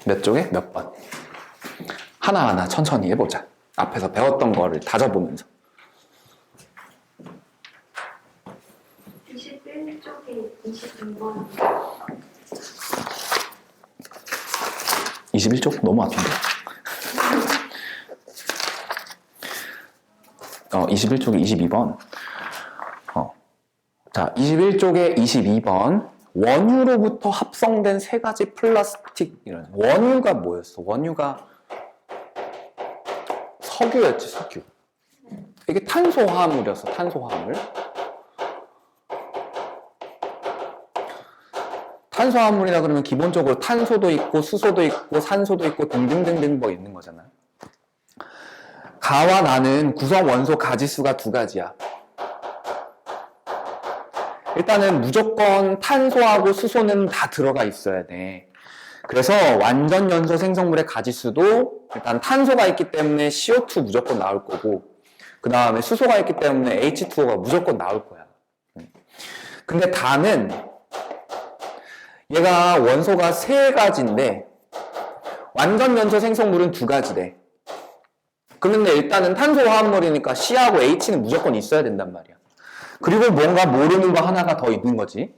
몇 쪽에 몇 번. 하나하나 천천히 해보자. 앞에서 배웠던 거를 다져보면서. 21쪽에 22번. 21쪽? 너무 아픈데? 21쪽에 22번. 자, 21쪽에 22번. 원유로부터 합성된 세 가지 플라스틱. 원유가 뭐였어? 원유가 석유였지, 석유. 이게 탄소화합물이었어, 탄소화합물. 탄소화합물이라 그러면 기본적으로 탄소도 있고 수소도 있고 산소도 있고 등등등등 뭐 있는 거잖아. 가와 나는 구성 원소 가지수가 두 가지야. 일단은 무조건 탄소하고 수소는 다 들어가 있어야 돼. 그래서 완전 연소 생성물의 가지수도 일단 탄소가 있기 때문에 CO2 무조건 나올 거고, 그 다음에 수소가 있기 때문에 H2O가 무조건 나올 거야. 근데 다는 얘가 원소가 세 가지인데 완전 연소 생성물은 두 가지래. 그런데 일단은 탄소화합물이니까 C하고 H는 무조건 있어야 된단 말이야. 그리고 뭔가 모르는 거 하나가 더 있는 거지.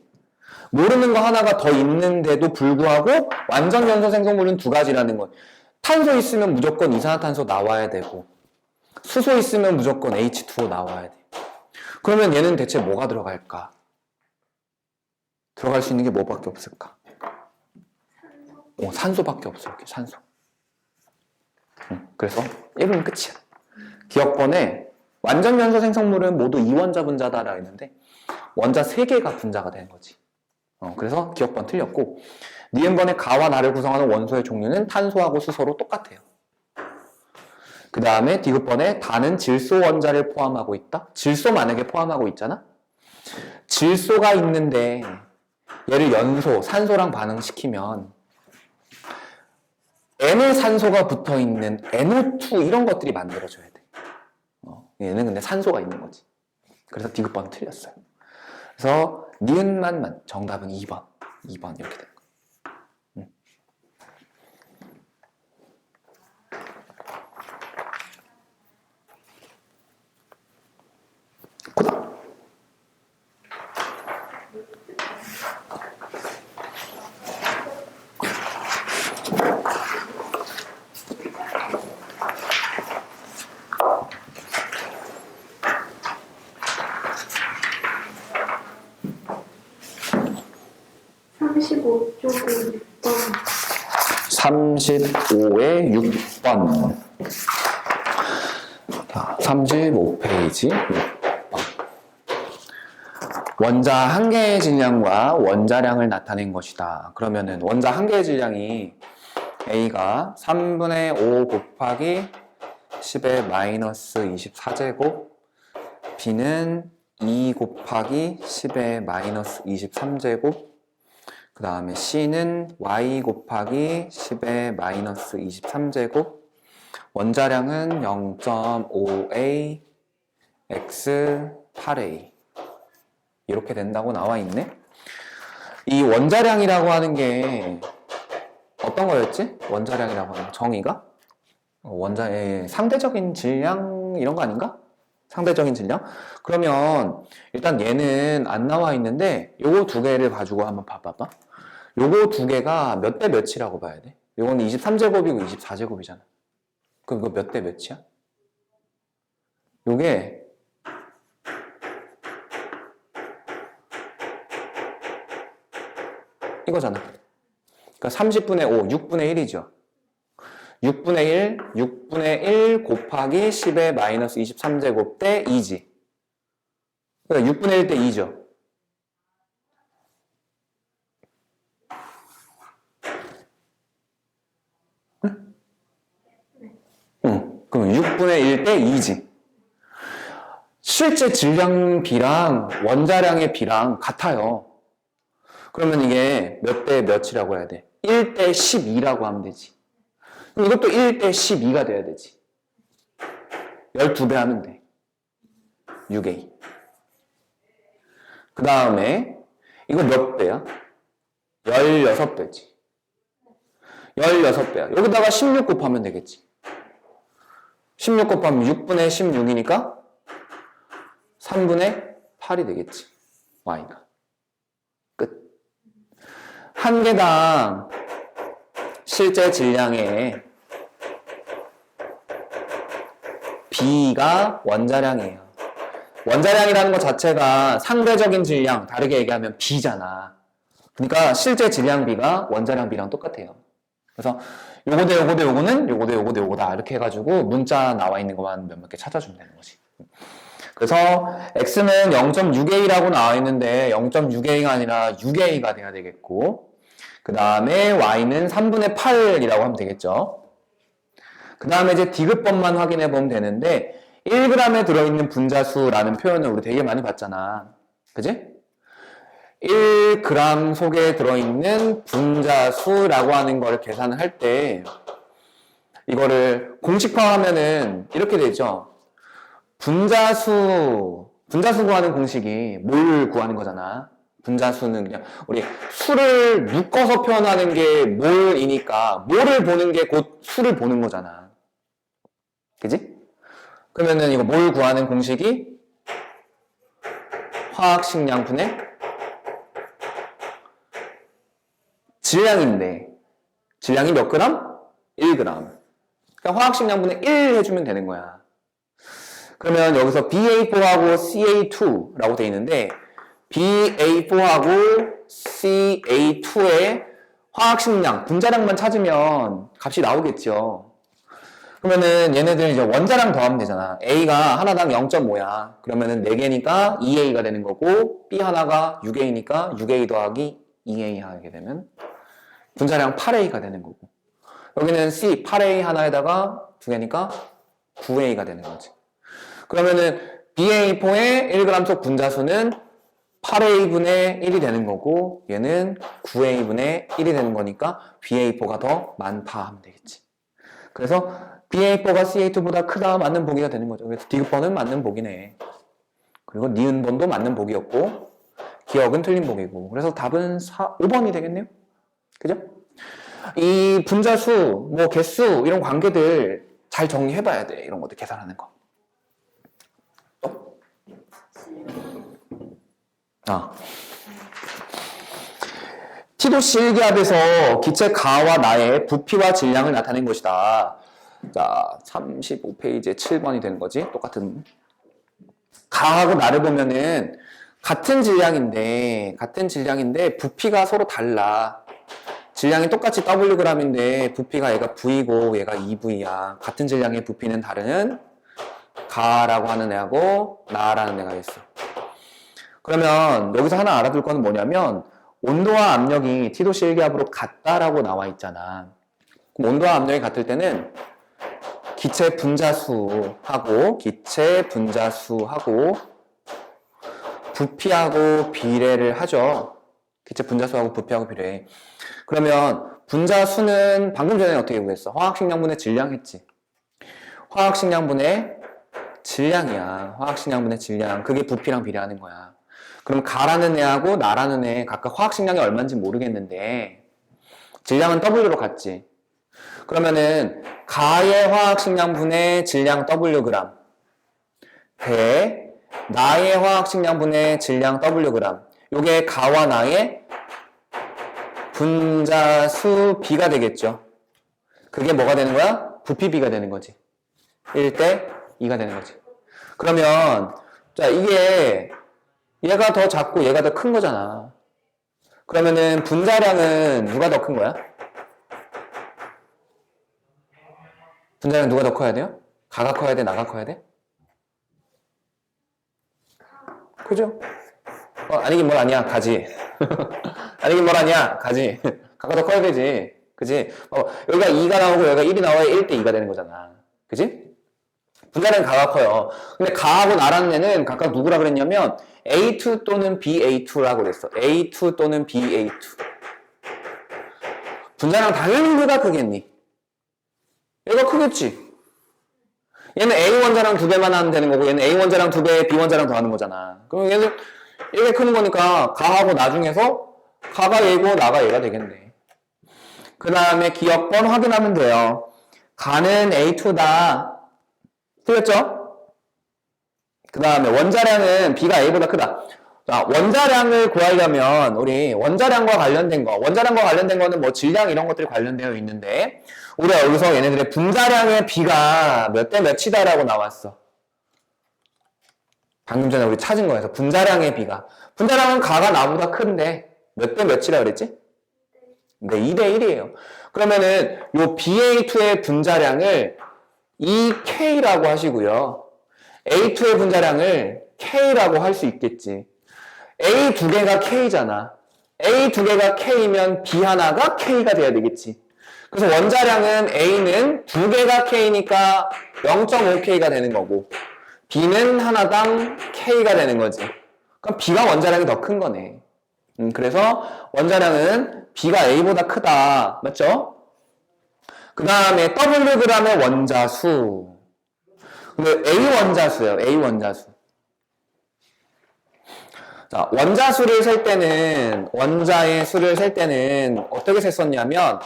모르는 거 하나가 더 있는데도 불구하고 완전 연소 생성물은 두 가지라는 건, 탄소 있으면 무조건 이산화탄소 나와야 되고 수소 있으면 무조건 H2O 나와야 돼. 그러면 얘는 대체 뭐가 들어갈까? 들어갈 수 있는 게 뭐밖에 없을까? 산소밖에 없어. 이렇게 산소. 그래서 1은 끝이야. 기억번에 완전 연소 생성물은 모두 이원자 분자다라고 했는데 원자 3개가 분자가 되는 거지. 그래서 기억번 틀렸고, 니은번에 가와 나를 구성하는 원소의 종류는 탄소하고 수소로 똑같아요. 그 다음에 디귿번에 다는 질소 원자를 포함하고 있다. 질소 만약에 포함하고 있잖아. 질소가 있는데 얘를 연소, 산소랑 반응시키면 N의 산소가 붙어있는 NO2 이런 것들이 만들어져야 돼. 얘는 근데 산소가 있는 거지. 그래서 디귿번 틀렸어요. 그래서 니은만 정답은 2번. 2번 이렇게 된 거예요. 그다음 35쪽에 6번. 35에 6번. 자, 35페이지 6번. 원자 한 개의 질량과 원자량을 나타낸 것이다. 그러면은 원자 한 개의 질량이 A가 3분의 5 곱하기 10의 마이너스 24제곱, B는 2 곱하기 10의 마이너스 23제곱, 그 다음에 C는 y 곱하기 10의 마이너스 23제곱, 원자량은 0.5a, x 8a 이렇게 된다고 나와 있네. 이 원자량이라고 하는 게 어떤 거였지? 원자량이라고 하는 정의가? 원자의 상대적인 질량 이런 거 아닌가? 상대적인 질량? 그러면 일단 얘는 안 나와 있는데 요거 두 개를 가지고 한번 봐봐봐. 요거 두 개가 몇 대 몇이라고 봐야 돼? 요거는 23제곱이고 24제곱이잖아. 그럼 이거 몇 대 몇이야? 요게 이거잖아. 그러니까 30분의 5, 6분의 1이죠. 6분의 1 곱하기 10의 마이너스 23제곱 대 2지. 그러니까 6분의 1 대 2죠. 그럼 6분의 1 대 2지. 실제 질량 비랑 원자량의 비랑 같아요. 그러면 이게 몇 대 몇이라고 해야 돼? 1 대 12라고 하면 되지. 그럼 이것도 1 대 12가 돼야 되지. 12배 하면 돼. 6A. 그 다음에 이거 몇 배야? 16배지. 16배야. 여기다가 16 곱하면 되겠지. 16 곱하면 6분의 16이니까 3분의 8이 되겠지. y가. 끝. 한 개당 실제 질량의 B가 원자량이에요. 원자량이라는 것 자체가 상대적인 질량, 다르게 얘기하면 B잖아. 그러니까 실제 질량 B가 원자량 B랑 똑같아요. 그래서 요거 대 요거 대 요거는 요거 대 요거 대 요거다 이렇게 해가지고 문자 나와 있는 것만 몇몇 개 찾아주면 되는 거지. 그래서 X는 0.6A라고 나와 있는데 0.6A가 아니라 6A가 돼야 되겠고, 그 다음에 Y는 3분의 8이라고 하면 되겠죠. 그 다음에 이제 디귿번만 확인해 보면 되는데 1g에 들어있는 분자수라는 표현을 우리 되게 많이 봤잖아. 그지? 1g 속에 들어있는 분자수라고 하는 거를 계산을 할 때 이거를 공식화하면은 이렇게 되죠. 분자수 구하는 공식이 뭘 구하는 거잖아. 분자수는 그냥 우리 수를 묶어서 표현하는 게 몰이니까 몰을 보는 게 곧 수를 보는 거잖아. 그지? 그러면은 이거 몰 구하는 공식이 화학식량분의 질량인데 질량이 몇 그램? 1g. 그러니까 화학식량분의 1 해주면 되는 거야. 그러면 여기서 BA4하고 CA2라고 돼 있는데 BA4하고 CA2의 화학식량, 분자량만 찾으면 값이 나오겠죠. 그러면은 얘네들 이제 원자량 더하면 되잖아. A가 하나당 0.5야. 그러면은 4개니까 2A가 되는 거고 B 하나가 6A니까 6A 더하기 2A 하게 되면 분자량 8A가 되는 거고, 여기는 C 8A 하나에다가 2개니까 9A가 되는 거지. 그러면은 BA4의 1g 속 분자수는 8A분의 1이 되는 거고 얘는 9A분의 1이 되는 거니까 BA4가 더 많다 하면 되겠지. 그래서 BA4가 CA2보다 크다 맞는 보기가 되는 거죠. 그래서 디귿번은 맞는 보기네. 그리고 니은번도 맞는 보기였고 기억은 틀린 보기고, 그래서 답은 5번이 되겠네요. 그죠? 이 분자수, 뭐 개수 이런 관계들 잘 정리해봐야 돼. 이런 것들 계산하는 거. T도씨 1기압에서 기체 가와 나의 부피와 질량을 나타낸 것이다. 자, 35페이지에 7번이 되는 거지. 똑같은. 가하고 나를 보면은 같은 질량인데 부피가 서로 달라. 질량이 똑같이 Wg인데 부피가 얘가 V고 얘가 2V야. 같은 질량의 부피는 다른 가라고 하는 애하고 나라는 애가 있어. 그러면 여기서 하나 알아둘 거는 뭐냐면 온도와 압력이 T도씨 1기압으로 같다라고 나와 있잖아. 그럼 온도와 압력이 같을 때는 기체 분자수하고 부피하고 비례를 하죠. 기체 분자수하고 부피하고 비례. 그러면 분자수는 방금 전에 어떻게 구했어? 화학식량분의 질량 했지. 화학식량분의 질량이야. 화학식량분의 질량. 그게 부피랑 비례하는 거야. 그럼 가라는 애하고 나라는 애 각각 화학식량이 얼마인지 모르겠는데 질량은 W로 같지. 그러면은 가의 화학식량분의 질량 Wg 대 나의 화학식량분의 질량 Wg, 요게 가와 나의 분자수 B가 되겠죠. 그게 뭐가 되는 거야? 부피 B가 되는 거지. 1대 2가 되는 거지. 그러면 자, 이게 얘가 더 작고 얘가 더 큰 거잖아. 그러면은 분자량은 누가 더 큰 거야? 분자량 누가 더 커야 돼요? 가가 커야 돼? 나가 커야 돼? 그죠? 아니긴 뭘 아니야, 가지. 아니긴 뭘 아니야, 가지. 가가 더 커야 되지. 그지? 여기가 2가 나오고 여기가 1이 나와야 1대 2가 되는 거잖아. 그지? 분자량은 가가 커요. 근데 가하고 나라는 애는 각각 누구라 그랬냐면 A2 또는 BA2라고 그랬어. A2 또는 BA2. 분자량 당연히 누가 크겠니? 얘가 크겠지. 얘는 A 원자량 2배만 하면 되는 거고 얘는 A 원자량 2배에 B 원자량 더하는 거잖아. 그럼 얘는 이렇게 크는 거니까 가하고 나 중에서 가가 얘고 나가 얘가 되겠네. 그 다음에 기억번 확인하면 돼요. 가는 A2다. 틀렸죠? 그 다음에 원자량은 B가 A보다 크다. 자, 원자량을 구하려면 우리 원자량과 관련된 거는 뭐 질량 이런 것들이 관련되어 있는데 우리가 여기서 얘네들의 분자량의 B가 몇 대 몇이다라고 나왔어. 방금 전에 우리 찾은 거에서 분자량의 B가. 분자량은 가가 나보다 큰데 몇 대 몇이라 그랬지? 네, 2대 1이에요. 그러면은 요 BA2의 분자량을 EK라고 하시고요. A2의 분자량을 K라고 할 수 있겠지. A 두 개가 K잖아. A 두 개가 K면 B 하나가 K가 돼야 되겠지. 그래서 원자량은 A는 두 개가 K니까 0.5K가 되는 거고 B는 하나당 K가 되는 거지. 그럼 B가 원자량이 더 큰 거네. 그래서 원자량은 B가 A보다 크다. 맞죠? 그 다음에 Wg의 원자수. 근데 A 원자수예요. A 원자수. 자, 원자수를 셀 때는, 원자의 수를 셀 때는 어떻게 셌었냐면,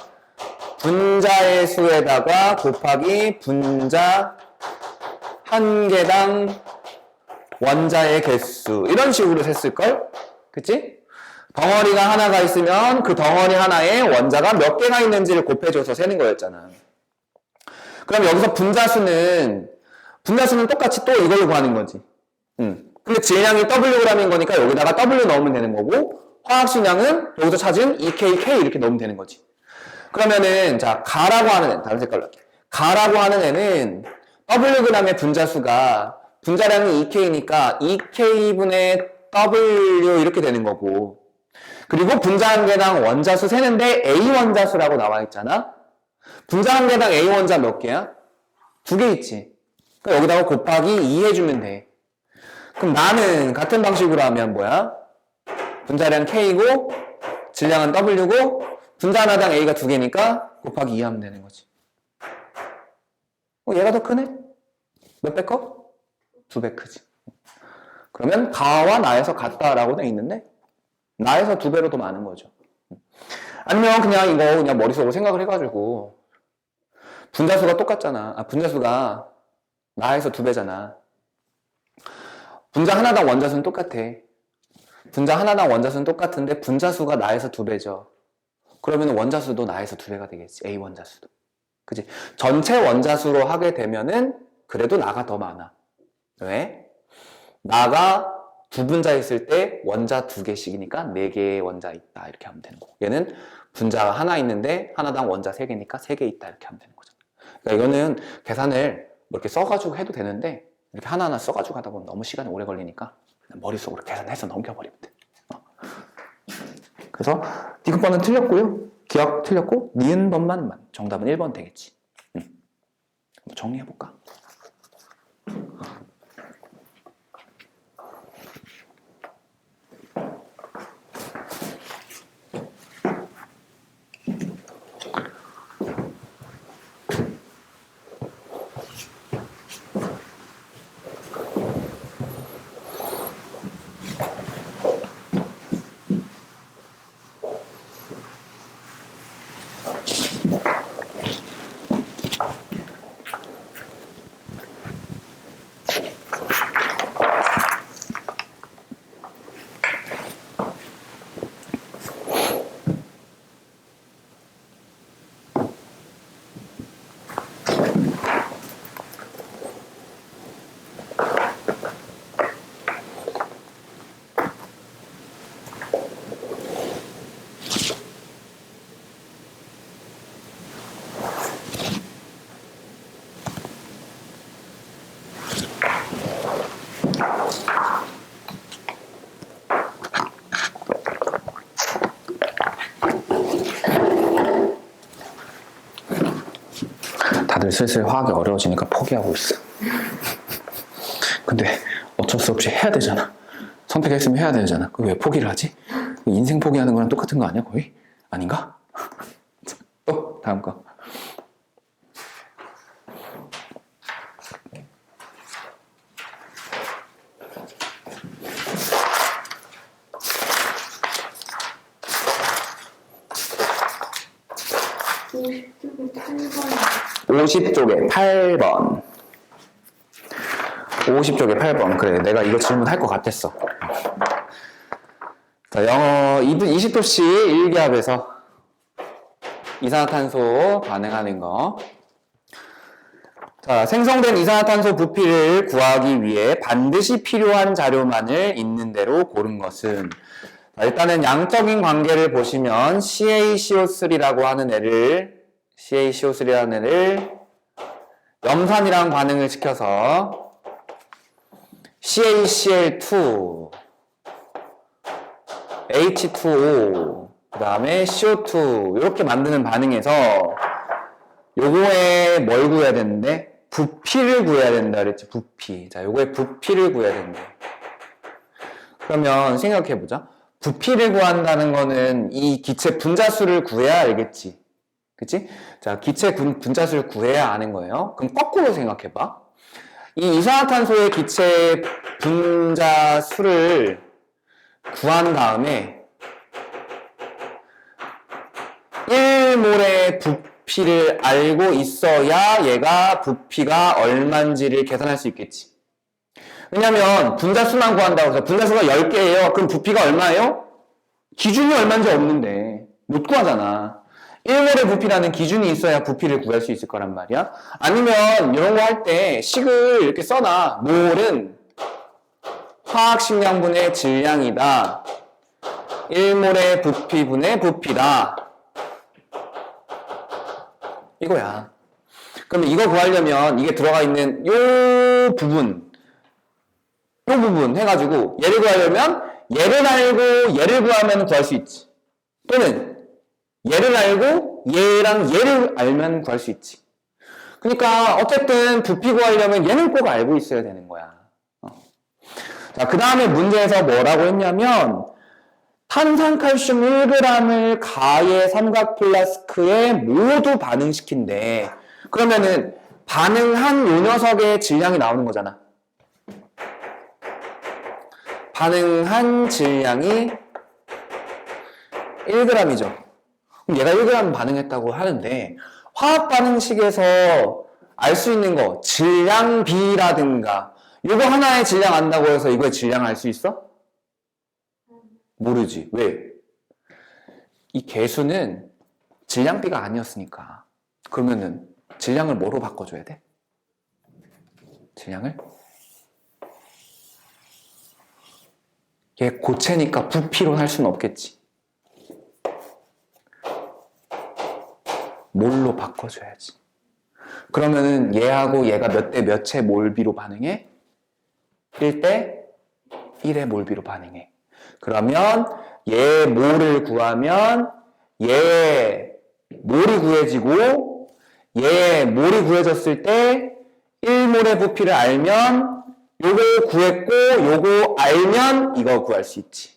분자의 수에다가 곱하기 분자 한 개당 원자의 개수. 이런 식으로 셌을걸? 그치? 덩어리가 하나가 있으면 그 덩어리 하나에 원자가 몇 개가 있는지를 곱해줘서 세는 거였잖아. 그럼 여기서 분자수는 똑같이 또 이걸 구하는 거지. 근데 질량이 Wg인 거니까 여기다가 W 넣으면 되는 거고, 화학식량은 여기서 찾은 EK, K 이렇게 넣으면 되는 거지. 그러면은, 자, 가라고 하는 애, 다른 색깔로 할게. 가라고 하는 애는 Wg의 분자수가, 분자량이 EK니까 EK분의 W 이렇게 되는 거고, 그리고 분자 한 개당 원자수 세는데 A 원자수라고 나와 있잖아? 분자 한 개당 A 원자 몇 개야? 2개 있지. 그러니까 여기다가 곱하기 2 해주면 돼. 그럼 나는 같은 방식으로 하면 뭐야? 분자량 K고 질량은 W고 분자 하나당 A가 2개니까 곱하기 2 하면 되는 거지. 얘가 더 크네? 몇 배 커? 2배 크지. 그러면 가와 나에서 같다라고 돼 있는데 나에서 2배로 더 많은 거죠. 아니면 그냥 이거 그냥 머릿속으로 생각을 해가지고 분자수가 똑같잖아. 분자수가 나에서 2배잖아. 분자 하나당 원자수는 똑같아. 분자 하나당 원자수는 똑같은데 분자수가 나에서 2배죠. 그러면 원자수도 나에서 2배가 되겠지. A 원자수도. 그치? 전체 원자수로 하게 되면은 그래도 나가 더 많아. 왜? 나가 두 분자 있을 때 원자 2개씩이니까 4개의 원자 있다. 이렇게 하면 되는 거고. 얘는 분자가 하나 있는데 하나당 원자 3개니까 3개 있다. 이렇게 하면 되는 거잖아. 그러니까 이거는 계산을 뭐 이렇게 써가지고 해도 되는데 이렇게 하나하나 써가지고 하다 보면 너무 시간이 오래 걸리니까 그냥 머릿속으로 계산해서 넘겨버리면 돼. 그래서 디귿번은 틀렸고요. 기억 틀렸고 니은 번만 정답은 1번 되겠지. 한번 정리해볼까? 다들 슬슬 화학이 어려워지니까 포기하고 있어. 근데 어쩔 수 없이 해야 되잖아. 선택했으면 해야 되잖아. 왜 포기를 하지? 인생 포기하는 거랑 똑같은 거 아니야 거의? 아닌가? 또 다음 거. 53번. 50쪽에 8번. 50쪽에 8번. 그래, 내가 이거 질문할 것 같았어. 자, 영어 20도씨 일기압에서 이산화탄소 반응하는 거. 자, 생성된 이산화탄소 부피를 구하기 위해 반드시 필요한 자료만을 있는 대로 고른 것은. 자, 일단은 양적인 관계를 보시면 CaCO3라고 하는 애를 염산이랑 반응을 시켜서 CaCl2, H2O, 그 다음에 CO2 이렇게 만드는 반응에서 요거에 뭘 구해야 되는데? 부피를 구해야 된다 그랬지, 부피. 자, 요거에 부피를 구해야 된대. 그러면 생각해보자. 부피를 구한다는 거는 이 기체 분자수를 구해야 알겠지. 그치? 자, 기체 분자수를 구해야 아는 거예요. 그럼 거꾸로 생각해봐. 이 이산화탄소의 기체 분자수를 구한 다음에 1몰의 부피를 알고 있어야 얘가 부피가 얼만지를 계산할 수 있겠지. 왜냐면 분자수만 구한다고 해서 분자수가 10개예요. 그럼 부피가 얼마예요? 기준이 얼마인지 없는데 못 구하잖아. 1몰의 부피라는 기준이 있어야 부피를 구할 수 있을 거란 말이야. 아니면 이런 거 할 때 식을 이렇게 써놔. 몰은 화학식량분의 질량이다. 1몰의 부피분의 부피다. 이거야. 그러면 이거 구하려면 이게 들어가 있는 요 부분 해가지고 얘를 구하려면 얘를 알고 얘를 구하면 구할 수 있지. 또는 얘를 알고 얘랑 얘를 알면 구할 수 있지. 그러니까 어쨌든 부피 구하려면 얘는 꼭 알고 있어야 되는 거야. 자, 그 다음에 문제에서 뭐라고 했냐면 탄산칼슘 1g을 가의 삼각 플라스크에 모두 반응시킨대. 그러면은 반응한 요 녀석의 질량이 나오는 거잖아. 반응한 질량이 1g이죠. 그럼 얘가 1g 반응했다고 하는데 화학 반응식에서 알 수 있는 거 질량비라든가 요거 하나의 질량 안다고 해서 이거의 질량 알 수 있어? 모르지. 왜? 이 개수는 질량비가 아니었으니까. 그러면은 질량을 뭐로 바꿔줘야 돼? 질량을? 얘 고체니까 부피로 할 수는 없겠지. 몰로 바꿔줘야지. 그러면은 얘하고 얘가 몇 대 몇의 몰비로 반응해? 1대 1의 몰비로 반응해. 그러면 얘 몰을 구하면 얘 몰이 구해지고 얘 몰이 구해졌을 때 1몰의 부피를 알면 요거 구했고 요거 알면 이거 구할 수 있지.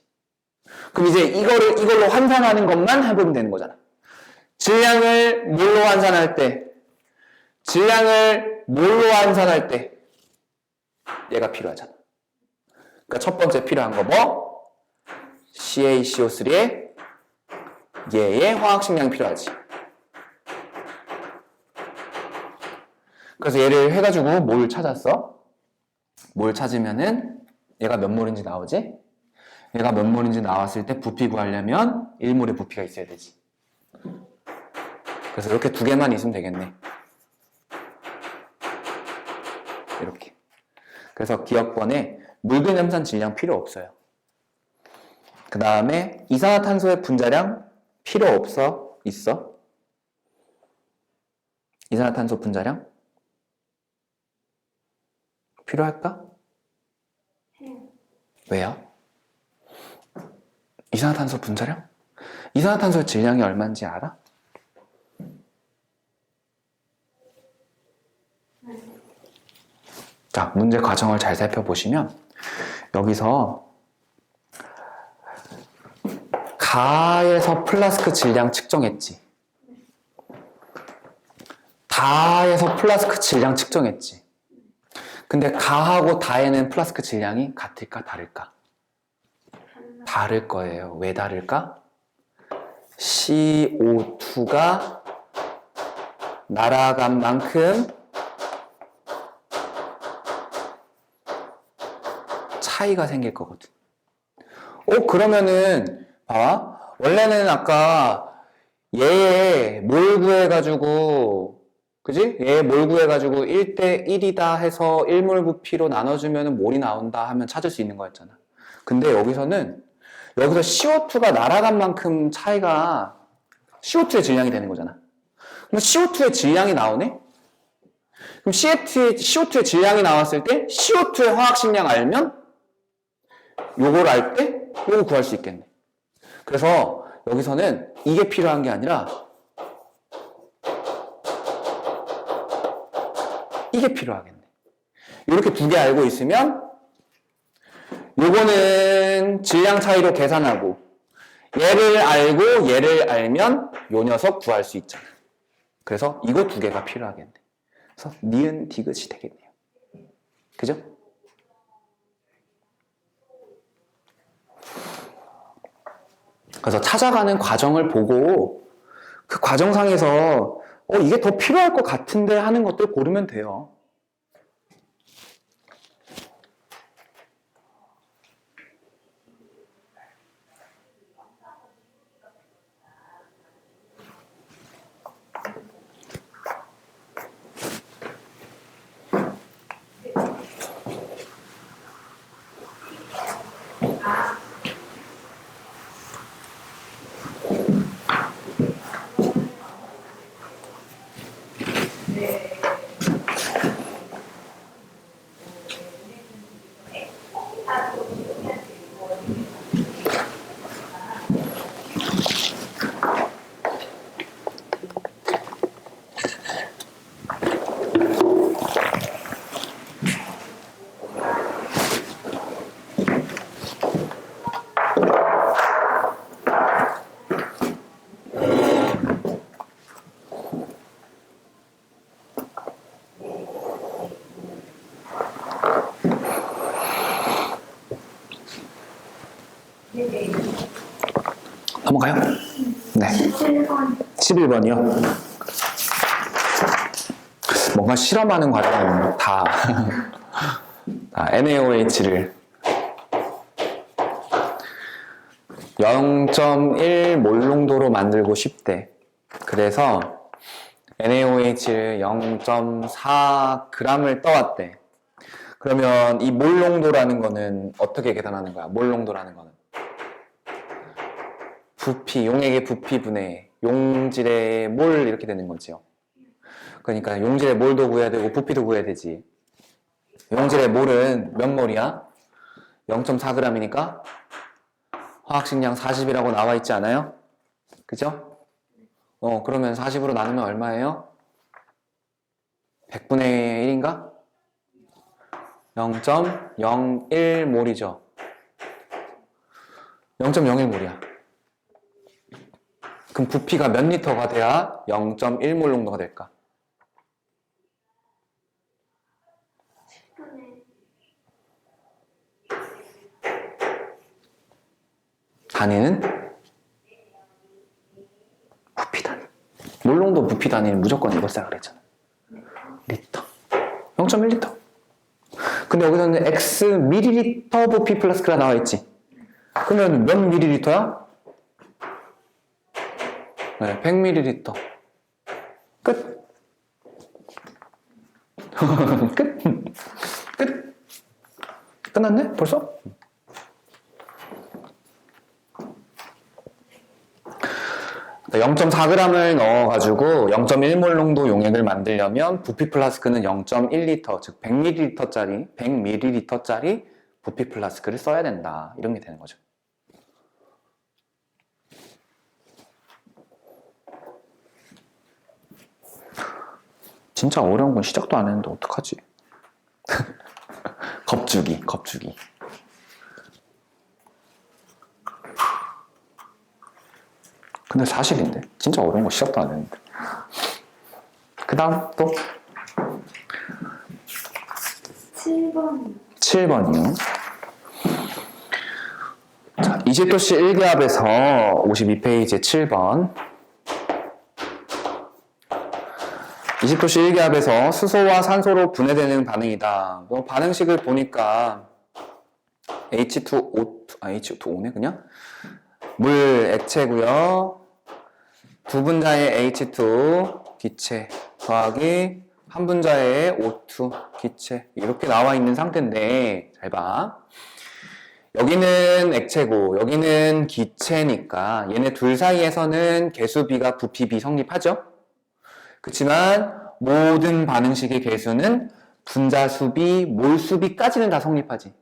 그럼 이제 이걸로 환산하는 것만 해보면 되는 거잖아. 질량을 몰로 환산할 때 얘가 필요하잖아. 그러니까 첫 번째 필요한 거 뭐? CaCO3에 얘의 화학식량이 필요하지. 그래서 얘를 해가지고 몰 찾았어. 몰 찾으면은 얘가 몇 몰인지 나오지? 얘가 몇 몰인지 나왔을 때 부피 구하려면 1몰의 부피가 있어야 되지. 그래서 이렇게 두 개만 있으면 되겠네. 이렇게. 그래서 기억번에 물분 염산 질량 필요 없어요. 그 다음에 이산화탄소의 분자량 필요 없어? 있어? 이산화탄소 분자량? 필요할까? 왜요? 이산화탄소 분자량? 이산화탄소의 질량이 얼마인지 알아? 자, 문제 과정을 잘 살펴보시면 여기서 가에서 플라스크 질량 측정했지. 다에서 플라스크 질량 측정했지. 근데 가하고 다에는 플라스크 질량이 같을까 다를까? 다를 거예요. 왜 다를까? CO2가 날아간 만큼 차이가 생길 거거든. 그러면은 봐봐. 원래는 아까 얘의 몰 구해가지고, 그지? 얘의 몰 구해가지고 1대 1이다 해서 1몰 부피로 나눠주면 몰이 나온다 하면 찾을 수 있는 거였잖아. 근데 여기서 CO2가 날아간 만큼 차이가 CO2의 질량이 되는 거잖아. 그럼 CO2의 질량이 나오네? 그럼 CO2의 질량이 나왔을 때 CO2의 화학식량 알면 요걸 알 때 요거 구할 수 있겠네. 그래서 여기서는 이게 필요한 게 아니라 이게 필요하겠네. 이렇게 두 개 알고 있으면 요거는 질량 차이로 계산하고 얘를 알고 얘를 알면 요 녀석 구할 수 있잖아. 그래서 이거 두 개가 필요하겠네. 그래서 니은 디귿이 되겠네요. 그죠? 그래서 찾아가는 과정을 보고 그 과정상에서 이게 더 필요할 것 같은데 하는 것들 고르면 돼요. 넘어가요? 네. 11번이요. 뭔가 실험하는 과정은 다 NaOH를 0.1 몰농도로 만들고 싶대. 그래서 NaOH를 0.4g을 떠왔대. 그러면 이 몰농도라는 거는 어떻게 계산하는 거야? 몰농도라는 거는 부피, 용액의 부피분의 용질의 몰 이렇게 되는 거지요. 그러니까 용질의 몰도 구해야 되고 부피도 구해야 되지. 용질의 몰은 몇 몰이야? 0.4g이니까 화학식량 40이라고 나와 있지 않아요? 그죠? 그러면 40으로 나누면 얼마예요? 100분의 1인가? 0.01몰이죠. 0.01몰이야. 그럼 부피가 몇 리터가 돼야 0.1몰 농도가 될까? 10분의 단위는? 부피 단위. 몰농도 부피 단위는 무조건 이걸 써야 그랬잖아. 리터. 0.1리터. 근데 여기서는 X 밀리리터 부피 플러스 X가 나와 있지. 그러면 몇 밀리리터야? 네, 100ml. 끝. 끝. 끝. 끝났네? 벌써? (0.4g을) 넣어가지고 0.1몰 농도 용액을 만들려면 부피 플라스크는 0.1리터, 즉 100ml짜리 부피 플라스크를 써야 된다. 이런 게 되는 거죠. 진짜 어려운 건 시작도 안 했는데 어떡하지? 겁주기. 근데 사실인데 진짜 어려운 거 시작도 안 했는데. 그 다음 또 7번이요. 자, 이집도시 1기압에서 52페이지 7번. 20도씨 1기압에서 수소와 산소로 분해되는 반응이다. 반응식을 보니까 H2O2네 그냥 물 액체고요. 두 분자의 H2 기체 더하기 한 분자의 O2 기체 이렇게 나와 있는 상태인데 잘 봐. 여기는 액체고 여기는 기체니까 얘네 둘 사이에서는 개수비가 부피비 성립하죠. 그렇지만 모든 반응식의 개수는 분자수비, 몰수비까지는 다 성립하지.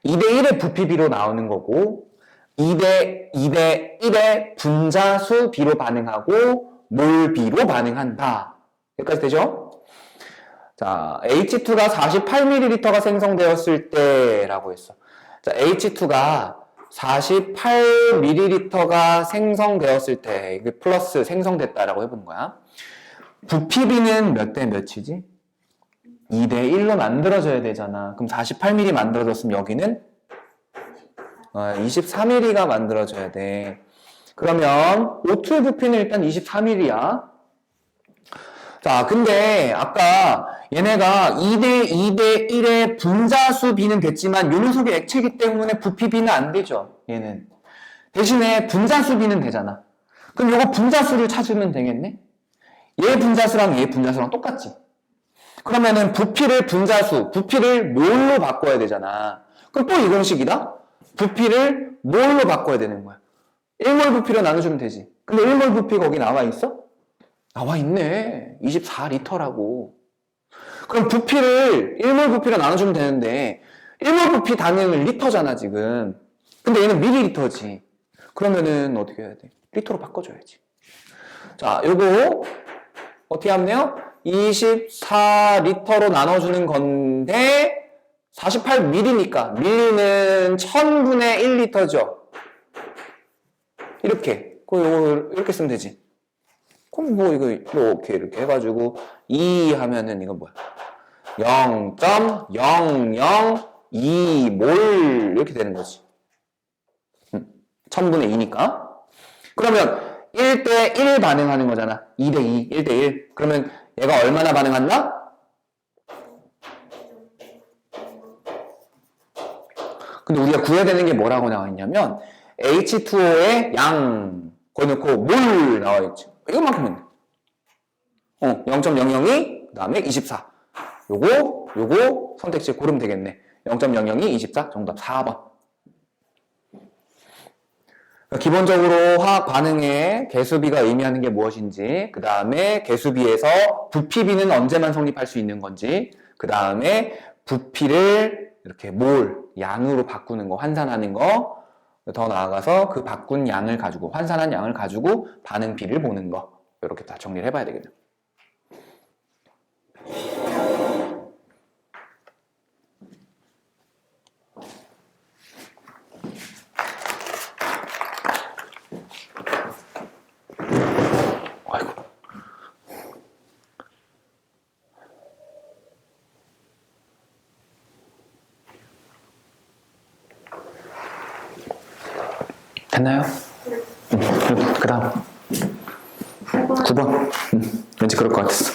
2대1의 부피비로 나오는 거고 2대1의 분자수비로 반응하고 몰비로 반응한다. 여기까지 되죠? 자, H2가 48ml가 생성되었을 때라고 했어. 자, H2가 48ml가 생성되었을 때, 이게 플러스 생성됐다라고 해보는 거야. 부피비는 몇 대 몇이지? 2대1로 만들어져야 되잖아. 그럼 48ml 만들어졌으면 여기는 23ml가 만들어져야 돼. 그러면 O2의 부피는 일단 24ml야. 자, 근데 아까 얘네가 2대1의 분자수 비는 됐지만 요 녀석이 액체이기 때문에 부피비는 안 되죠. 얘는. 대신에 분자수 비는 되잖아. 그럼 요거 분자수를 찾으면 되겠네? 얘 분자수랑 얘 분자수랑 똑같지? 그러면은 부피를 분자수, 부피를 몰로 바꿔야 되잖아. 그럼 또 이 공식이다? 부피를 몰로 바꿔야 되는 거야. 1몰 부피로 나눠주면 되지. 근데 1몰 부피 거기 나와 있어? 나와 있네. 24리터라고. 그럼 부피를 1몰 부피로 나눠주면 되는데 1몰 부피 단위는 리터잖아 지금. 근데 얘는 밀리리터지. 그러면은 어떻게 해야 돼? 리터로 바꿔줘야지. 자, 요거 어떻게 하면 돼요? 24리터로 나눠주는 건데 48ml니까 밀리는 1000분의 1리터죠. 이렇게. 요거 이렇게 쓰면 되지. 그럼 뭐 이거 이렇게 해가지고 2 하면은 이건 뭐야? 0.002몰 이렇게 되는 거지. 1000분의 2니까. 그러면 1대1 반응하는 거잖아. 2대2, 1대1. 그러면 얘가 얼마나 반응한다? 근데 우리가 구해야 되는 게 뭐라고 나와 있냐면 H2O의 양 거기 넣고 몰 나와 있지. 이것만큼은 돼. 0.002, 그 다음에 24. 요거 선택지 고르면 되겠네. 0.002, 24, 정답 4번. 기본적으로 화학 반응의 개수비가 의미하는 게 무엇인지, 그 다음에 개수비에서 부피비는 언제만 성립할 수 있는 건지, 그 다음에 부피를 이렇게 몰, 양으로 바꾸는 거, 환산하는 거, 더 나아가서 그 바꾼 양을 가지고, 환산한 양을 가지고 반응비를 보는 거, 이렇게 다 정리를 해봐야 되겠네요. 아이고. 됐나요? 그 다음 9번. 왠지 그럴 것 같았어.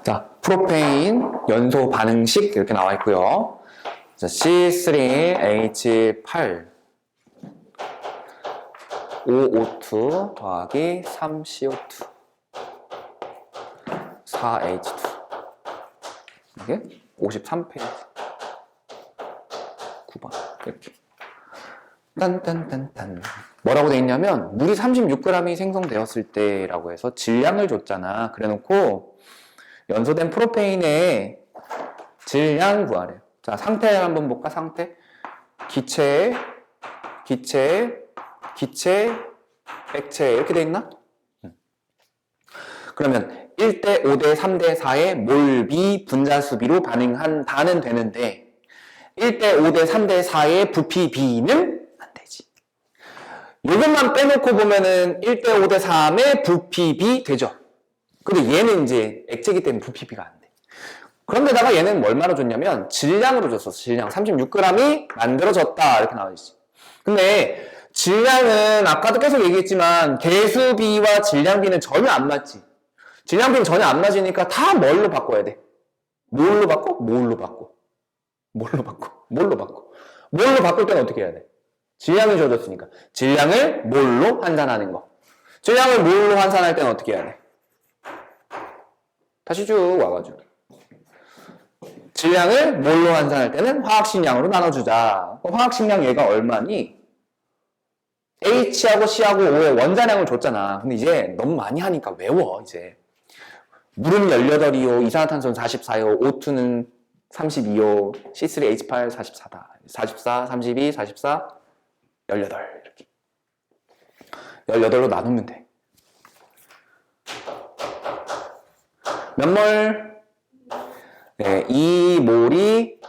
자, 프로페인 연소 반응식 이렇게 나와 있고요. 자, C3H8 5O2 더하기 3CO2 4H2 이게 53페이지 9번 이렇게 딴딴딴딴 뭐라고 돼 있냐면 물이 36g이 생성되었을 때라고 해서 질량을 줬잖아. 그래 놓고 연소된 프로페인의 질량 구하래요. 자, 상태 한번 볼까? 상태 기체 액체 이렇게 돼 있나? 그러면 1대 5대 3대 4의 몰비 분자수비로 반응한다는 되는데 1대 5대 3대 4의 부피비는 안 되지. 이것만 빼놓고 보면은 1대 5대 3의 부피비 되죠. 근데 얘는 이제 액체이기 때문에 부피비가 안 돼. 그런데다가 얘는 얼마로 줬냐면 질량으로 줬어. 질량 36g이 만들어졌다 이렇게 나와 있어. 근데 질량은 아까도 계속 얘기했지만 개수비와 질량비는 전혀 안 맞지. 질량비는 전혀 안 맞으니까 다 뭘로 바꿔야 돼? 뭘로 바꿔? 뭘로 바꿔? 뭘로 바꿔? 뭘로 바꿔? 뭘로 바꿀 때는 어떻게 해야 돼? 질량이 주어졌으니까 질량을 뭘로 환산하는 거. 질량을 뭘로 환산할 때는 어떻게 해야 돼? 다시 쭉 와가지고 질량을 뭘로 환산할 때는 화학식량으로 나눠주자. 그럼 화학식량 얘가 얼마니? H하고 C하고 O의 원자량을 줬잖아. 근데 이제 너무 많이 하니까 외워 이제. 물은 18이요, 이산화탄소는 44요, O2는 32요, C3H8 44다. 44, 32, 44, 18 이렇게. 18로 나누면 돼. 몇 몰? 네, 2몰이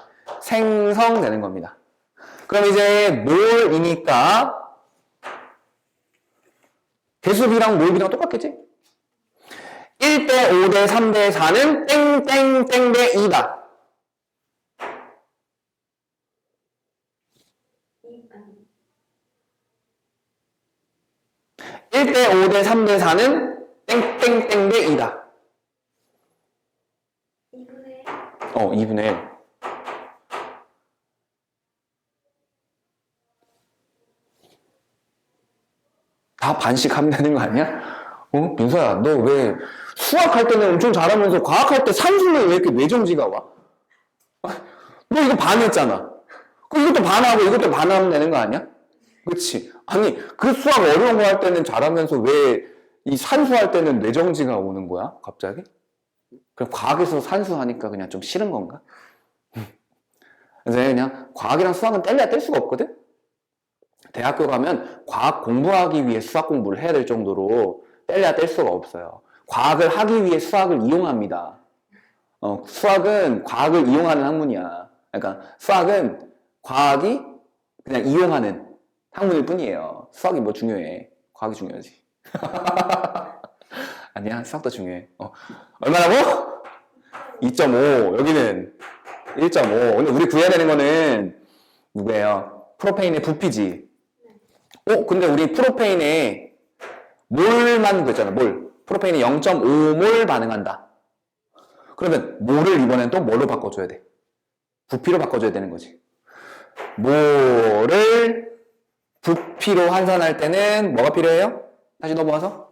생성되는 겁니다. 그럼 이제 몰이니까 개수비랑 몰비랑 똑같겠지? 1대 5대 3대 4는 땡땡땡 대 2다. 1대 5대 3대 4는 땡땡땡 대 2다. 2분의 2분의 1. 다 반씩 하면 되는 거 아니야? 민서야, 너 왜 수학할 때는 엄청 잘하면서 과학할 때 산수는 왜 이렇게 외정지가 와? 너 이거 반했잖아. 그럼 이것도 반하고 이것도 반하면 되는 거 아니야? 그치? 아니, 그 수학 어려운 거 할 때는 잘하면서 왜 이 산수할 때는 뇌정지가 오는 거야? 갑자기? 그럼 과학에서 산수하니까 그냥 좀 싫은 건가? 그래서 그냥 과학이랑 수학은 뗄래야 뗄 수가 없거든? 대학교 가면 과학 공부하기 위해 수학 공부를 해야 될 정도로 뗄래야 뗄 수가 없어요. 과학을 하기 위해 수학을 이용합니다. 수학은 과학을 이용하는 학문이야. 그러니까 수학은 과학이 그냥 이용하는 학문일 뿐이에요. 수학이 뭐 중요해? 과학이 중요하지. 아니야, 수학도 중요해. 얼마라고? 2.5. 여기는 1.5. 근데 우리 구해야 되는 거는 누구예요? 프로페인의 부피지. 근데 우리 프로페인에 몰만 구했잖아. 몰. 프로페인이 0.5몰 반응한다. 그러면 몰을 이번엔 또 뭘로 바꿔줘야 돼? 부피로 바꿔줘야 되는 거지. 몰을 부피로 환산할 때는 뭐가 필요해요? 다시 넘어가서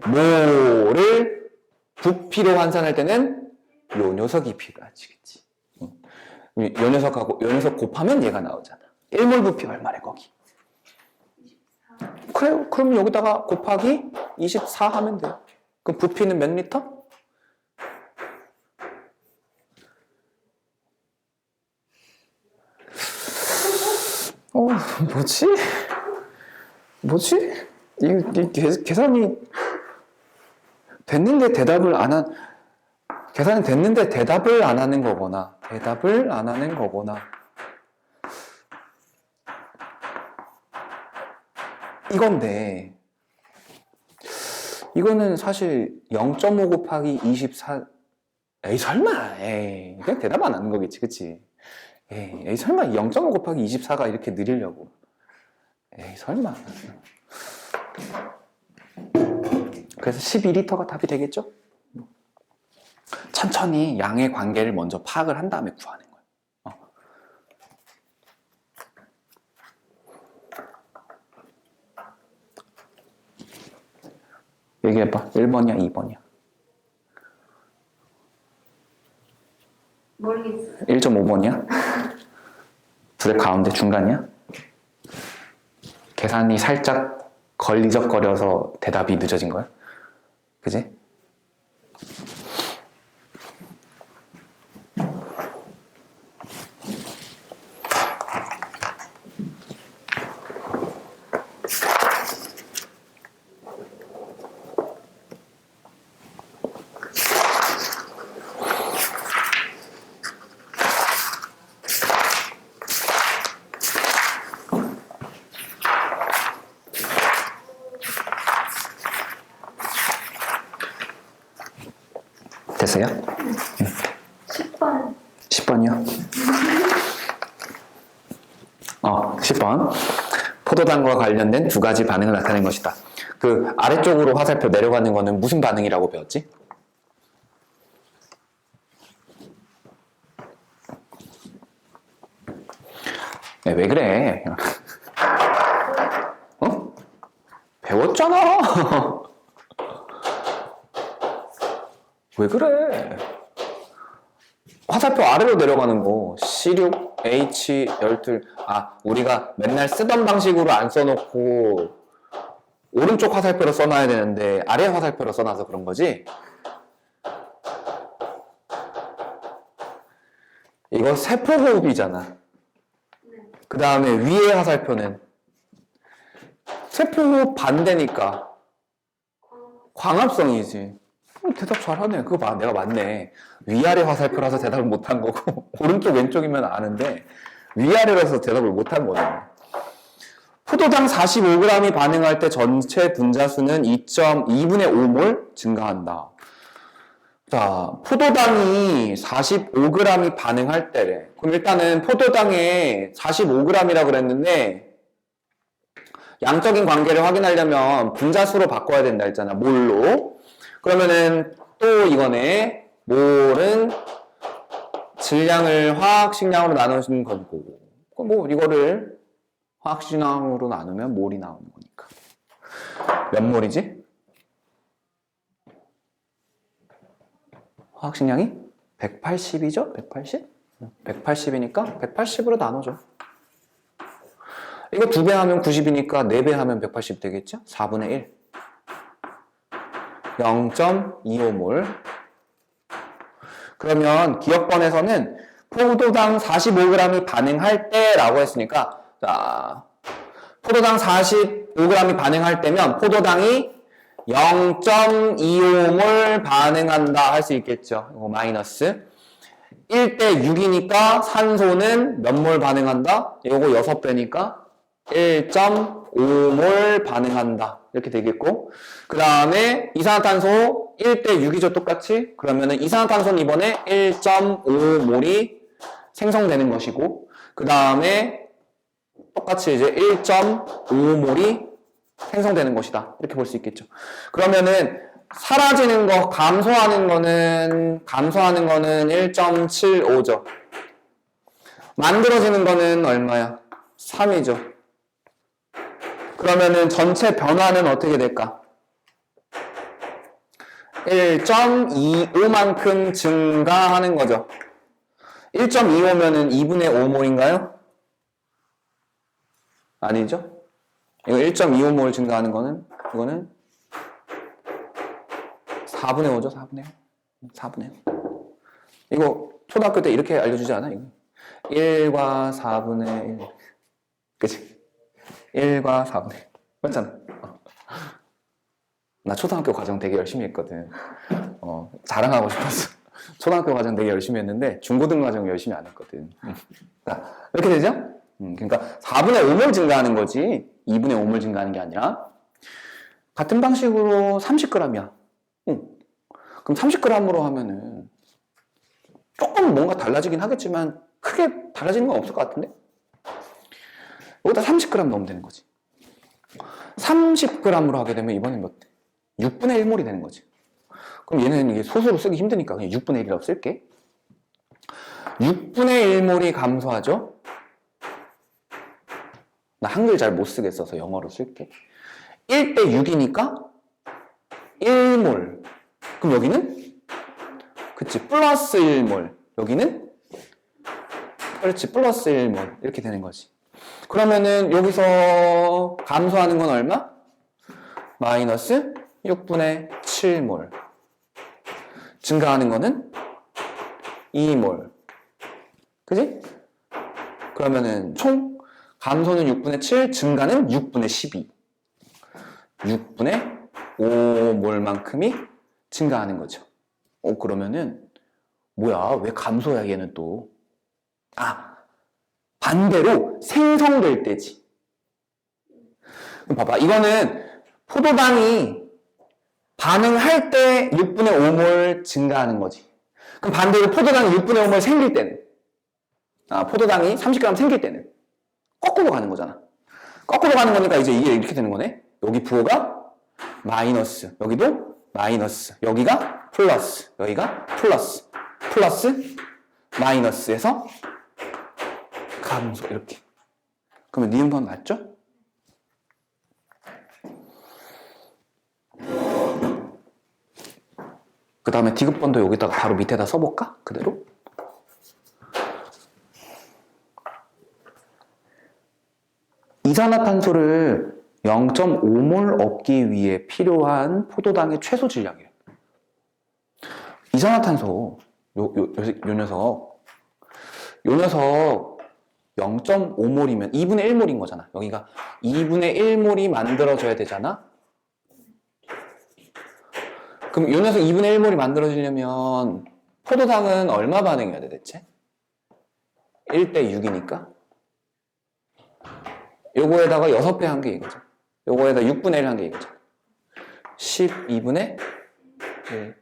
몰을 부피로 환산할 때는 요 녀석이 필요하지. 그치? 요 녀석 곱하면 얘가 나오잖아. 1몰 부피 얼마래 거기? 24. 그래요. 그럼 여기다가 곱하기 24 하면 돼요. 그럼 부피는 몇 리터? 뭐지? 이 계산이 됐는데 대답을 안 계산이 됐는데 대답을 안 하는 거거나, 이건데, 이거는 사실 0.5 곱하기 24, 에이, 설마, 그냥 대답 안 하는 거겠지, 그치? 에이, 설마 0.5 곱하기 24가 이렇게 느리려고. 에이, 설마. 그래서 12리터가 답이 되겠죠? 천천히 양의 관계를 먼저 파악을 한 다음에 구하는 거예요. 얘기해봐. 1번이야, 2번이야? 모르겠어요. 1.5번이야? 둘의 가운데 중간이야? 계산이 살짝 걸리적거려서 대답이 늦어진 거야? 그지? 됐어요? 10번. 10번이요? 10번. 포도당과 관련된 두 가지 반응을 나타낸 것이다. 그 아래쪽으로 화살표 내려가는 거는 무슨 반응이라고 배웠지? 야, 왜 그래? 어? 배웠잖아. 왜 그래? 화살표 아래로 내려가는 거 C6, H12 우리가 맨날 쓰던 방식으로 안 써놓고 오른쪽 화살표로 써놔야 되는데 아래 화살표로 써놔서 그런 거지? 이거 세포호흡이잖아. 그 다음에 위에 화살표는 세포호흡 반대니까 광합성이지. 대답 잘하네. 그거 봐. 내가 맞네. 위아래 화살표라서 대답을 못한 거고 오른쪽 왼쪽이면 아는데 위아래라서 대답을 못한 거네. 포도당 45g이 반응할 때 전체 분자수는 2.2분의 5몰 증가한다. 자, 포도당이 45g이 반응할 때래. 그럼 일단은 포도당에 45g이라고 그랬는데 양적인 관계를 확인하려면 분자수로 바꿔야 된다 했잖아. 몰로. 그러면은 또 이거네. 몰은 질량을 화학식량으로 나누는 거고. 그럼 뭐 이거를 화학식량으로 나누면 몰이 나오는 거니까. 몇 몰이지? 화학식량이 180이죠? 180? 180이니까 180으로 나눠줘. 이거 2배 하면 90이니까 4배 하면 180 되겠죠? 4분의 1. 0.25몰. 그러면 기억번에서는 포도당 45g이 반응할 때라고 했으니까, 자, 포도당 45g이 반응할 때면 포도당이 0.25몰 반응한다 할 수 있겠죠. 이거 마이너스. 1대 6이니까 산소는 몇 몰 반응한다? 이거 6배니까 1.5몰 반응한다. 이렇게 되겠고. 그 다음에 이산화탄소 1대 6이죠, 똑같이. 그러면은 이산화탄소는 이번에 1.5몰이 생성되는 것이고, 그 다음에 똑같이 이제 1.5몰이 생성되는 것이다. 이렇게 볼 수 있겠죠. 그러면은 사라지는 거, 감소하는 거는 1.75죠. 만들어지는 거는 얼마야? 3이죠. 그러면은 전체 변화는 어떻게 될까? 1.25만큼 증가하는 거죠. 1.25면은 2분의 5몰인가요? 아니죠? 이거 1.25몰 증가하는 거는, 이거는 4분의 5죠, 4분의 5. 4분의 5. 이거 초등학교 때 이렇게 알려주지 않아? 이거 1과 4분의 1. 그치? 1과 4분의 1. 맞잖아. 나 초등학교 과정 되게 열심히 했거든. 자랑하고 싶었어. 초등학교 과정 되게 열심히 했는데 중고등 과정 열심히 안 했거든. 자, 이렇게 되죠? 그러니까 4분의 5몰 증가하는 거지 2분의 5몰 증가하는 게 아니라. 같은 방식으로 30g이야. 그럼 30g으로 하면은 조금 뭔가 달라지긴 하겠지만 크게 달라지는 건 없을 것 같은데? 여기다 30g 넣으면 되는 거지. 30g으로 하게 되면 이번엔 몇 대? 6분의 1몰이 되는 거지. 그럼 얘는 이게 소수로 쓰기 힘드니까 그냥 6분의 1이라고 쓸게. 6분의 1몰이 감소하죠? 나 한글 잘 못 쓰겠어서 영어로 쓸게. 1대 6이니까 1몰. 그럼 여기는? 그치, 플러스 1몰. 여기는? 그렇지, 플러스 1몰. 이렇게 되는 거지. 그러면은 여기서 감소하는 건 얼마? 마이너스 6분의 7몰. 증가하는 거는 2몰. 그지? 그러면은 총 감소는 6분의 7, 증가는 6분의 12. 6분의 5몰만큼이 증가하는 거죠. 그러면은 뭐야? 왜 감소야 얘는 또? 반대로 생성될 때지. 그럼 봐봐. 이거는 포도당이 반응할 때 6분의 5몰 증가하는 거지. 그럼 반대로 포도당이 6분의 5몰 생길 때는? 포도당이 30g 생길 때는? 거꾸로 가는 거잖아. 거꾸로 가는 거니까 이제 이게 이렇게 되는 거네. 여기 부호가 마이너스, 여기도 마이너스, 여기가 플러스, 여기가 플러스, 플러스, 마이너스에서 감소 이렇게. 그러면 니은번 맞죠? 그 다음에 디귿번도 여기다가 바로 밑에다 써볼까? 그대로. 이산화탄소를 0.5몰 얻기 위해 필요한 포도당의 최소 질량이에요. 이산화탄소 요 녀석 0.5몰이면 2분의 1몰인 거잖아. 여기가 2분의 1몰이 만들어져야 되잖아. 그럼 요 녀석 2분의 1몰이 만들어지려면 포도당은 얼마 반응해야 돼 대체? 1대 6이니까 요거에다가 6배 한 게 이거죠. 요거에다 6분의 1 한 게 이거죠. 12분의 1.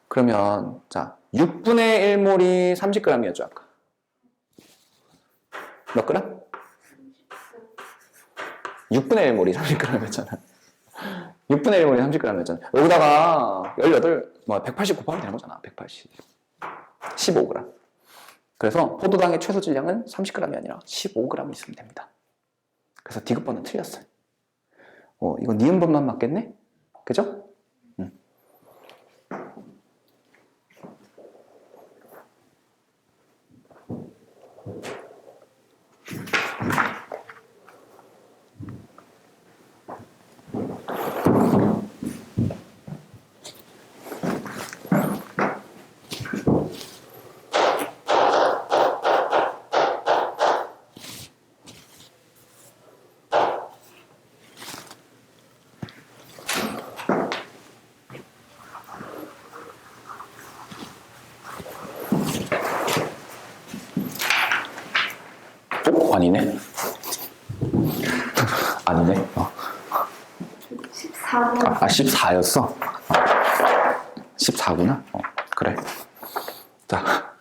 그러면 자 6분의 1몰이 30g이었죠 아까. 몇 그램? 6분의 1몰이 30g이었잖아. 6분의 1몰이 30g이었잖아. 여기다가 180 곱하면 되는 거잖아. 180. 15g. 그래서 포도당의 최소 질량은 30g이 아니라 15g 있으면 됩니다. 그래서 디귿번은 틀렸어요. 이건 니은번만 맞겠네? 그죠? 아니네. 아니네. 14번. 14였어? 14구나? 그래. 자,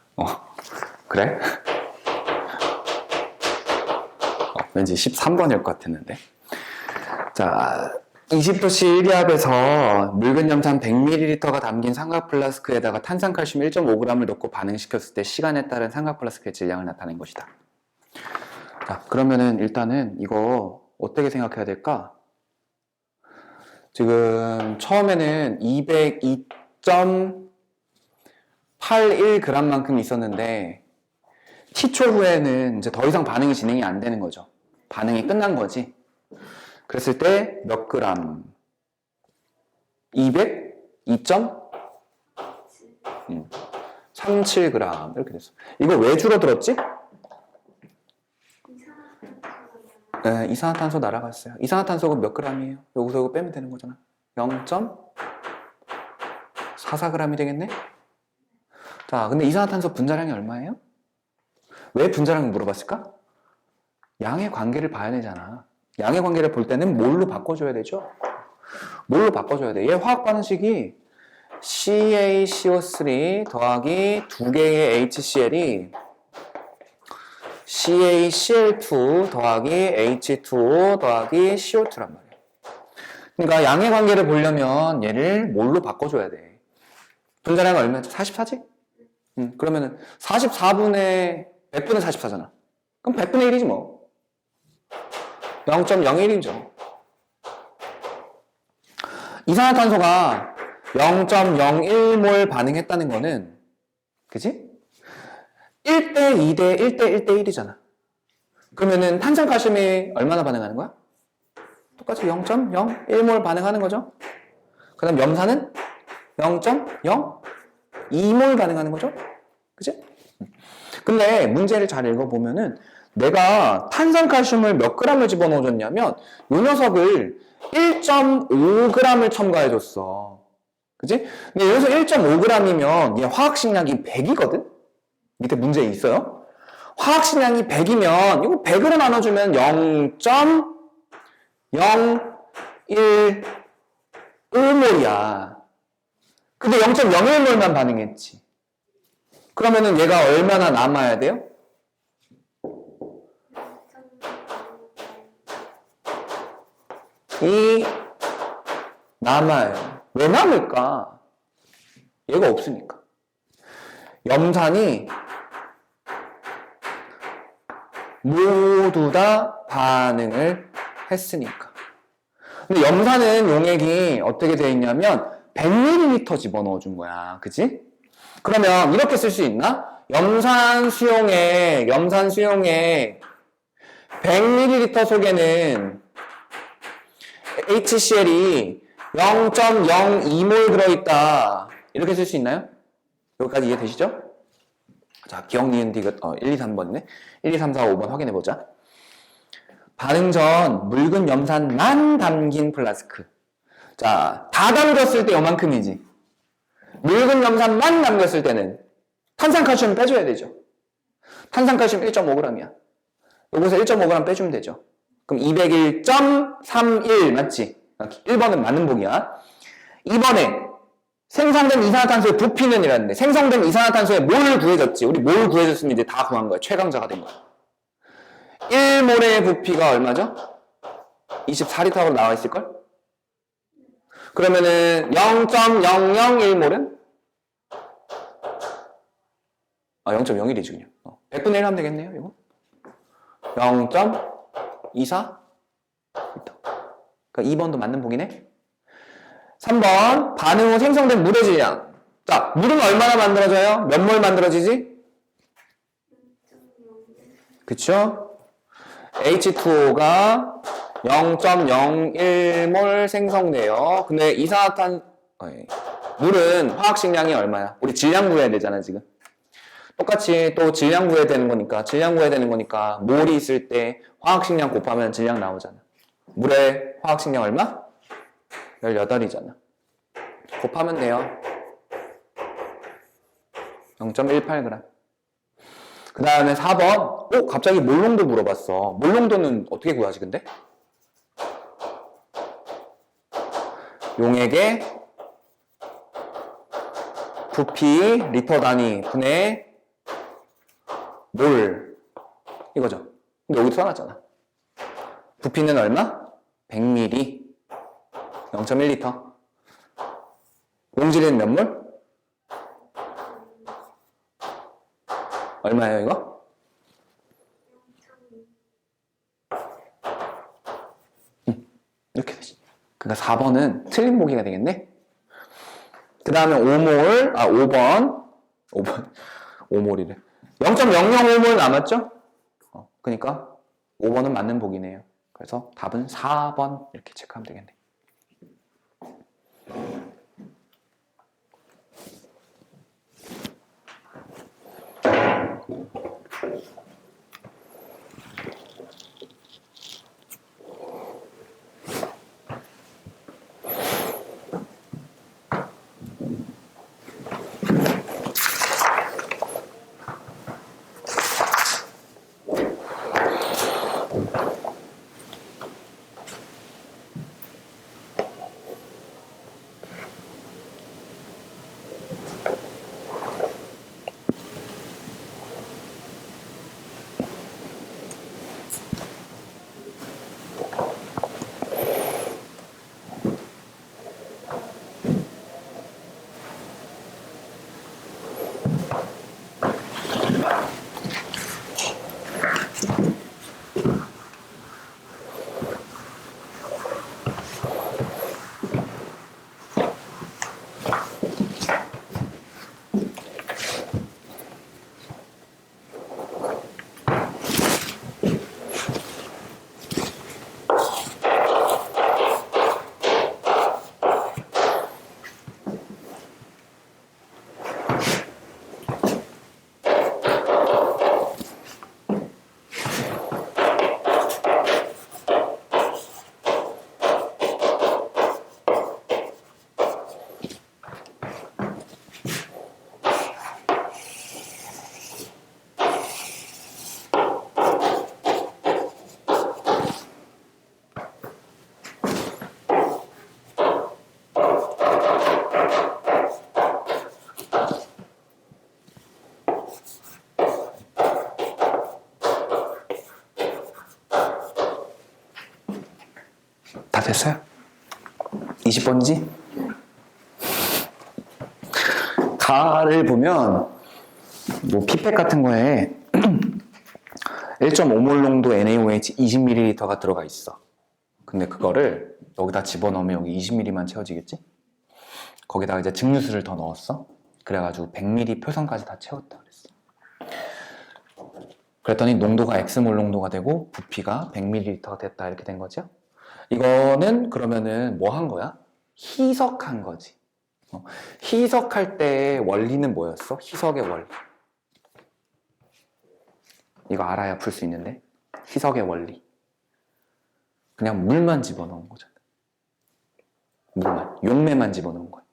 그래? 왠지 13번일 것 같았는데. 자, 20도씨 1기압에서 묽은 염산 100ml가 담긴 삼각 플라스크에다가 탄산칼슘 1.5g을 넣고 반응시켰을 때 시간에 따른 삼각 플라스크의 질량을 나타낸 것이다. 자, 그러면은 일단은 이거 어떻게 생각해야 될까? 지금 처음에는 202.81g만큼 있었는데 T초 후에는 이제 더 이상 반응이 진행이 안 되는 거죠. 반응이 끝난 거지. 그랬을 때 몇 그램? 202.37g 이렇게 됐어. 이거 왜 줄어들었지? 네, 이산화탄소 날아갔어요. 이산화탄소가 몇 g이에요? 여기서 이거 빼면 되는 거잖아. 0.44g이 되겠네? 자, 근데 이산화탄소 분자량이 얼마예요? 왜 분자량을 물어봤을까? 양의 관계를 봐야 되잖아. 양의 관계를 볼 때는 뭘로 바꿔줘야 되죠? 뭘로 바꿔줘야 돼? 얘 화학 반응식이 CaCO3 더하기 2개의 HCl이 CaCl2 더하기 H2O 더하기 CO2란 말이야. 그러니까 양의 관계를 보려면 얘를 뭘로 바꿔줘야 돼? 분자량이 얼마였지? 44지? 그러면은 44분의 100분의 44잖아. 그럼 100분의 1이지 뭐. 0.01이죠. 이산화탄소가 0.01몰 반응했다는 거는, 그치? 1대 2대 1대 1대 1이잖아. 그러면은 탄산칼슘이 얼마나 반응하는 거야? 똑같이 0.01몰 반응하는 거죠. 그 다음 염산은 0.02몰 반응하는 거죠. 그치? 근데 문제를 잘 읽어보면은 내가 탄산칼슘을 몇 g을 집어넣어줬냐면 이 녀석을 1.5g을 첨가해줬어. 그치? 근데 여기서 1.5g이면 얘 화학식량이 100이거든? 밑에 문제 있어요? 화학식량이 100이면 이거 100으로 나눠주면 0.015몰이야. 근데 0.01몰만 반응했지. 그러면은 얘가 얼마나 남아야 돼요? 이 남아요. 왜 남을까? 얘가 없으니까. 염산이 모두 다 반응을 했으니까. 근데 염산은 용액이 어떻게 되어 있냐면 100ml 집어넣어 준 거야. 그치? 그러면 이렇게 쓸 수 있나? 염산 수용액 100ml 속에는 HCl이 0.02몰 들어있다. 이렇게 쓸 수 있나요? 여기까지 이해되시죠? 자, 기억, 니은, 디귿, 1, 2, 3번이네. 1, 2, 3, 4, 5번 확인해보자. 반응 전 묽은 염산만 담긴 플라스크. 자, 다 담겼을 때 요만큼이지. 묽은 염산만 담겼을 때는 탄산칼슘 빼줘야 되죠. 탄산칼슘 1.5g이야. 여기서 1.5g 빼주면 되죠. 그럼 201.31 맞지? 1번은 맞는 복이야. 2번에 생성된 이산화탄소의 부피는 이라는데 생성된 이산화탄소의 몰 구해졌지. 우리 몰 구해졌으면 이제 다 구한 거야. 최강자가 된 거야. 1몰의 부피가 얼마죠? 24리터로 나와 있을걸? 그러면은 0.001몰은? 0.01이지 그냥. 100분의 1 하면 되겠네요, 이거. 0.24? 그러니까 2번도 맞는 복이네. 3번 반응 후 생성된 물의 질량. 자, 물은 얼마나 만들어져요? 몇 몰 만들어지지? 그쵸? H2O가 0.01몰 생성돼요. 근데 물은 화학식량이 얼마야? 우리 질량 구해야 되잖아 지금. 똑같이 또 질량 구해야 되는 거니까 몰이 있을 때 화학식량 곱하면 질량 나오잖아. 물의 화학식량 얼마? 18이잖아. 곱하면 돼요. 0.18g. 그 다음에 4번. 갑자기 몰농도 물어봤어. 몰농도는 어떻게 구하지 근데? 용액의 부피 리터 단위 분의 몰 이거죠. 근데 여기 써놨잖아. 부피는 얼마? 100ml 0.1리터. 용질은 몇 몰? 얼마예요 이거? 이렇게 되지. 그러니까 4번은 틀린 보기가 되겠네. 그 다음에 5번 5몰이래. 0.005몰 남았죠? 그러니까 5번은 맞는 복이네요. 그래서 답은 4번 이렇게 체크하면 되겠네. 됐어요? 20번이지? 가를 보면 뭐 피펫 같은 거에 1.5몰 농도 NaOH 20ml가 들어가 있어. 근데 그거를 여기다 집어넣으면 여기 20ml만 채워지겠지? 거기다가 이제 증류수를 더 넣었어. 그래가지고 100ml 표선까지 다 채웠다 그랬어. 그랬더니 농도가 X몰 농도가 되고 부피가 100ml가 됐다 이렇게 된 거죠. 이거는 그러면은 뭐 한 거야? 희석한 거지. 희석할 때의 원리는 뭐였어? 희석의 원리. 이거 알아야 풀 수 있는데. 희석의 원리. 그냥 물만 집어넣은 거잖아. 물만. 용매만 집어넣은 거야.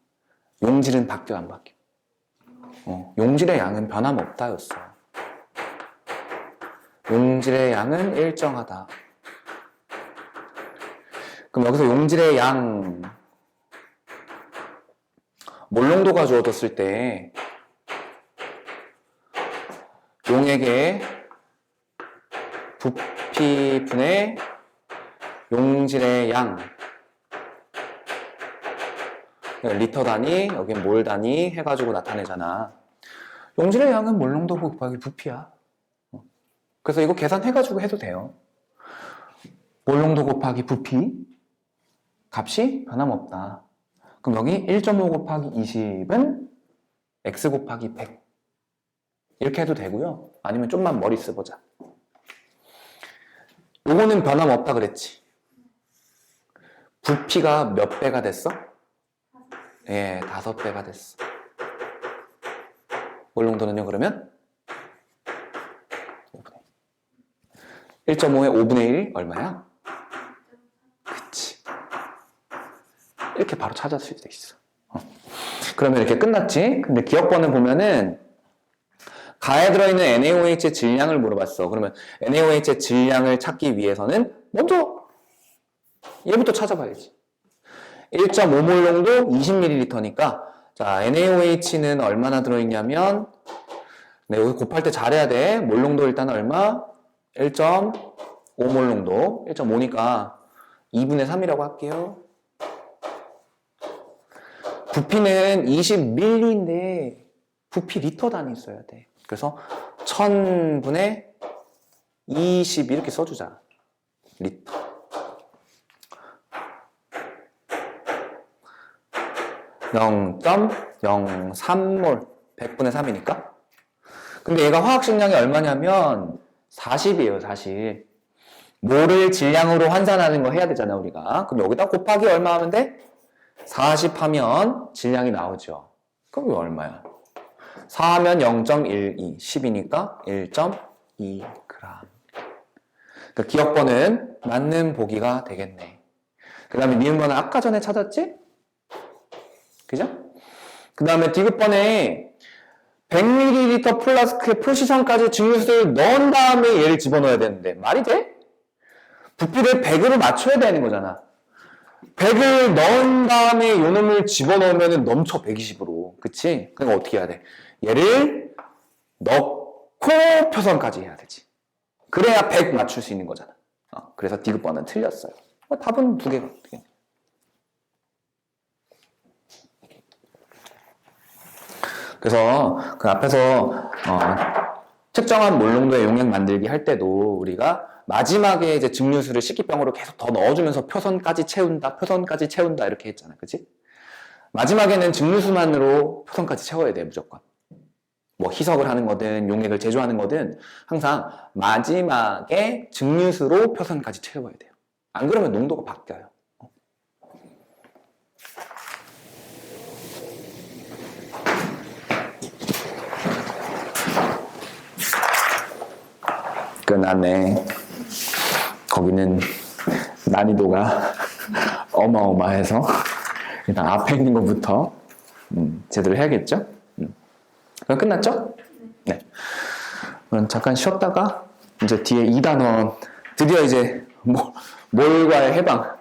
용질은 바뀌어 안 바뀌어? 용질의 양은 변함없다였어. 용질의 양은 일정하다. 그럼 여기서 용질의 양 몰농도가 주어졌을 때 용액의 부피분의 용질의 양 리터 단위, 여긴 몰 단위 해가지고 나타내잖아. 용질의 양은 몰농도 곱하기 부피야. 그래서 이거 계산해가지고 해도 돼요. 몰농도 곱하기 부피 값이 변함없다. 그럼 여기 1.5 곱하기 20은 x 곱하기 100 이렇게 해도 되고요. 아니면 좀만 머리 써보자. 요거는 변함없다 그랬지. 부피가 몇 배가 됐어? 예, 5배가 됐어. 몰농도는요 그러면 1.5의 5분의 1 얼마야? 그치. 이렇게 바로 찾을 수 있어. 그러면 이렇게 끝났지? 근데 기억번을 보면은 가에 들어있는 NaOH의 질량을 물어봤어. 그러면 NaOH의 질량을 찾기 위해서는 먼저 얘부터 찾아봐야지. 1.5몰 농도 20ml니까 자 NaOH는 얼마나 들어있냐면 네, 여기 곱할 때 잘해야 돼. 몰 농도 일단 얼마? 1.5몰 농도 1.5니까 2분의 3이라고 할게요. 부피는 20ml인데 부피 리터 단위 써야 돼. 그래서 1000분의 20 이렇게 써주자. 리터. (0.03몰) 100분의 3이니까. 근데 얘가 화학식량이 얼마냐면 40이에요, 40. 몰을 질량으로 환산하는 거 해야 되잖아, 우리가. 그럼 여기다 곱하기 얼마 하면 돼? 40 하면 질량이 나오죠. 그럼 이거 얼마야? 4 하면 0.12, 10이니까 1.2g. 그러니까 기억번은 맞는 보기가 되겠네. 그 다음에 니은번은 아까 전에 찾았지? 그죠? 그 다음에 디귿번에 100ml 플라스크에 표시선까지 증류수를 넣은 다음에 얘를 집어넣어야 되는데 말이 돼? 부피를 100으로 맞춰야 되는 거잖아. 100을 넣은 다음에 요놈을 집어넣으면 넘쳐 120으로. 그치? 그러니까 어떻게 해야 돼? 얘를 넣고 표선까지 해야 되지. 그래야 100 맞출 수 있는 거잖아. 그래서 디귿번은 틀렸어요. 답은 두 개가 어떻게 해? 그래서 그 앞에서 특정한 몰농도의 용액 만들기 할 때도 우리가 마지막에 이제 증류수를 식기병으로 계속 더 넣어주면서 표선까지 채운다, 표선까지 채운다 이렇게 했잖아, 그치? 마지막에는 증류수만으로 표선까지 채워야 돼, 무조건. 뭐 희석을 하는 거든 용액을 제조하는 거든 항상 마지막에 증류수로 표선까지 채워야 돼요. 안 그러면 농도가 바뀌어요. 끝났네. 거기는 난이도가 어마어마해서 일단 앞에 있는 것부터 제대로 해야겠죠? 그럼 끝났죠? 네. 그럼 잠깐 쉬었다가 이제 뒤에 2단원 드디어 이제 몰과의 해방.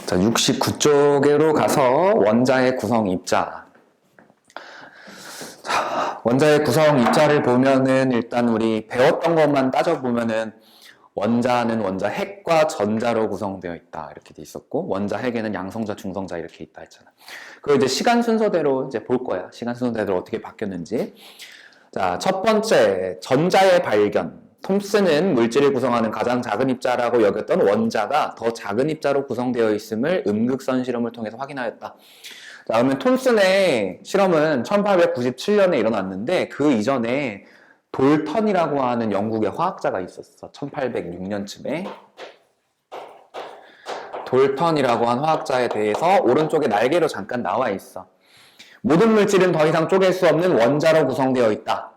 자, 69쪽으로 가서 원자의 구성 입자. 자, 원자의 구성 입자를 보면은 일단 우리 배웠던 것만 따져보면은 원자는 원자 핵과 전자로 구성되어 있다 이렇게 돼 있었고 원자 핵에는 양성자, 중성자 이렇게 있다 했잖아. 그걸 이제 시간 순서대로 이제 볼 거야. 시간 순서대로 어떻게 바뀌었는지. 자, 첫 번째 전자의 발견. 톰슨은 물질을 구성하는 가장 작은 입자라고 여겼던 원자가 더 작은 입자로 구성되어 있음을 음극선 실험을 통해서 확인하였다. 자, 그러면 톰슨의 실험은 1897년에 일어났는데 그 이전에 돌턴이라고 하는 영국의 화학자가 있었어. 1806년쯤에. 돌턴이라고 한 화학자에 대해서 오른쪽에 날개로 잠깐 나와 있어. 모든 물질은 더 이상 쪼갤 수 없는 원자로 구성되어 있다.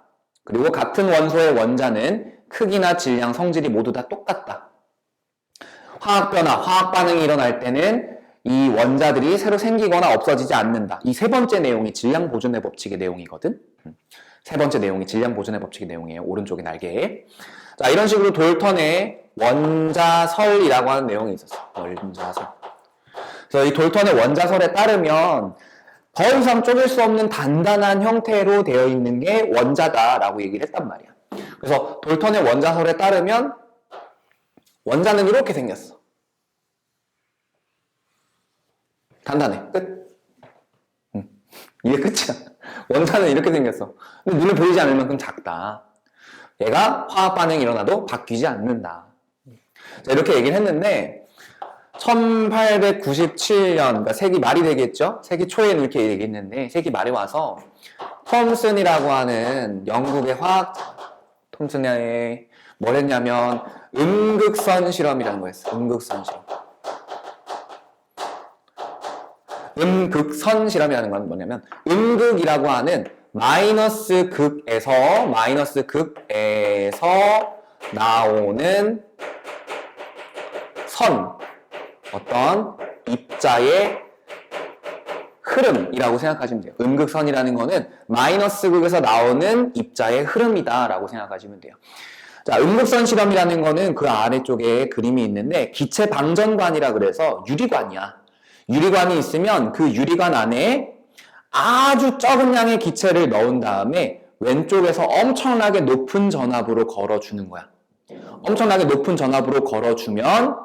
그리고 같은 원소의 원자는 크기나 질량, 성질이 모두 다 똑같다. 화학 변화, 화학 반응이 일어날 때는 이 원자들이 새로 생기거나 없어지지 않는다. 이 세 번째 내용이 질량 보존의 법칙의 내용이거든. 세 번째 내용이 질량 보존의 법칙의 내용이에요. 오른쪽의 날개에. 자, 이런 식으로 돌턴의 원자설이라고 하는 내용이 있었어. 원자설. 그래서 이 돌턴의 원자설에 따르면 더 이상 쪼갤 수 없는 단단한 형태로 되어 있는 게 원자다라고 얘기를 했단 말이야. 그래서 돌턴의 원자설에 따르면 원자는 이렇게 생겼어. 단단해. 끝. 이게 끝이야. 원자는 이렇게 생겼어. 근데 눈에 보이지 않을 만큼 작다. 얘가 화학 반응이 일어나도 바뀌지 않는다. 자, 이렇게 얘기를 했는데 1897년, 그러니까 세기 말이 되겠죠? 세기 초에 이렇게 얘기했는데 세기 말에 와서 톰슨이라고 하는 영국의 톰슨이 뭘 했냐면 음극선 실험이라는 거였어. 음극선 실험. 음극선 실험이라는 건 뭐냐면 음극이라고 하는 마이너스 극에서 나오는 선, 어떤 입자의 흐름이라고 생각하시면 돼요. 음극선이라는 거는 마이너스 극에서 나오는 입자의 흐름이다라고 생각하시면 돼요. 자, 음극선 실험이라는 거는 그 아래쪽에 그림이 있는데 기체 방전관이라 그래서 유리관이야. 유리관이 있으면 그 유리관 안에 아주 적은 양의 기체를 넣은 다음에 왼쪽에서 엄청나게 높은 전압으로 걸어주는 거야. 엄청나게 높은 전압으로 걸어주면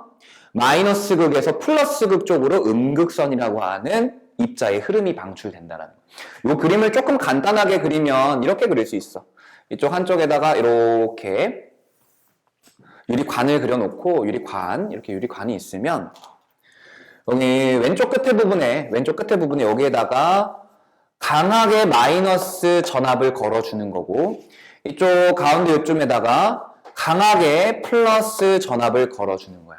마이너스 극에서 플러스 극 쪽으로 음극선이라고 하는 입자의 흐름이 방출된다라는 거야. 이 그림을 조금 간단하게 그리면 이렇게 그릴 수 있어. 이쪽 한쪽에다가 이렇게 유리관을 그려놓고 이렇게 유리관이 있으면 여기 왼쪽 끝에 부분에 여기에다가 강하게 마이너스 전압을 걸어주는 거고 이쪽 가운데 이쯤에다가 강하게 플러스 전압을 걸어주는 거야.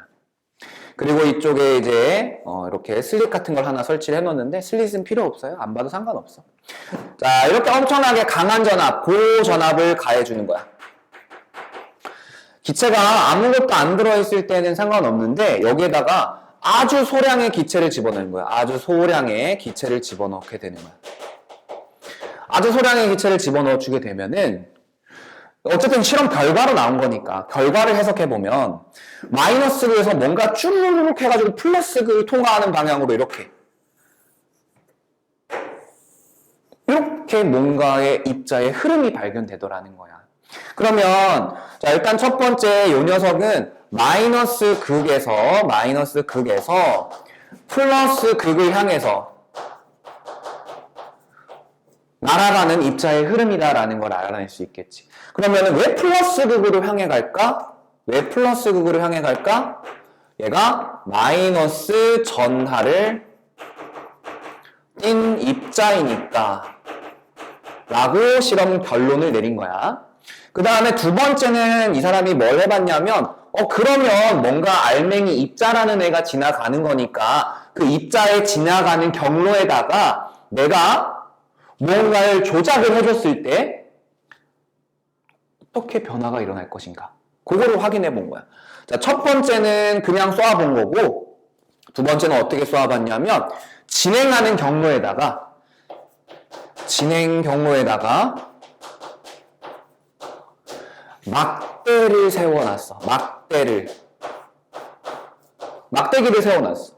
그리고 이쪽에 이제 이렇게 슬릿 같은 걸 하나 설치를 해놓는데 슬릿은 필요 없어요. 안 봐도 상관없어. 자, 이렇게 엄청나게 강한 전압, 고전압을 가해주는 거야. 기체가 아무것도 안 들어있을 때는 상관없는데 여기에다가 아주 소량의 기체를 집어넣는 거야. 아주 소량의 기체를 집어넣게 되는 거야. 아주 소량의 기체를 집어넣어 주게 되면은 어쨌든 실험 결과로 나온 거니까 결과를 해석해 보면 마이너스 극에서 뭔가 쭈르륵 해가지고 플러스 극을 통과하는 방향으로 이렇게 뭔가의 입자의 흐름이 발견되더라는 거야. 그러면 자, 일단 첫 번째 이 녀석은 마이너스 극에서 플러스 극을 향해서 날아가는 입자의 흐름이다라는 걸 알아낼 수 있겠지. 그러면 왜 플러스 극으로 향해 갈까? 얘가 마이너스 전하를 띤 입자이니까 라고 실험 결론을 내린 거야. 그 다음에 두 번째는 이 사람이 뭘 해봤냐면 그러면 뭔가 알맹이 입자라는 애가 지나가는 거니까 그 입자에 지나가는 경로에다가 내가 무언가를 조작을 해줬을 때 어떻게 변화가 일어날 것인가 그거를 확인해 본 거야. 자, 첫 번째는 그냥 쏘아본 거고 두 번째는 어떻게 쏘아봤냐면 진행하는 경로에다가 막대를 세워놨어. 막대기를 세워놨어.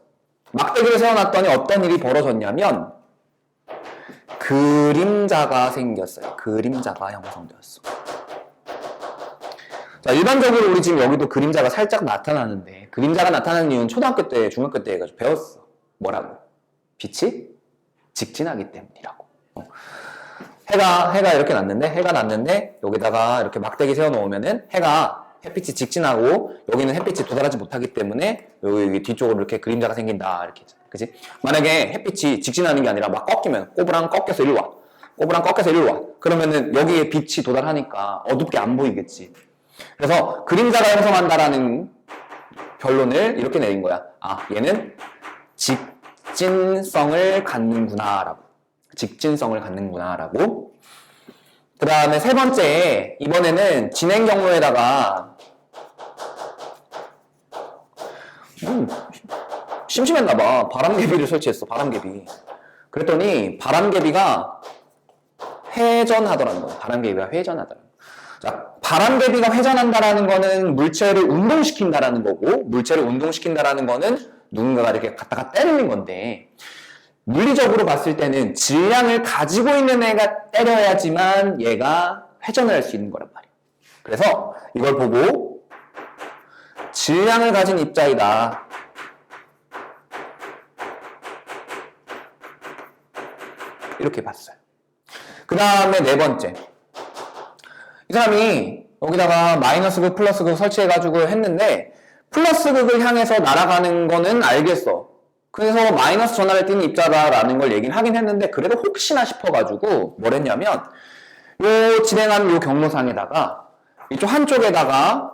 막대기를 세워놨더니 어떤 일이 벌어졌냐면 그림자가 생겼어요. 그림자가 형성되었어. 자, 일반적으로 우리 지금 여기도 그림자가 살짝 나타나는데, 그림자가 나타나는 이유는 초등학교 때, 중학교 때 해가지고 배웠어. 뭐라고? 빛이 직진하기 때문이라고. 해가 이렇게 났는데, 해가 났는데, 여기다가 이렇게 막대기 세워놓으면은 햇빛이 직진하고, 여기는 햇빛이 도달하지 못하기 때문에, 여기 뒤쪽으로 이렇게 그림자가 생긴다. 이렇게. 그치? 만약에 햇빛이 직진하는 게 아니라 막 꺾이면, 꼬부랑 꺾여서 일로 와. 꼬부랑 꺾여서 일로 와. 그러면은 여기에 빛이 도달하니까 어둡게 안 보이겠지. 그래서 그림자가 형성한다라는 결론을 이렇게 내린 거야. 아, 얘는 직진성을 갖는구나라고. 직진성을 갖는구나라고. 그 다음에 세 번째, 이번에는 진행 경로에다가 심심했나봐. 바람개비를 설치했어. 바람개비. 그랬더니 바람개비가 회전하더라는 거야. 바람개비가 회전하더라는 거야. 자, 바람개비가 회전한다라는 거는 물체를 운동시킨다라는 거고, 물체를 운동시킨다라는 거는 누군가가 이렇게 갖다가 때리는 건데, 물리적으로 봤을 때는 질량을 가지고 있는 애가 때려야지만 얘가 회전을 할 수 있는 거란 말이야. 그래서 이걸 보고 질량을 가진 입자이다. 이렇게 봤어요. 그 다음에 네 번째. 이 사람이 여기다가 마이너스 극, 플러스 극 설치해가지고 했는데, 플러스 극을 향해서 날아가는 거는 알겠어. 그래서 마이너스 전하를 띠는 입자다라는 걸 얘기는 하긴 했는데, 그래도 혹시나 싶어가지고 뭘 했냐면, 요 진행한 요 경로상에다가 이쪽 한쪽에다가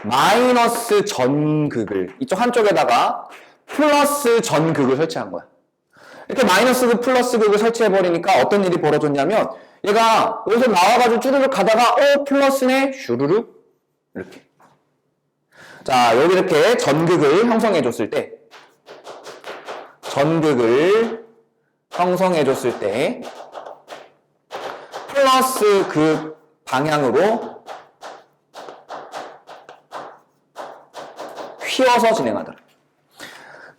마이너스 전극을, 이쪽 한쪽에다가 플러스 전극을 설치한 거야. 이렇게 마이너스 극, 플러스 극을 설치해버리니까 어떤 일이 벌어졌냐면, 얘가 여기서 나와가지고 쭈르륵 가다가 플러스네 슈르륵 이렇게. 자, 여기 이렇게 전극을 형성해줬을 때, 전극을 형성해줬을 때 플러스 극 방향으로 휘어서 진행하더라.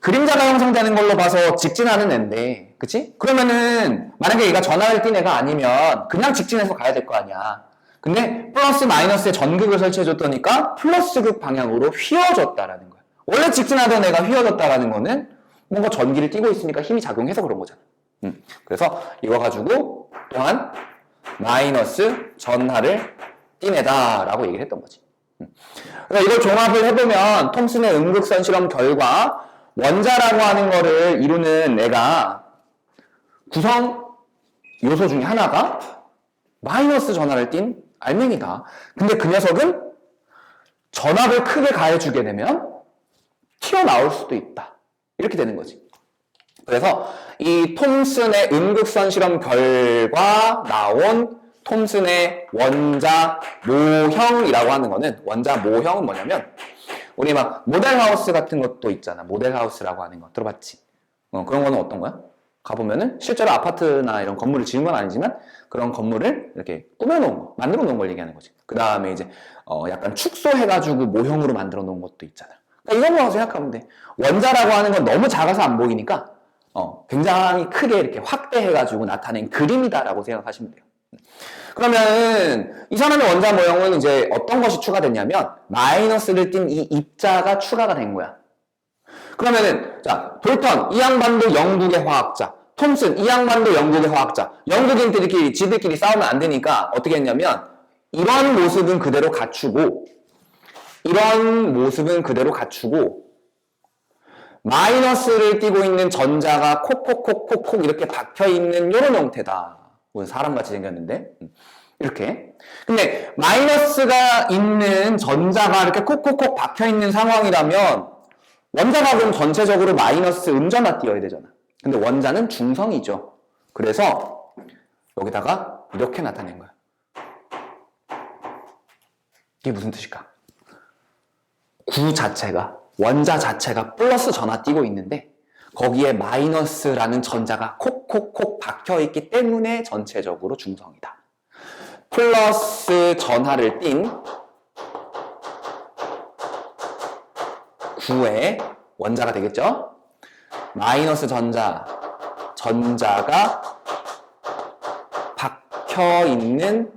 그림자가 형성되는 걸로 봐서 직진하는 애인데, 그치? 그러면은 만약에 얘가 전하를 띈 애가 아니면 그냥 직진해서 가야 될 거 아니야. 근데 플러스 마이너스에 전극을 설치해줬더니까 플러스 극 방향으로 휘어졌다라는 거야. 원래 직진하던 애가 휘어졌다라는 거는 뭔가 전기를 띠고 있으니까 힘이 작용해서 그런 거잖아. 그래서 이거 가지고 또한 마이너스 전하를 띈 애다라고 얘기를 했던 거지. 그래서 이걸 종합을 해보면 톰슨의 음극선 실험 결과 원자라고 하는 거를 이루는 애가 구성 요소 중에 하나가 마이너스 전하를 띤 알맹이다. 근데 그 녀석은 전압을 크게 가해주게 되면 튀어나올 수도 있다. 이렇게 되는 거지. 그래서 이 톰슨의 음극선 실험 결과 나온 톰슨의 원자 모형이라고 하는 거는, 원자 모형은 뭐냐면, 우리 막 모델하우스 같은 것도 있잖아. 모델하우스라고 하는 거 들어봤지? 그런 거는 어떤 거야? 가보면은 실제로 아파트나 이런 건물을 지은 건 아니지만 그런 건물을 이렇게 꾸며놓은 거, 만들어 놓은 걸 얘기하는 거지. 그 다음에 이제 약간 축소해가지고 모형으로 만들어 놓은 것도 있잖아. 그러니까 이런 거 생각하면 돼. 원자라고 하는 건 너무 작아서 안 보이니까 굉장히 크게 이렇게 확대해가지고 나타낸 그림이다라고 생각하시면 돼요. 그러면 이 사람의 원자 모형은 이제 어떤 것이 추가됐냐면 마이너스를 띤 이 입자가 추가가 된 거야. 그러면은 자, 돌턴 이 양반도 영국의 화학자, 톰슨 이 양반도 영국의 화학자. 영국인들끼리 지들끼리 싸우면 안 되니까 어떻게 했냐면 이런 모습은 그대로 갖추고 이런 모습은 그대로 갖추고 마이너스를 띠고 있는 전자가 콕콕콕콕콕 이렇게 박혀있는 이런 형태다. 사람같이 생겼는데 이렇게. 근데 마이너스가 있는 전자가 이렇게 콕콕콕 박혀있는 상황이라면 원자가 그럼 전체적으로 마이너스 음전화 띄어야 되잖아. 근데 원자는 중성이죠. 그래서 여기다가 이렇게 나타낸 거야. 이게 무슨 뜻일까? 구 자체가, 원자 자체가 플러스 전화 띄고 있는데 거기에 마이너스라는 전자가 콕콕콕 박혀있기 때문에 전체적으로 중성이다. 플러스 전하를 띤 구의 원자가 되겠죠? 마이너스 전자가 박혀있는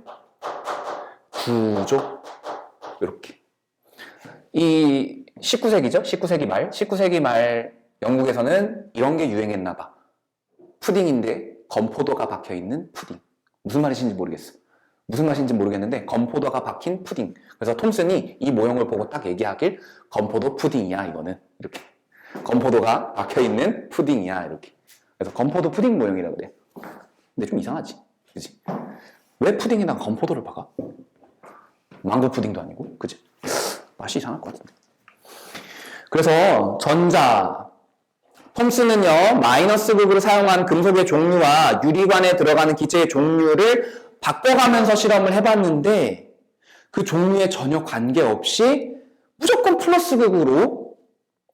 구조. 이렇게. 이 19세기죠? 19세기 말 영국에서는 이런 게 유행했나 봐. 푸딩인데 건포도가 박혀있는 푸딩. 무슨 말인지 모르겠어. 무슨 맛인지 모르겠는데 건포도가 박힌 푸딩. 그래서 톰슨이 이 모형을 보고 딱 얘기하길 건포도 푸딩이야 이거는. 이렇게. 건포도가 박혀있는 푸딩이야 이렇게. 그래서 건포도 푸딩 모형이라고 그래요. 근데 좀 이상하지? 그치? 왜 푸딩에다가 건포도를 박아? 망고 푸딩도 아니고, 그치? 맛이 이상할 것 같은데. 그래서 전자, 톰슨은요 마이너스 극으로 사용한 금속의 종류와 유리관에 들어가는 기체의 종류를 바꿔가면서 실험을 해봤는데 그 종류에 전혀 관계없이 무조건 플러스 극으로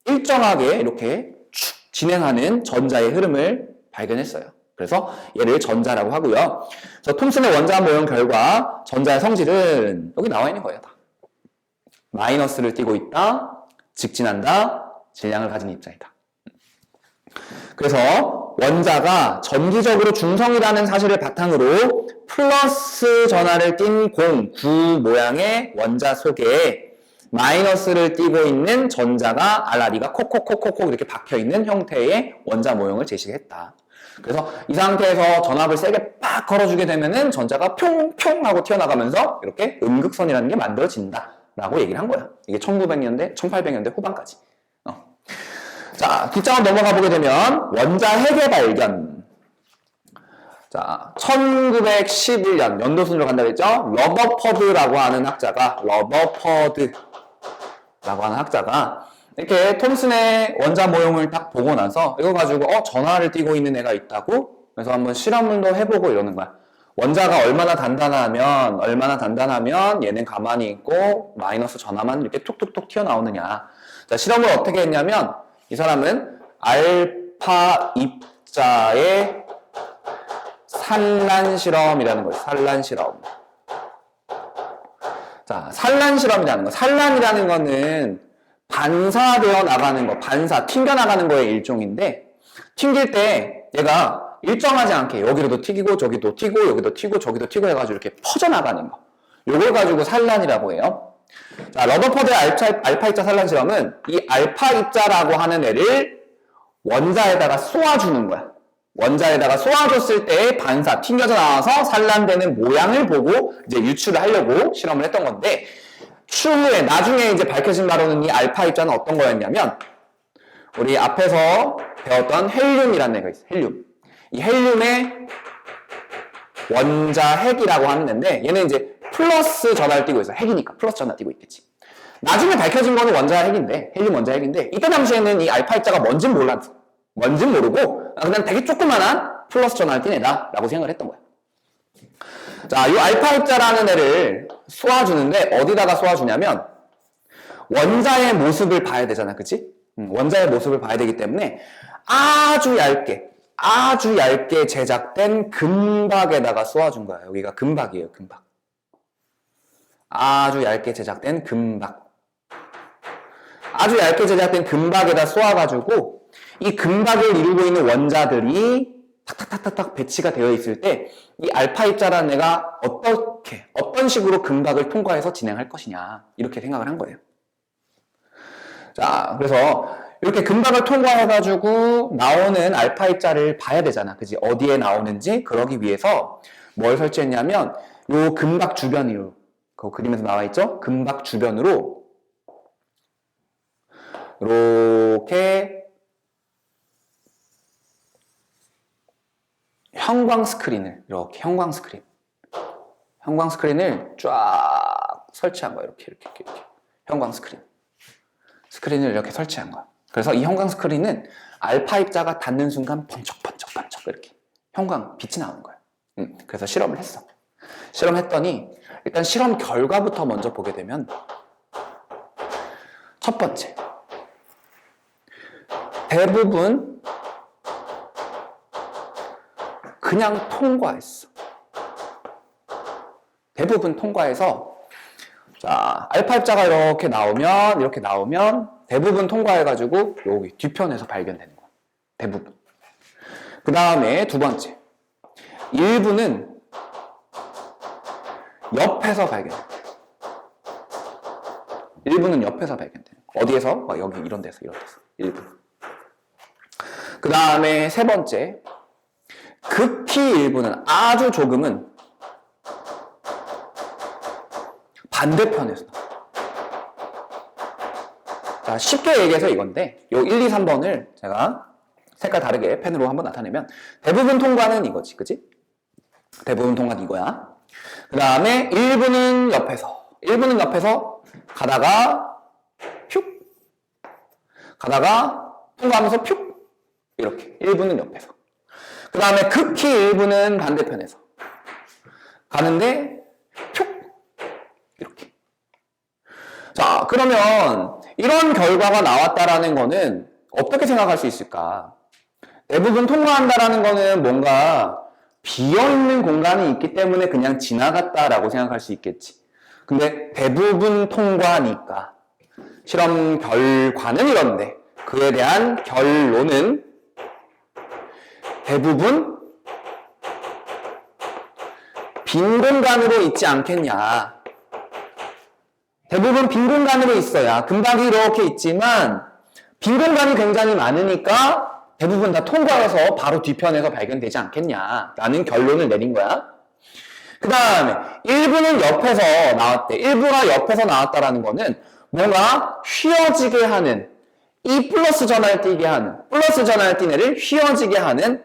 일정하게 이렇게 쭉 진행하는 전자의 흐름을 발견했어요. 그래서 얘를 전자라고 하고요. 그래서 톰슨의 원자 모형 결과 전자의 성질은 여기 나와 있는 거예요. 다. 마이너스를 띠고 있다, 직진한다, 질량을 가진 입자이다. 그래서 원자가 전기적으로 중성이라는 사실을 바탕으로 플러스 전하를 띤 공, 구 모양의 원자 속에 마이너스를 띠고 있는 전자가 알라리가 콕콕콕콕콕 이렇게 박혀있는 형태의 원자 모형을 제시했다. 그래서 이 상태에서 전압을 세게 팍 걸어주게 되면은 전자가 평평 하고 튀어나가면서 이렇게 음극선이라는 게 만들어진다 라고 얘기를 한 거야. 이게 1900년대, 1800년대 후반까지. 자, 뒷장을 넘어가 보게 되면 원자 핵의 발견. 자, 1911년 연도순으로 간다고 했죠? 러버퍼드라고 하는 학자가 이렇게 톰슨의 원자 모형을 딱 보고 나서 이거 가지고 전하를 띠고 있는 애가 있다고? 그래서 한번 실험도 해보고 이러는 거야. 원자가 얼마나 단단하면 얘는 가만히 있고 마이너스 전하만 이렇게 툭툭툭 튀어나오느냐. 자, 실험을 어떻게 했냐면 이 사람은 알파 입자의 산란 실험이라는 거예요. 산란 실험. 자, 산란 실험이라는 거. 산란이라는 거는 반사되어 나가는 거, 튕겨 나가는 거의 일종인데, 튕길 때 얘가 일정하지 않게 여기로도 튀기고, 저기도 튀고, 여기도 튀고, 저기도 튀고 해가지고 이렇게 퍼져나가는 거. 요걸 가지고 산란이라고 해요. 자, 러더퍼드의 알파 입자 산란 실험은 이 알파 입자라고 하는 애를 원자에다가 쏘아주는 거야. 원자에다가 쏘아줬을 때 반사, 튕겨져 나와서 산란되는 모양을 보고 이제 유출을 하려고 실험을 했던 건데, 추후에, 나중에 이제 밝혀진 바로는 이 알파 입자는 어떤 거였냐면, 우리 앞에서 배웠던 헬륨이라는 애가 있어요. 헬륨. 이 헬륨의 원자 핵이라고 하는 애인데, 얘는 이제 플러스 전하를 띠고 있어. 핵이니까 플러스 전하 띠고 있겠지. 나중에 밝혀진 거는 원자 핵인데, 헬륨 원자 핵인데, 이때 당시에는 이 알파 입자가 뭔진 몰랐어. 뭔진 모르고, 그냥 되게 조그만한 플러스 전하를 띤 애다 라고 생각을 했던 거야. 자, 이 알파 입자라는 애를 쏘아주는데 어디다가 쏘아주냐면 원자의 모습을 봐야 되잖아, 그치? 원자의 모습을 봐야 되기 때문에 아주 얇게 제작된 금박에다가 쏘아준 거야. 여기가 금박이에요, 금박. 아주 얇게 제작된 금박. 아주 얇게 제작된 금박에다 쏘아가지고 이 금박을 이루고 있는 원자들이 탁탁탁탁 배치가 되어 있을 때 이 알파 입자라는 애가 어떤 식으로 금박을 통과해서 진행할 것이냐 이렇게 생각을 한 거예요. 자, 그래서 이렇게 금박을 통과해가지고 나오는 알파 입자를 봐야 되잖아, 그지? 어디에 나오는지. 그러기 위해서 뭘 설치했냐면 요 금박 주변으로, 그 그림에서 나와 있죠? 금박 주변으로 이렇게 형광 스크린을 쫙 설치한 거야. 이렇게. 형광 스크린을 이렇게 설치한 거야. 그래서 이 형광 스크린은 알파 입자가 닿는 순간 번쩍번쩍 이렇게 형광 빛이 나오는 거야. 그래서 실험을 했어. 실험했더니 일단 실험 결과부터 먼저 보게 되면 첫 번째, 대부분 그냥 통과했어. 대부분 통과해서, 자, 알파 입자가 이렇게 나오면 대부분 통과해가지고 여기 뒤편에서 발견되는 거야. 대부분. 그 다음에 두 번째, 일부는 옆에서 발견해. 일부는 옆에서 발견되는 거. 어디에서? 여기 이런 데서 일부. 그 다음에 세 번째, 극히 일부는 아주 조금은 반대편에서 나와. 자, 쉽게 얘기해서 이건데 요 1, 2, 3번을 제가 색깔 다르게 펜으로 한번 나타내면 대부분 통과는 이거지, 그치? 대부분 통과는 이거야. 그 다음에 일부는 옆에서 가다가 퓨 가다가 통과하면서 퓨 이렇게 일부는 옆에서. 그 다음에 극히 일부는 반대편에서 가는데 퓨 이렇게. 자, 그러면 이런 결과가 나왔다라는 거는 어떻게 생각할 수 있을까? 대부분 통과한다라는 거는 뭔가 비어있는 공간이 있기 때문에 그냥 지나갔다라고 생각할 수 있겠지. 근데 대부분 통과니까 실험 결과는 이런데 그에 대한 결론은 대부분 빈 공간으로 있지 않겠냐. 대부분 빈 공간으로 있어야 금박이 이렇게 있지만 빈 공간이 굉장히 많으니까 대부분 다 통과해서 바로 뒤편에서 발견되지 않겠냐라는 결론을 내린 거야. 그 다음에 일부는 옆에서 나왔대. 일부가 옆에서 나왔다라는 거는 뭔가 휘어지게 하는 이 플러스 전화를 띄게 하는 플러스 전화를 띈 애를 휘어지게 하는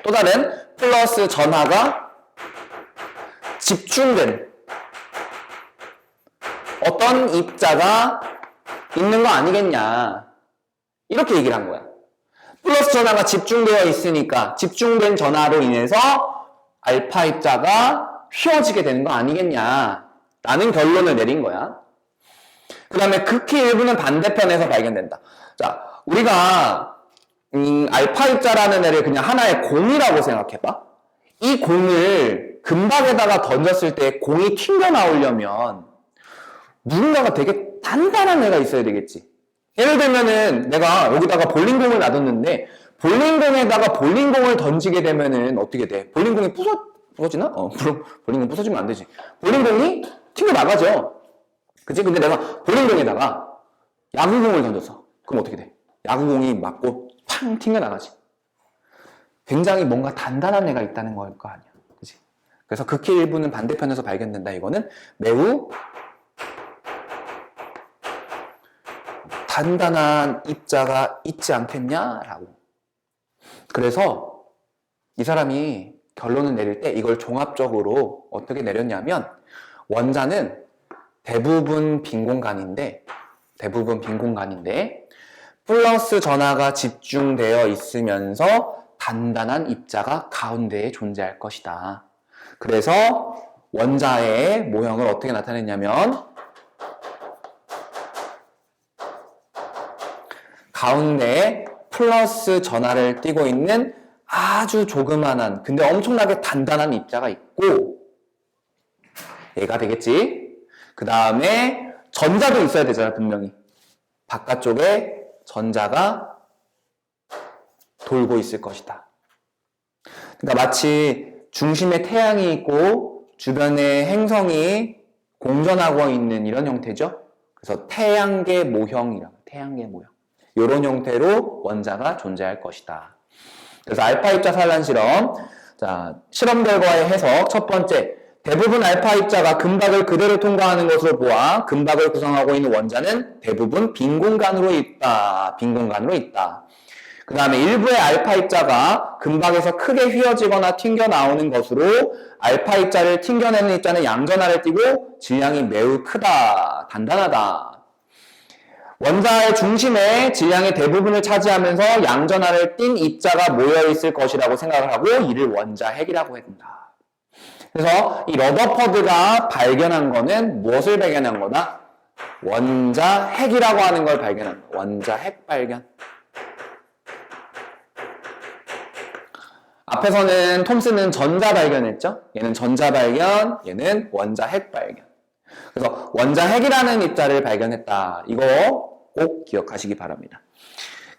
또 다른 플러스 전화가 집중된 어떤 입자가 있는 거 아니겠냐 이렇게 얘기를 한 거야. 플러스 전화가 집중되어 있으니까 집중된 전화로 인해서 알파 입자가 휘어지게 되는 거 아니겠냐라는 결론을 내린 거야. 그 다음에 극히 일부는 반대편에서 발견된다. 자, 우리가 알파 입자라는 애를 그냥 하나의 공이라고 생각해봐. 이 공을 금박에다가 던졌을 때 공이 튕겨 나오려면 누군가가 되게 단단한 애가 있어야 되겠지. 예를 들면은 내가 여기다가 볼링공을 놔뒀는데 볼링공에다가 볼링공을 던지게 되면은 어떻게 돼? 볼링공이 부서지나? 볼링공 부서지면 안 되지. 볼링공이 튕겨 나가죠. 그치? 근데 내가 볼링공에다가 야구공을 던졌어. 그럼 어떻게 돼? 야구공이 맞고 팡 튕겨 나가지. 굉장히 뭔가 단단한 애가 있다는 걸 거 아니야. 그치? 그래서 극히 일부는 반대편에서 발견된다. 이거는 매우 단단한 입자가 있지 않겠냐라고. 그래서 이 사람이 결론을 내릴 때 이걸 종합적으로 어떻게 내렸냐면 원자는 대부분 빈 공간인데 플러스 전하가 집중되어 있으면서 단단한 입자가 가운데에 존재할 것이다. 그래서 원자의 모형을 어떻게 나타냈냐면 가운데에 플러스 전하를 띠고 있는 아주 조그만한 근데 엄청나게 단단한 입자가 있고 얘가 되겠지. 그 다음에 전자도 있어야 되잖아. 분명히 바깥쪽에 전자가 돌고 있을 것이다. 그러니까 마치 중심에 태양이 있고 주변에 행성이 공전하고 있는 이런 형태죠. 그래서 태양계 모형이라고. 태양계 모형. 이런 형태로 원자가 존재할 것이다. 그래서 알파 입자 산란 실험. 자, 실험 결과의 해석. 첫 번째, 대부분 알파 입자가 금박을 그대로 통과하는 것으로 보아 금박을 구성하고 있는 원자는 대부분 빈 공간으로 있다. 빈 공간으로 있다. 그 다음에 일부의 알파 입자가 금박에서 크게 휘어지거나 튕겨 나오는 것으로 알파 입자를 튕겨내는 입자는 양전하를 띠고 질량이 매우 크다. 단단하다. 원자의 중심에 질량의 대부분을 차지하면서 양전하를 띈 입자가 모여있을 것이라고 생각을 하고 이를 원자 핵이라고 한다. 그래서 이 러더퍼드가 발견한 거는 무엇을 발견한 거다? 원자 핵이라고 하는 걸 발견한 거야. 원자 핵 발견. 앞에서는 톰슨은 전자 발견했죠? 얘는 전자 발견, 얘는 원자 핵 발견. 그래서 원자 핵이라는 입자를 발견했다. 이거 꼭 기억하시기 바랍니다.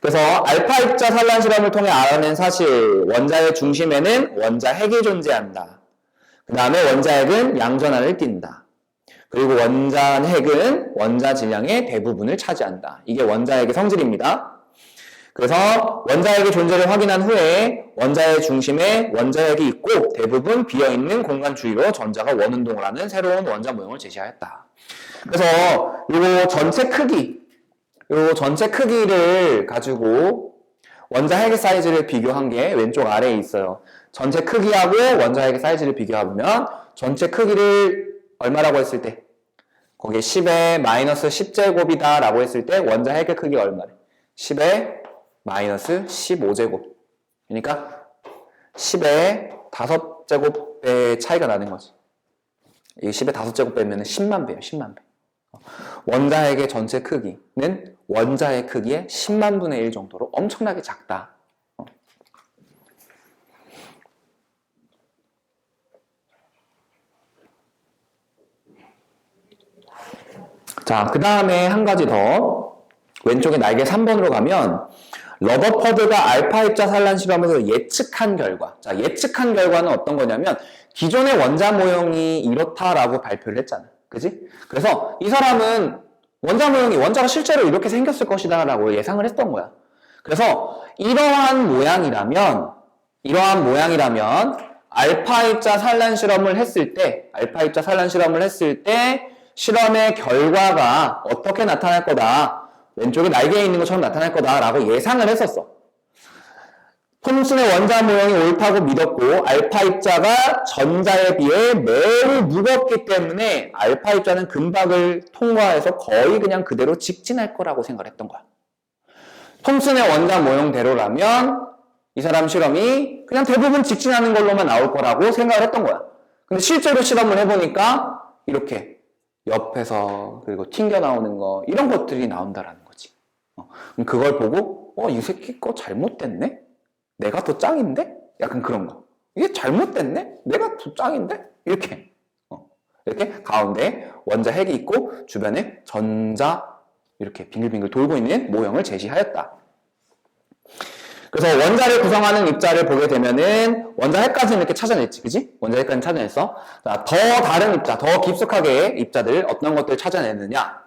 그래서 알파 입자 산란 실험을 통해 알아낸 사실, 원자의 중심에는 원자 핵이 존재한다. 그 다음에 원자 핵은 양전하를 띈다. 그리고 원자 핵은 원자 질량의 대부분을 차지한다. 이게 원자핵의 성질입니다. 그래서 원자핵의 존재를 확인한 후에 원자의 중심에 원자핵이 있고 대부분 비어있는 공간 주위로 전자가 원운동을 하는 새로운 원자 모형을 제시하였다. 그래서 요 전체 크기를 가지고 원자핵의 사이즈를 비교한 게 왼쪽 아래에 있어요. 전체 크기하고 원자핵의 사이즈를 비교하면 전체 크기를 얼마라고 했을 때 거기에 10의 마이너스 10제곱이다 라고 했을 때 원자핵의 크기가 얼마래? 10의 마이너스 15제곱. 그러니까 10의 5제곱배의 차이가 나는 거지. 이 10의 5제곱 빼면 10만 배예요. 10만 배. 원자핵의 전체 크기는 원자의 크기의 10만 분의 1 정도로 엄청나게 작다. 자, 그 다음에 한 가지 더. 왼쪽에 날개 3번으로 가면 러더퍼드가 알파 입자 산란 실험에서 예측한 결과. 자, 예측한 결과는 어떤 거냐면 기존의 원자 모형이 이렇다라고 발표를 했잖아. 그지? 그래서 이 사람은 원자가 실제로 이렇게 생겼을 것이다 라고 예상을 했던 거야. 그래서 이러한 모양이라면 알파 입자 산란 실험을 했을 때 실험의 결과가 어떻게 나타날 거다. 왼쪽에 날개에 있는 것처럼 나타날 거다라고 예상을 했었어. 톰슨의 원자 모형이 옳다고 믿었고 알파 입자가 전자에 비해 매우 무겁기 때문에 알파 입자는 금박을 통과해서 거의 그냥 그대로 직진할 거라고 생각했던 거야. 톰슨의 원자 모형대로라면 이 사람 실험이 그냥 대부분 직진하는 걸로만 나올 거라고 생각을 했던 거야. 근데 실제로 실험을 해보니까 이렇게 옆에서 그리고 튕겨 나오는 거 이런 것들이 나온다라는 거지. 그럼 그걸 보고 이 새끼 거 잘못됐네? 내가 더 짱인데? 약간 그런 거. 이게 잘못됐네? 내가 더 짱인데? 이렇게 가운데 원자 핵이 있고 주변에 전자 이렇게 빙글빙글 돌고 있는 모형을 제시하였다. 그래서 원자를 구성하는 입자를 보게 되면은 원자 핵까지는 이렇게 찾아냈지, 그지? 원자 핵까지는 찾아냈어. 자, 더 다른 입자, 더 깊숙하게 입자들 어떤 것들을 찾아내느냐?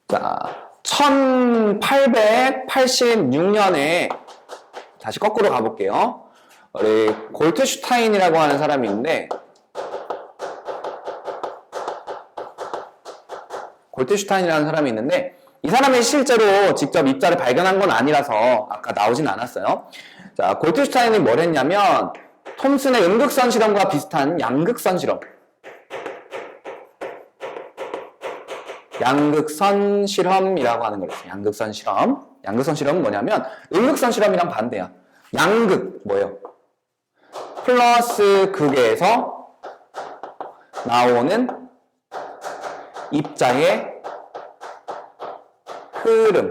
자, 1886년에 다시 거꾸로 가볼게요. 우리 골트슈타인이라고 하는 사람이 있는데 이 사람이 실제로 직접 입자를 발견한 건 아니라서 아까 나오진 않았어요. 자, 골트슈타인이 뭘 했냐면 톰슨의 음극선 실험과 비슷한 양극선 실험이라고 하는 걸 했어요. 양극선 실험은 뭐냐면 음극선 실험이랑 반대야. 양극 뭐예요? 플러스 극에서 나오는 입자의 흐름.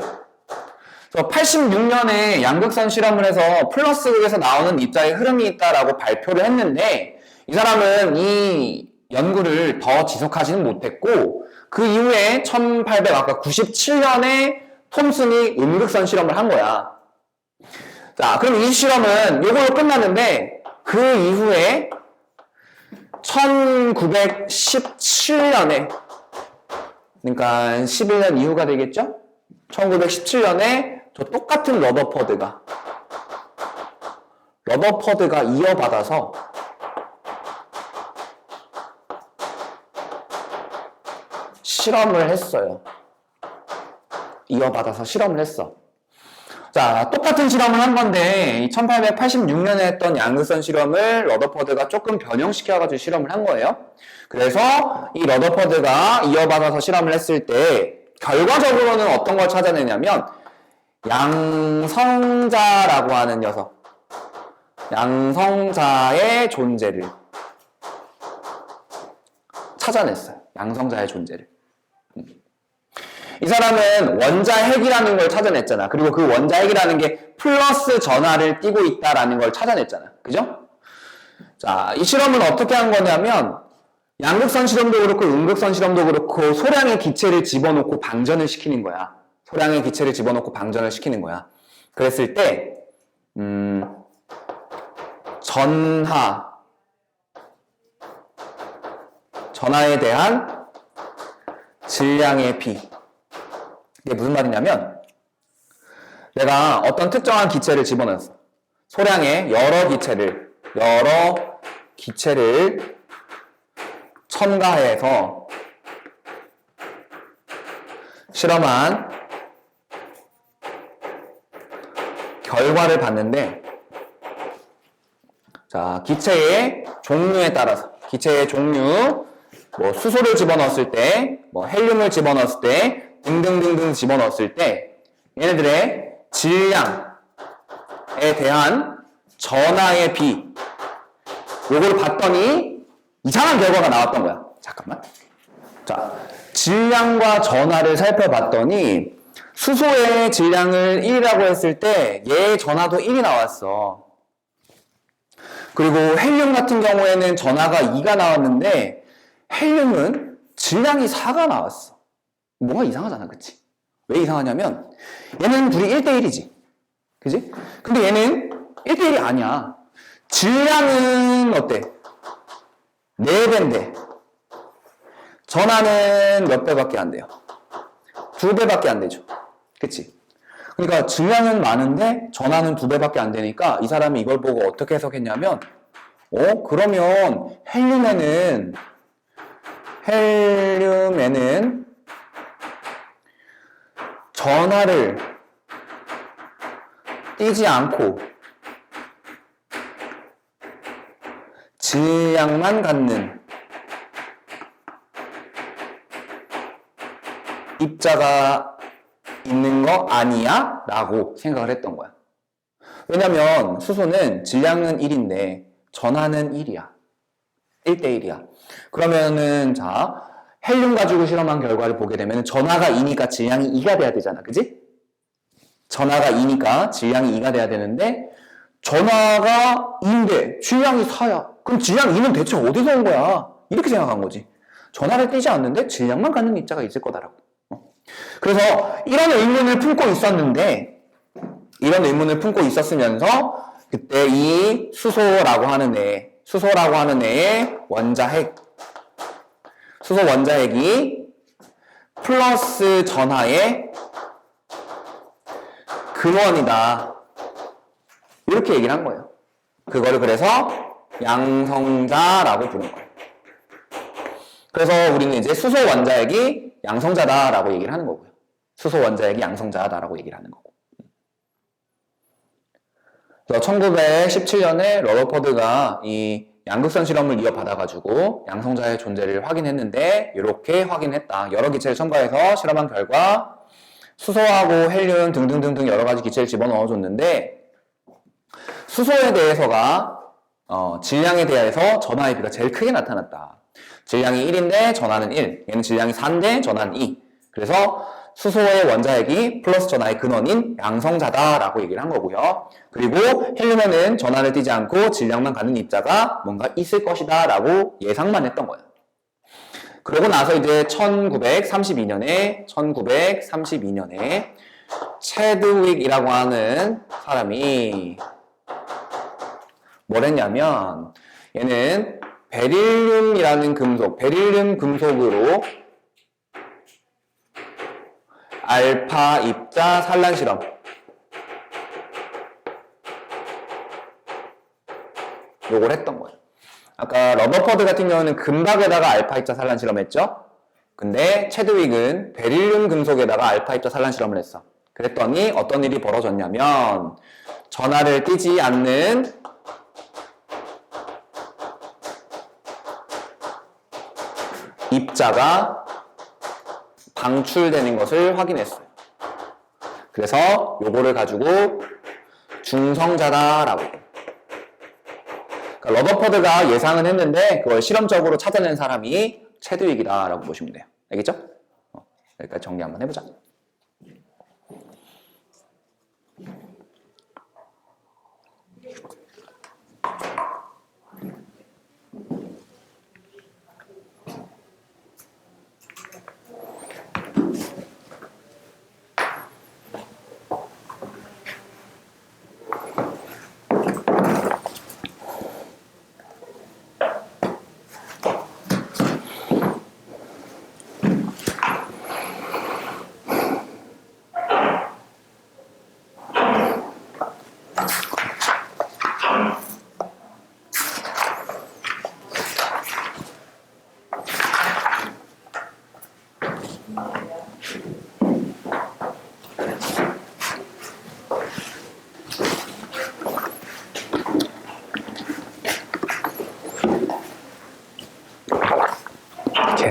그래서 86년에 양극선 실험을 해서 플러스 극에서 나오는 입자의 흐름이 있다라고 발표를 했는데 이 사람은 이 연구를 더 지속하지는 못했고 그 이후에 1897년에 톰슨이 음극선 실험을 한 거야. 자, 그럼 이 실험은 요걸로 끝났는데 그 이후에 1917년에 그러니까 11년 이후가 되겠죠? 1917년에 저 똑같은 러더퍼드가 이어받아서 실험을 했어요. 자, 똑같은 실험을 한 건데 1886년에 했던 양극선 실험을 러더퍼드가 조금 변형시켜가지고 실험을 한 거예요. 그래서 이 러더퍼드가 이어받아서 실험을 했을 때 결과적으로는 어떤 걸 찾아내냐면 양성자라고 하는 녀석, 양성자의 존재를 찾아냈어요. 양성자의 존재를. 이 사람은 원자핵이라는 걸 찾아냈잖아. 그리고 그 원자핵이라는 게 플러스 전하를 띠고 있다라는 걸 찾아냈잖아. 그죠? 자, 이 실험은 어떻게 한 거냐면 양극선 실험도 그렇고 음극선 실험도 그렇고 소량의 기체를 집어넣고 방전을 시키는 거야. 그랬을 때 전하 전하에 대한 질량의 비. 이게 무슨 말이냐면 내가 어떤 특정한 기체를 집어넣었어. 소량의 여러 기체를 첨가해서 실험한 결과를 봤는데, 자, 기체의 종류에 따라서, 기체의 종류, 뭐 수소를 집어넣었을 때, 뭐 헬륨을 집어넣었을 때, 등등등등 집어넣었을 때, 얘네들의 질량에 대한 전하의 비, 요걸 봤더니 이상한 결과가 나왔던 거야. 잠깐만. 자, 질량과 전하를 살펴봤더니 수소의 질량을 1이라고 했을 때 얘의 전하도 1이 나왔어. 그리고 헬륨 같은 경우에는 전하가 2가 나왔는데 헬륨은 질량이 4가 나왔어. 뭐가 이상하잖아, 그치? 왜 이상하냐면 얘는 둘이 1대1이지. 그지? 근데 얘는 1대1이 아니야. 질량은 어때? 4배인데 전하는 몇 배밖에 안 돼요? 2배밖에 안 되죠. 그치? 그러니까 질량은 많은데 전하는 2배밖에 안 되니까 이 사람이 이걸 보고 어떻게 해석했냐면 그러면 헬륨에는 전하를 띄지 않고 질량만 갖는 입자가 있는 거 아니야? 라고 생각을 했던 거야. 왜냐면 수소는 질량은 1인데 전하는 1이야. 1대1이야. 그러면은 자, 헬륨 가지고 실험한 결과를 보게 되면 전하가 2니까 질량이 2가 돼야 되잖아. 그지? 전하가 2니까 질량이 2가 돼야 되는데 전하가 2인데 질량이 4야. 그럼 질량 2는 대체 어디서 온 거야? 이렇게 생각한 거지. 전하를 띄지 않는데 질량만 갖는 입자가 있을 거다라고. 그래서 이런 의문을 품고 있었으면서 그때 이 수소라고 하는 애의 수소 원자핵이 플러스 전하의 근원이다. 이렇게 얘기를 한 거예요. 그거를 그래서 양성자라고 부른 거예요. 그래서 우리는 이제 수소 원자핵이 양성자다라고 얘기를 하는 거고요. 수소 원자핵이 양성자다라고 얘기를 하는 거고. 그래서 1917년에 러더퍼드가 이 양극선 실험을 이어받아가지고 양성자의 존재를 확인했는데 이렇게 확인했다. 여러 기체를 첨가해서 실험한 결과 수소하고 헬륨 등등등등 여러 가지 기체를 집어넣어줬는데 수소에 대해서가 질량에 대해서 전하의 비가 제일 크게 나타났다. 질량이 1인데 전하는 1. 얘는 질량이 4인데 전하는 2. 그래서 수소의 원자핵이 플러스 전하의 근원인 양성자다라고 얘기를 한 거고요. 그리고 헬륨에는 전하를 띄지 않고 질량만 갖는 입자가 뭔가 있을 것이다 라고 예상만 했던 거예요. 그러고 나서 이제 1932년에 체드윅이라고 하는 사람이 뭘 했냐면 얘는 베릴륨이라는 금속, 베릴륨 금속으로 알파 입자 산란 실험 요걸 했던 거예요. 아까 러더퍼드 같은 경우는 금박에다가 알파 입자 산란 실험했죠? 근데 체드윅은 베릴륨 금속에다가 알파 입자 산란 실험을 했어. 그랬더니 어떤 일이 벌어졌냐면 전하를 띄지 않는 입자가 방출되는 것을 확인했어요. 그래서 요거를 가지고 중성자다라고 해요. 그러니까 러더퍼드가 예상은 했는데 그걸 실험적으로 찾아낸 사람이 체드윅이다라고 보시면 돼요. 알겠죠? 여기까지 정리 한번 해보자.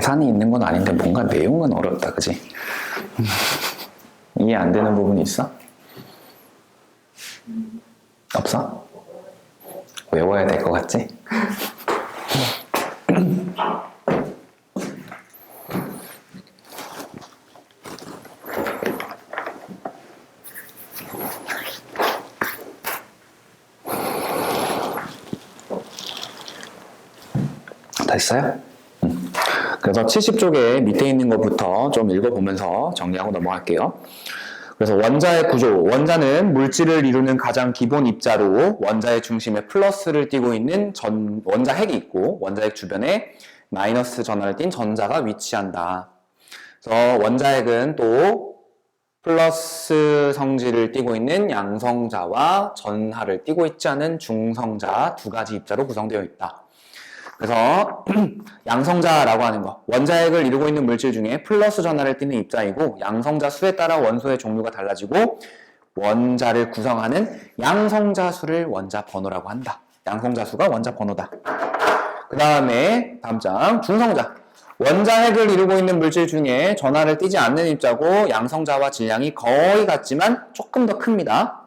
계산이 있는 건 아닌데 뭔가 내용은 어렵다, 그지? 이해 안 되는 부분이 있어? 없어? 외워야 될 것 같지? 됐어요? 그래서 70쪽에 밑에 있는 것부터 좀 읽어보면서 정리하고 넘어갈게요. 그래서 원자의 구조, 원자는 물질을 이루는 가장 기본 입자로 원자의 중심에 플러스를 띠고 있는 원자핵이 있고 원자핵 주변에 마이너스 전하를 띤 전자가 위치한다. 그래서 원자핵은 또 플러스 성질을 띠고 있는 양성자와 전하를 띠고 있지 않은 중성자 두 가지 입자로 구성되어 있다. 그래서 양성자라고 하는 거, 원자핵을 이루고 있는 물질 중에 플러스 전하를 띠는 입자이고 양성자 수에 따라 원소의 종류가 달라지고 원자를 구성하는 양성자 수를 원자 번호라고 한다. 양성자 수가 원자 번호다. 그 다음에 다음 장 중성자, 원자핵을 이루고 있는 물질 중에 전하를 띠지 않는 입자고 양성자와 질량이 거의 같지만 조금 더 큽니다.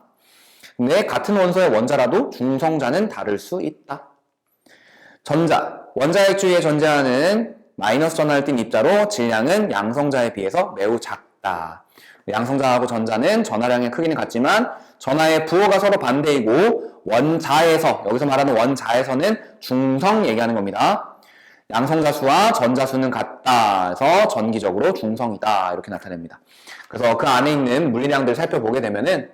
근데 같은 원소의 원자라도 중성자는 다를 수 있다. 전자, 원자핵 주위에 존재하는 마이너스 전하를 띤 입자로 질량은 양성자에 비해서 매우 작다. 양성자하고 전자는 전하량의 크기는 같지만 전하의 부호가 서로 반대이고 원자에서, 여기서 말하는 원자에서는 중성 얘기하는 겁니다. 양성자 수와 전자 수는 같다. 그래서 전기적으로 중성이다. 이렇게 나타냅니다. 그래서 그 안에 있는 물리량들 살펴보게 되면은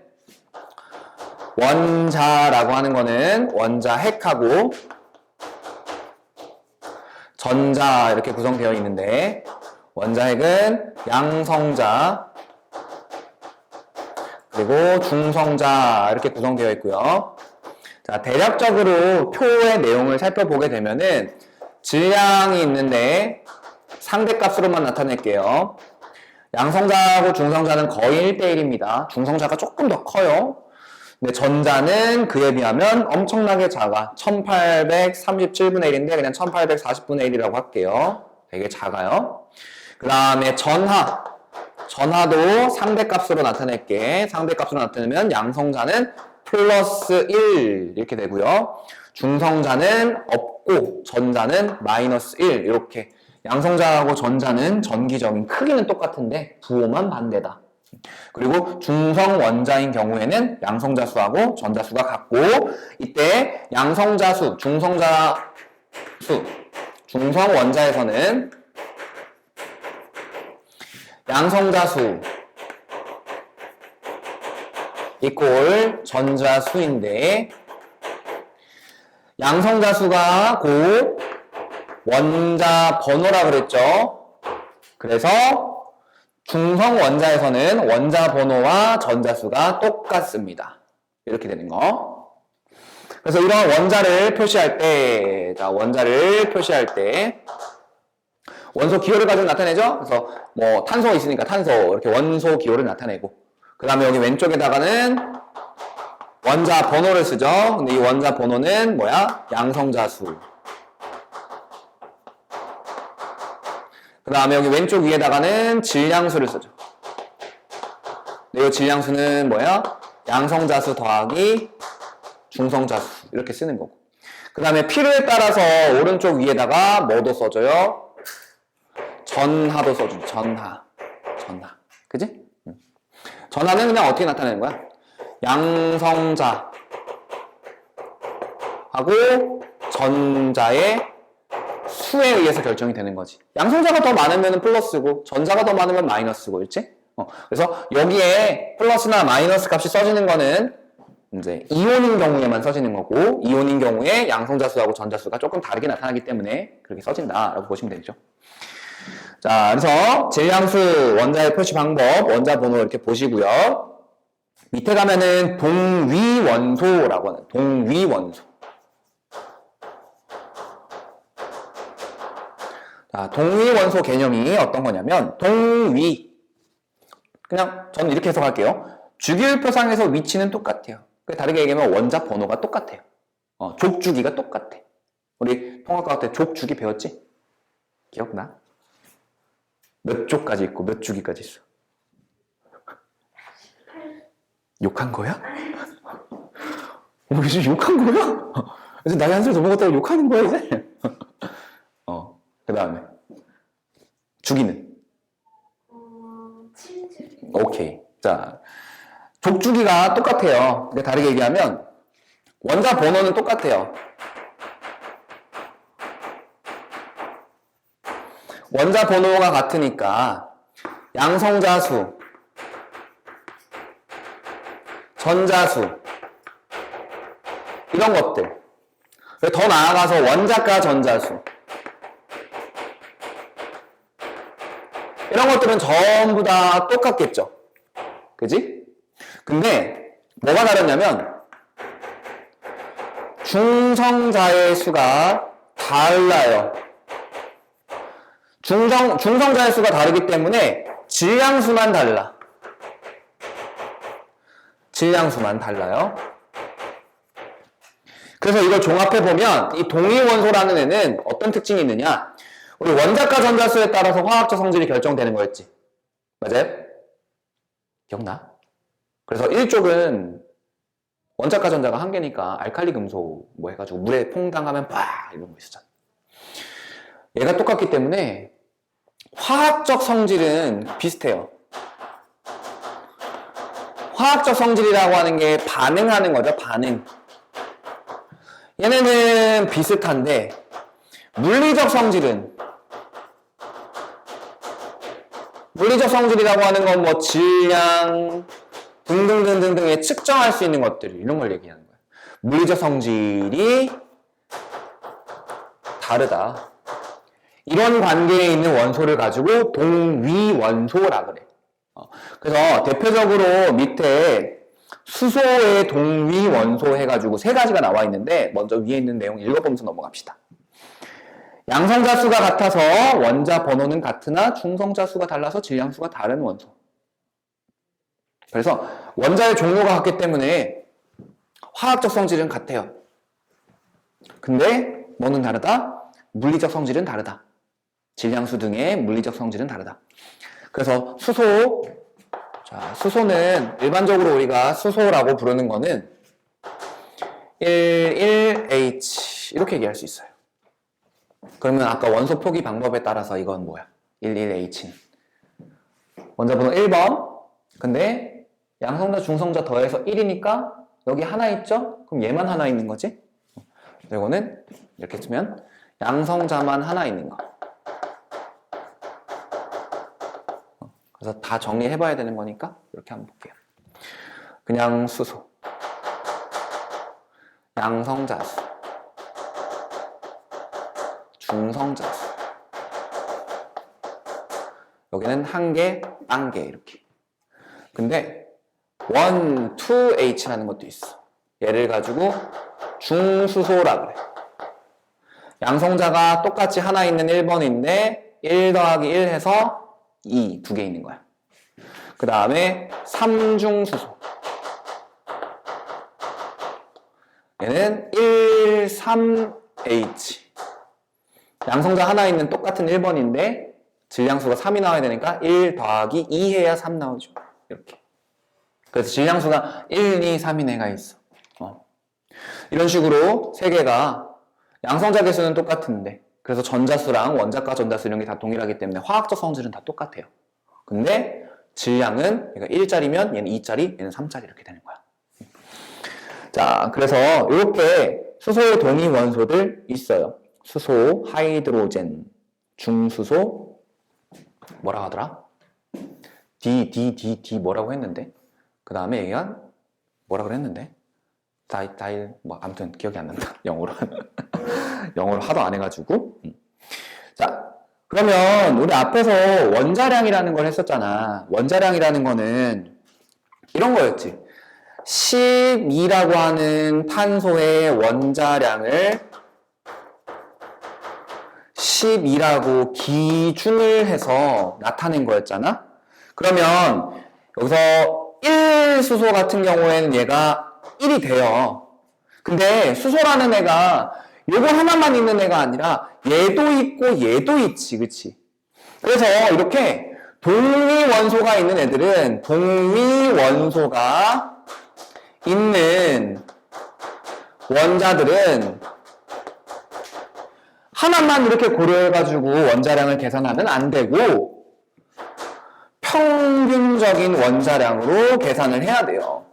원자라고 하는 거는 원자핵하고 전자 이렇게 구성되어 있는데 원자핵은 양성자 그리고 중성자 이렇게 구성되어 있고요. 자, 대략적으로 표의 내용을 살펴보게 되면은 질량이 있는데 상대값으로만 나타낼게요. 양성자하고 중성자는 거의 1대1입니다. 중성자가 조금 더 커요. 근데 전자는 그에 비하면 엄청나게 작아. 1837분의 1인데 그냥 1840분의 1이라고 할게요. 되게 작아요. 그 다음에 전하도 상대값으로 나타낼게. 상대값으로 나타내면 양성자는 플러스 1 이렇게 되고요. 중성자는 없고 전자는 마이너스 1 이렇게. 양성자하고 전자는 전기적인 크기는 똑같은데 부호만 반대다. 그리고 중성 원자인 경우에는 양성자 수하고 전자 수가 같고 이때 양성자 수, 중성자 수, 중성 원자에서는 양성자 수 이꼴 전자 수인데 양성자 수가 곧 원자 번호라 그랬죠. 그래서 중성 원자에서는 원자 번호와 전자 수가 똑같습니다. 이렇게 되는 거. 그래서 이런 원자를 표시할 때, 자, 원자를 표시할 때 원소 기호를 가지고 나타내죠. 그래서 뭐 탄소가 있으니까 탄소 이렇게 원소 기호를 나타내고, 그 다음에 여기 왼쪽에다가는 원자 번호를 쓰죠. 근데 이 원자 번호는 뭐야? 양성자 수. 그 다음에 여기 왼쪽 위에다가는 질량수를 쓰죠. 근데 이 질량수는 뭐야? 양성자수 더하기 중성자수 이렇게 쓰는 거고. 그 다음에 필요에 따라서 오른쪽 위에다가 뭐도 써줘요? 전하도 써주죠. 전하. 그지? 전하는 그냥 어떻게 나타내는 거야? 양성자 하고 전자의 수에 의해서 결정이 되는 거지. 양성자가 더 많으면 플러스고 전자가 더 많으면 마이너스고, 그렇지? 그래서 여기에 플러스나 마이너스 값이 써지는 거는 이제 이온인 경우에만 써지는 거고, 이온인 경우에 양성자 수하고 전자 수가 조금 다르게 나타나기 때문에 그렇게 써진다라고 보시면 되죠. 자, 그래서 질량수 원자의 표시 방법, 원자 번호 이렇게 보시고요. 밑에 가면은 동위원소라고 하는 동위원소. 자, 동위원소 개념이 어떤 거냐면 동위, 그냥 저는 이렇게 해석할게요. 주기율표상에서 위치는 똑같아요. 다르게 얘기하면 원자 번호가 똑같아요. 족주기가 똑같아. 우리 통합과학 때 족주기 배웠지? 기억나? 몇 조까지 있고 몇 주기까지 있어? 8. 욕한 거야? 이제 욕한 거야? 이제 나이 한 살 더 먹었다고 욕하는 거야, 이제? 그 다음에. 주기는? 7주. 오케이. 자, 족주기가 똑같아요. 근데 다르게 얘기하면, 원자 번호는 똑같아요. 원자 번호가 같으니까, 양성자수, 전자수, 이런 것들. 더 나아가서 원자가 전자수. 이런 것들은 전부 다 똑같겠죠. 그지? 근데 뭐가 다르냐면 중성자의 수가 달라요. 중성자의 수가 다르기 때문에 질량수만 달라. 질량수만 달라요. 그래서 이걸 종합해보면 이 동위원소라는 애는 어떤 특징이 있느냐? 우리 원자가 전자수에 따라서 화학적 성질이 결정되는 거였지. 맞아요? 기억나? 그래서 1쪽은 원자가 전자가 한 개니까 알칼리 금속 뭐 해가지고 물에 퐁당하면 팍 이런 거 있었잖아. 얘가 똑같기 때문에 화학적 성질은 비슷해요. 화학적 성질이라고 하는 게 반응하는 거죠. 반응. 얘네는 비슷한데 물리적 성질이라고 하는 건 뭐 질량 등등등등등에 측정할 수 있는 것들 이런 걸 얘기하는 거예요. 물리적 성질이 다르다. 이런 관계에 있는 원소를 가지고 동위원소라 그래. 그래서 대표적으로 밑에 수소의 동위원소 해가지고 세 가지가 나와 있는데 먼저 위에 있는 내용 읽어보면서 넘어갑시다. 양성자 수가 같아서 원자 번호는 같으나 중성자 수가 달라서 질량수가 다른 원소. 그래서 원자의 종류가 같기 때문에 화학적 성질은 같아요. 근데 뭐는 다르다? 물리적 성질은 다르다. 질량수 등의 물리적 성질은 다르다. 그래서 수소는 일반적으로 우리가 수소라고 부르는 거는 11H 이렇게 얘기할 수 있어요. 그러면 아까 원소 표기 방법에 따라서 이건 뭐야? 11H는 원자 번호 1번. 근데 양성자 중성자 더해서 1이니까 여기 하나 있죠? 그럼 얘만 하나 있는 거지? 이거는 이렇게 쓰면 양성자만 하나 있는 거. 그래서 다 정리해봐야 되는 거니까 이렇게 한번 볼게요. 그냥 수소, 양성자수, 중성자수. 여기는 한 개, 딴 개 이렇게. 근데 1, 2H라는 것도 있어. 얘를 가지고 중수소라 그래. 양성자가 똑같이 하나 있는 1번인데 1 더하기 1 해서 2, 두 개 있는 거야. 그 다음에 3중수소. 얘는 1, 3H. 양성자 하나 있는 똑같은 1번인데 질량수가 3이 나와야 되니까 1 더하기 2 해야 3 나오죠. 이렇게. 그래서 질량수가 1, 2, 3인 애가 있어. 이런 식으로 세 개가 양성자 개수는 똑같은데 그래서 전자수랑 원자가 전자수 이런 게 다 동일하기 때문에 화학적 성질은 다 똑같아요. 근데 질량은 얘가 1짜리면 얘는 2짜리, 얘는 3짜리 이렇게 되는 거야. 자, 그래서 이렇게 수소의 동위 원소들 있어요. 수소, 하이드로젠, 중수소, 뭐라 하더라? D 뭐라고 했는데? 그 다음에 얘가 뭐라 그랬는데? 다일, 뭐, 아무튼 기억이 안 난다. 영어로. 영어로 하도 안 해가지고. 자, 그러면 우리 앞에서 원자량이라는 걸 했었잖아. 원자량이라는 거는 이런 거였지. 12라고 하는 탄소의 원자량을 12라고 기준을 해서 나타낸 거였잖아. 그러면 여기서 1수소 같은 경우에는 얘가 1이 돼요. 근데 수소라는 애가 요거 하나만 있는 애가 아니라 얘도 있고 얘도 있지, 그치? 그래서 이렇게 동위원소가 있는 애들은 동위원소가 있는 원자들은 하나만 이렇게 고려해가지고 원자량을 계산하면 안 되고 평균적인 원자량으로 계산을 해야 돼요.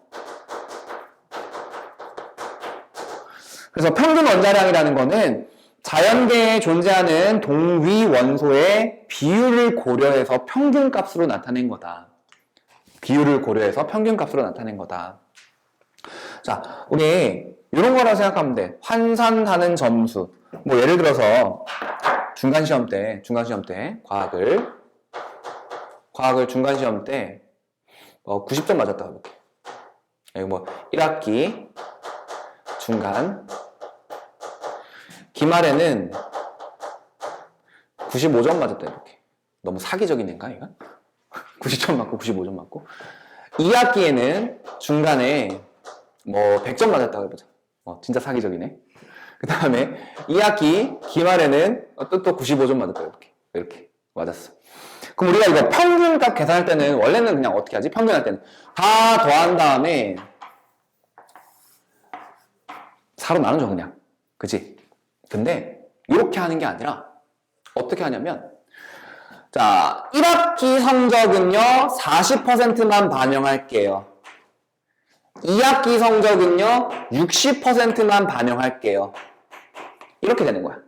그래서 평균 원자량이라는 거는 자연계에 존재하는 동위 원소의 비율을 고려해서 평균값으로 나타낸 거다. 비율을 고려해서 평균값으로 나타낸 거다. 자, 우리 이런 거라고 생각하면 돼. 환산하는 점수. 뭐 예를 들어서 중간시험 때 과학을 중간시험 때 90점 맞았다 해볼게. 여기 뭐 1학기 중간 기말에는 95점 맞았다 이렇게. 너무 사기적인 애인가 얘가? 90점 맞고 95점 맞고 2학기에는 중간에 뭐 100점 맞았다고 해보자. 진짜 사기적이네. 그 다음에 2학기 기말에는 또 95점 맞았다 이렇게 맞았어. 그럼 우리가 이거 평균값 계산할 때는 원래는 그냥 어떻게 하지? 평균할 때는 다 더한 다음에 4로 나누죠 그냥. 그치? 근데 이렇게 하는 게 아니라 어떻게 하냐면 자 1학기 성적은요 40%만 반영할게요. 2학기 성적은요 60%만 반영할게요. 이렇게 되는 거야.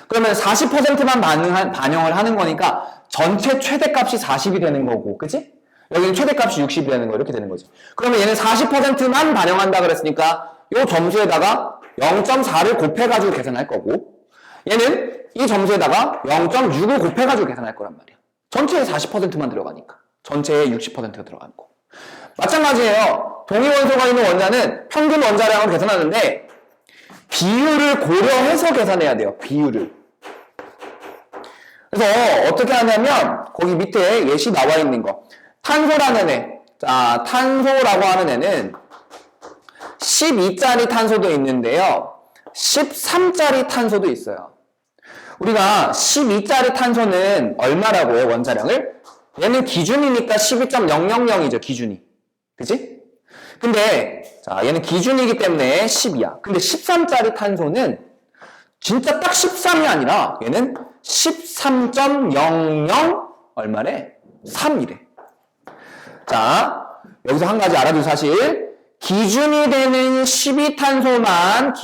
그러면 40%만 반영을 하는 거니까 전체 최대값이 40이 되는 거고, 그치? 여기는 최대값이 60이 되는 거 이렇게 되는 거지. 그러면 얘는 40%만 반영한다 그랬으니까 이 점수에다가 0.4를 곱해가지고 계산할 거고, 얘는 이 점수에다가 0.6을 곱해가지고 계산할 거란 말이야. 전체에 40%만 들어가니까 전체에 60%가 들어가는 거. 마찬가지예요. 동위원소가 있는 원자는 평균 원자량을 계산하는데 비율을 고려해서 계산해야 돼요. 비율을. 그래서 어떻게 하냐면 거기 밑에 예시 나와 있는 거 탄소라는 애. 자, 탄소라고 하는 애는 12짜리 탄소도 있는데요. 13짜리 탄소도 있어요. 우리가 12짜리 탄소는 얼마라고요? 원자량을? 얘는 기준이니까 12.000이죠. 기준이. 그치? 근데 자 얘는 기준이기 때문에 10이야. 근데 13짜리 탄소는 진짜 딱 13이 아니라 얘는 13.00 얼마래? 3이래. 자 여기서 한 가지 알아둘 사실 기준이 되는 12탄소만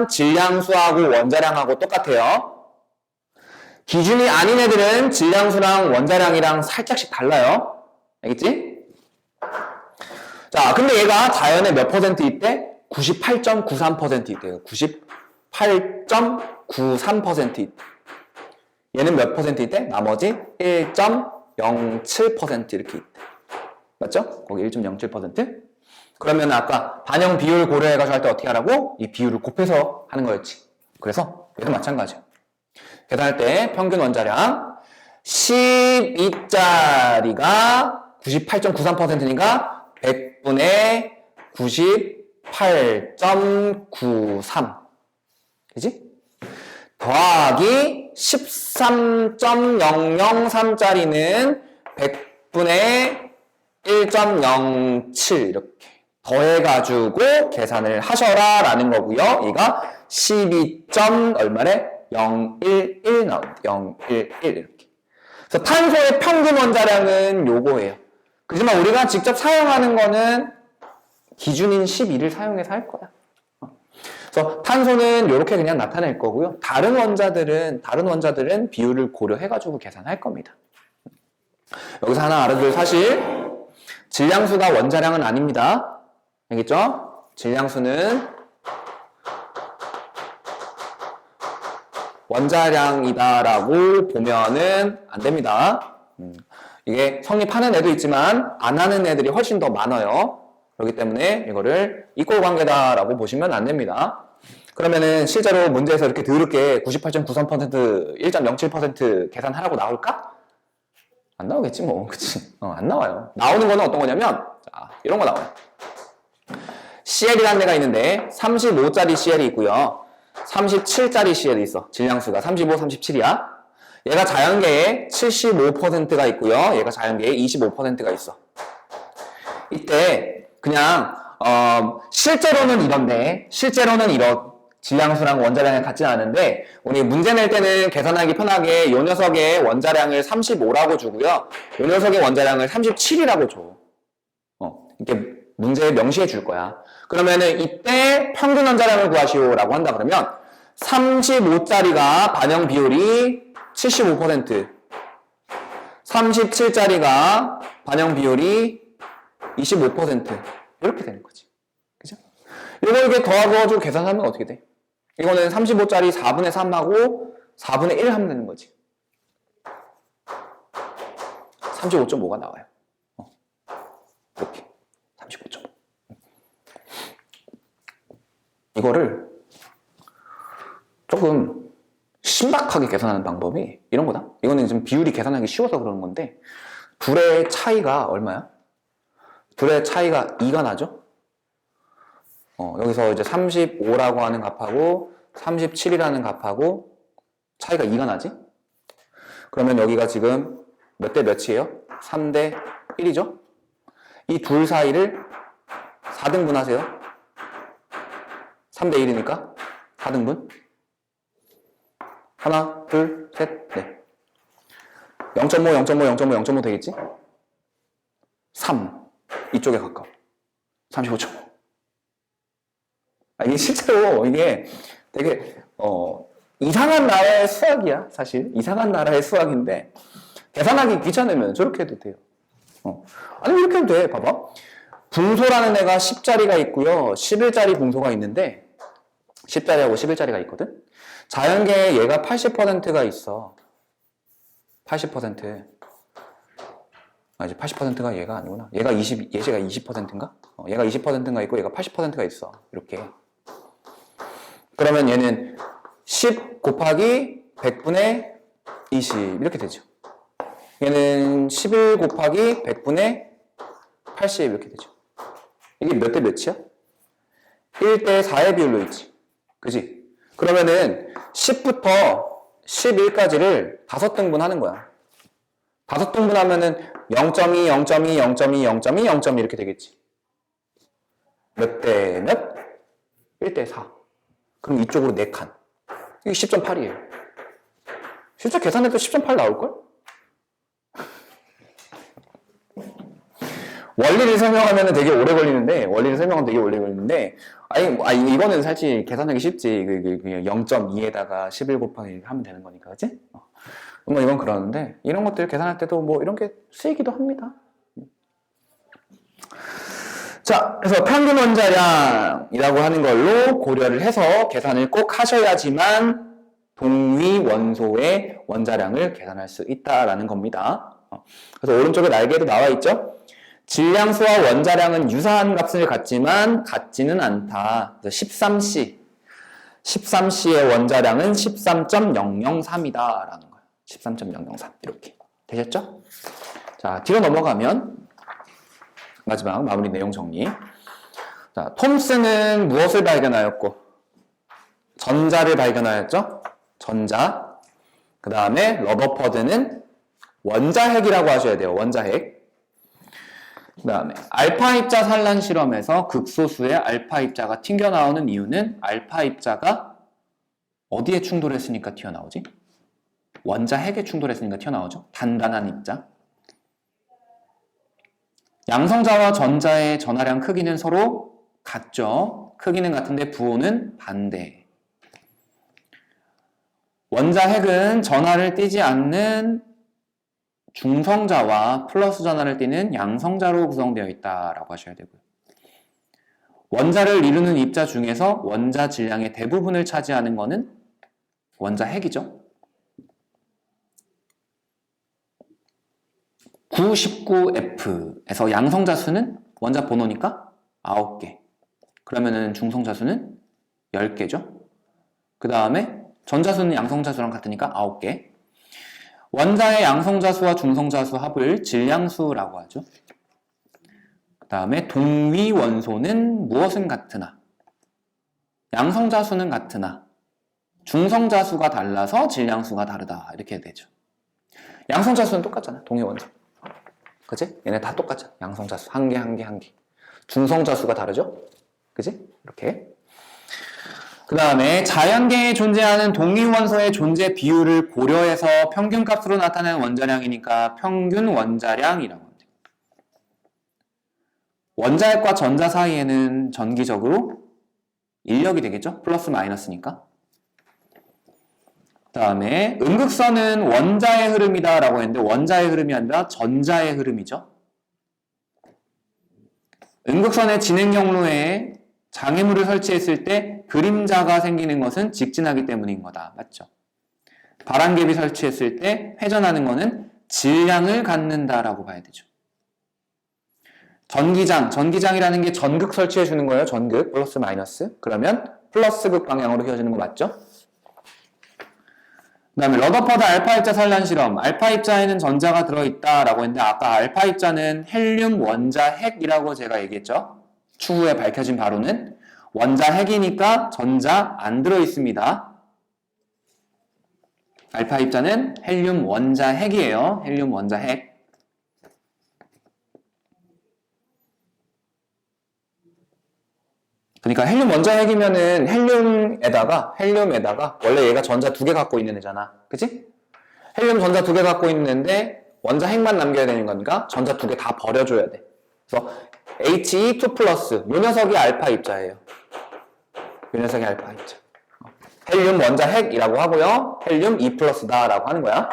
질량수하고 원자량하고 똑같아요. 기준이 아닌 애들은 질량수랑 원자량이랑 살짝씩 달라요. 알겠지? 자, 근데 얘가 자연의 몇 퍼센트 있대? 98.93% 있대요. 98.93% 있대. 얘는 몇 퍼센트 있대? 나머지 1.07% 이렇게 있대. 맞죠? 거기 1.07%? 그러면 아까 반영 비율 고려해가지고 할 때 어떻게 하라고? 이 비율을 곱해서 하는 거였지. 그래서 얘도 마찬가지야. 계산할 때 평균 원자량 12짜리가 98.93%니까 100분의 98.93 그지? 더하기 13.003짜리는 100분의 1.07 이렇게 더해가지고 계산을 하셔라 라는 거고요. 얘가 12. 얼마래? 011 나옵니다. 011 이렇게. 그래서 탄소의 평균 원자량은 요거예요. 그렇지만 우리가 직접 사용하는 거는 기준인 12를 사용해서 할 거야. 그래서 탄소는 이렇게 그냥 나타낼 거고요. 다른 원자들은 비율을 고려해가지고 계산할 겁니다. 여기서 하나 알아둘 사실, 질량수가 원자량은 아닙니다. 알겠죠? 질량수는 원자량이다라고 보면은 안 됩니다. 이게 성립하는 애도 있지만 안 하는 애들이 훨씬 더 많아요. 그렇기 때문에 이거를 이꼴 관계다라고 보시면 안 됩니다. 그러면은 실제로 문제에서 이렇게 더럽게 98.93%, 1.07% 계산하라고 나올까? 안 나오겠지 뭐, 그치? 안 나와요. 나오는 거는 어떤 거냐면 자, 이런 거 나와요. CL이라는 애가 있는데 35짜리 CL이 있고요. 37짜리 CL이 있어. 질량수가 35, 37이야. 얘가 자연계에 75%가 있고요. 얘가 자연계에 25%가 있어. 이때 그냥 실제로는 이런데 실제로는 이런 질량수랑 원자량이 같지 않은데 우리 문제 낼 때는 계산하기 편하게 요 녀석의 원자량을 35라고 주고요. 요 녀석의 원자량을 37이라고 줘. 이렇게 문제에 명시해 줄 거야. 그러면은 이때 평균 원자량을 구하시오라고 한다 그러면 35짜리가 반영 비율이 75%, 37짜리가 반영 비율이 25% 이렇게 되는 거지. 그죠? 이거 이렇게 더하고 계산하면 어떻게 돼? 이거는 35짜리 4분의 3하고 4분의 1 하면 되는 거지. 35.5가 나와요. 이렇게 35.5. 이거를 조금 신박하게 계산하는 방법이 이런 거다. 이거는 좀 비율이 계산하기 쉬워서 그러는 건데 둘의 차이가 얼마야? 둘의 차이가 2가 나죠? 여기서 이제 35라고 하는 값하고 37이라는 값하고 차이가 2가 나지? 그러면 여기가 지금 몇 대 몇이에요? 3대 1이죠? 이 둘 사이를 4등분 하세요. 3대 1이니까 4등분. 하나, 둘, 셋, 넷. 0.5, 0.5, 0.5, 0.5 되겠지? 3. 이쪽에 가까워. 35.5. 이게 실제로 이게 되게 이상한 나라의 수학이야. 사실 이상한 나라의 수학인데 계산하기 귀찮으면 저렇게 해도 돼요. 아니 이렇게 해도 돼. 봐봐. 분소라는 애가 10짜리가 있고요. 11짜리 분소가 있는데 10짜리하고 11짜리가 있거든. 자연계에 얘가 80%가 있어. 80%. 이제 80%가 얘가 아니구나. 얘가 20%인가? 얘가 20%인가 있고 얘가 80%가 있어. 이렇게. 그러면 얘는 10 곱하기 100분의 20 이렇게 되죠. 얘는 11 곱하기 100분의 80 이렇게 되죠. 이게 몇 대 몇이야? 1대 4의 비율로 있지. 그지? 그러면은 10부터 11까지를 5등분 하는 거야. 5등분 하면은 0.2, 0.2, 0.2, 0.2, 0.2 이렇게 되겠지. 몇 대 몇? 1대 4. 그럼 이쪽으로 4칸. 이게 10.8이에요. 실제 계산해도 10.8 나올걸? 원리를 설명하면 되게 오래 걸리는데, 이거는 사실 계산하기 쉽지. 0.2에다가 11 곱하기 하면 되는 거니까, 그치? 뭐 이건 그러는데, 이런 것들 계산할 때도 뭐 이런 게 쓰이기도 합니다. 자, 그래서 평균 원자량이라고 하는 걸로 고려를 해서 계산을 꼭 하셔야지만 동위 원소의 원자량을 계산할 수 있다라는 겁니다. 그래서 오른쪽에 날개도 나와 있죠? 질량수와 원자량은 유사한 값을 갖지만 같지는 않다. 13C. 13C의 원자량은 13.003이다. 라는 거예요. 13.003. 이렇게. 되셨죠? 자, 뒤로 넘어가면 마지막 마무리 내용 정리. 자, 톰슨은 무엇을 발견하였고? 전자를 발견하였죠? 전자. 그 다음에 러더퍼드는 원자핵이라고 하셔야 돼요. 원자핵. 그 다음에 알파 입자 산란 실험에서 극소수의 알파 입자가 튕겨나오는 이유는 알파 입자가 어디에 충돌했으니까 튀어나오지? 원자핵에 충돌했으니까 튀어나오죠. 단단한 입자. 양성자와 전자의 전하량 크기는 서로 같죠. 크기는 같은데 부호는 반대. 원자핵은 전하를 띠지 않는 중성자와 플러스 전하를 띠는 양성자로 구성되어 있다라고 하셔야 되고요. 원자를 이루는 입자 중에서 원자 질량의 대부분을 차지하는 것은 원자핵이죠. 919F에서 양성자 수는 원자 번호니까 9개. 그러면은 중성자 수는 10개죠. 그 다음에 전자수는 양성자 수랑 같으니까 9개. 원자의 양성자 수와 중성자 수 합을 질량수라고 하죠. 그 다음에 동위 원소는 무엇은 같으나 양성자 수는 같으나 중성자 수가 달라서 질량수가 다르다. 이렇게 되죠. 양성자수는 똑같잖아. 동의 원소. 그치? 얘네 다 똑같잖아. 양성자수. 한 개, 한 개, 한 개. 중성자수가 다르죠? 그치? 이렇게. 그 다음에 자연계에 존재하는 동위원소의 존재 비율을 고려해서 평균값으로 나타내는 원자량이니까 평균 원자량이라고 합니다. 원자핵과 전자 사이에는 전기적으로 인력이 되겠죠? 플러스 마이너스니까. 그 다음에 음극선은 원자의 흐름이다 라고 했는데 원자의 흐름이 아니라 전자의 흐름이죠. 음극선의 진행 경로에 장애물을 설치했을 때 그림자가 생기는 것은 직진하기 때문인 거다. 맞죠? 바람갭이 설치했을 때 회전하는 것은 질량을 갖는다라고 봐야 되죠. 전기장이라는 게 전극 설치해 주는 거예요. 전극, 플러스 마이너스. 그러면 플러스 극 방향으로 휘어지는 거 맞죠? 그 다음에 러더퍼드 알파 입자 산란 실험. 알파 입자에는 전자가 들어있다라고 했는데 아까 알파 입자는 헬륨 원자 핵이라고 제가 얘기했죠. 추후에 밝혀진 바로는 원자 핵이니까 전자 안 들어있습니다. 알파 입자는 헬륨 원자 핵이에요. 헬륨 원자 핵. 그러니까 헬륨 원자 핵이면은 헬륨에다가 원래 얘가 전자 2개 갖고 있는 애잖아. 그치? 헬륨 전자 2개 갖고 있는 애인데 원자 핵만 남겨야 되는 거니까 전자 2개 다 버려줘야 돼. 그래서 He2 플러스 요 녀석이 알파 입자예요. 요 녀석이 알파 입자. 헬륨 원자 핵이라고 하고요. 헬륨 2 플러스다 라고 하는 거야.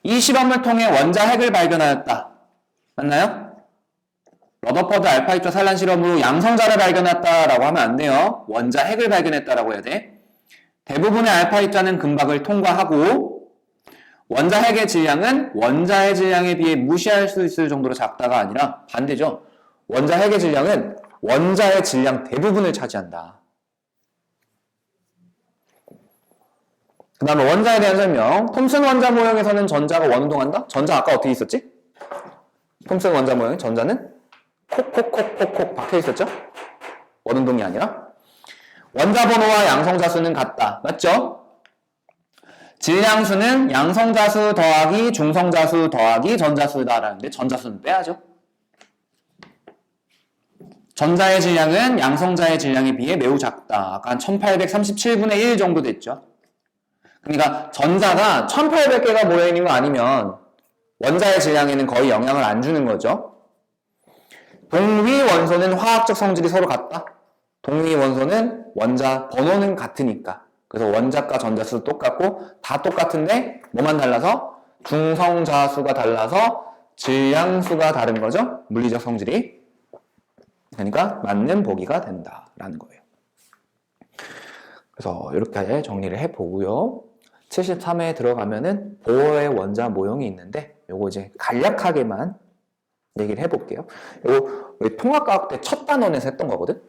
이 실험을 통해 원자 핵을 발견하였다. 맞나요? 러더퍼드 알파 입자 산란 실험으로 양성자를 발견했다라고 하면 안 돼요. 원자 핵을 발견했다라고 해야 돼. 대부분의 알파 입자는 금박을 통과하고 원자 핵의 질량은 원자의 질량에 비해 무시할 수 있을 정도로 작다가 아니라 반대죠. 원자 핵의 질량은 원자의 질량 대부분을 차지한다. 그 다음에 원자에 대한 설명. 톰슨 원자 모형에서는 전자가 원운동한다? 전자 아까 어떻게 있었지? 톰슨 원자 모형의 전자는 콕콕콕콕콕 박혀 있었죠? 원운동이 아니라. 원자 번호와 양성자수는 같다. 맞죠? 질량수는 양성자수 더하기 중성자수 더하기 전자수다라는데 전자수는 빼야죠. 전자의 질량은 양성자의 질량에 비해 매우 작다. 아까 한 1837분의 1 정도 됐죠. 그러니까 전자가 1800개가 모여있는 거 아니면 원자의 질량에는 거의 영향을 안 주는 거죠. 동위 원소는 화학적 성질이 서로 같다. 동위 원소는 원자 번호는 같으니까. 그래서 원자과 전자수도 똑같고 다 똑같은데 뭐만 달라서 중성자수가 달라서 질량수가 다른 거죠. 물리적 성질이. 그러니까 맞는 보기가 된다라는 거예요. 그래서 이렇게 정리를 해보고요. 73회에 들어가면은 보어의 원자 모형이 있는데 요거 이제 간략하게만 얘기를 해볼게요. 요거 우리 통합과학 때 첫 단원에서 했던 거거든.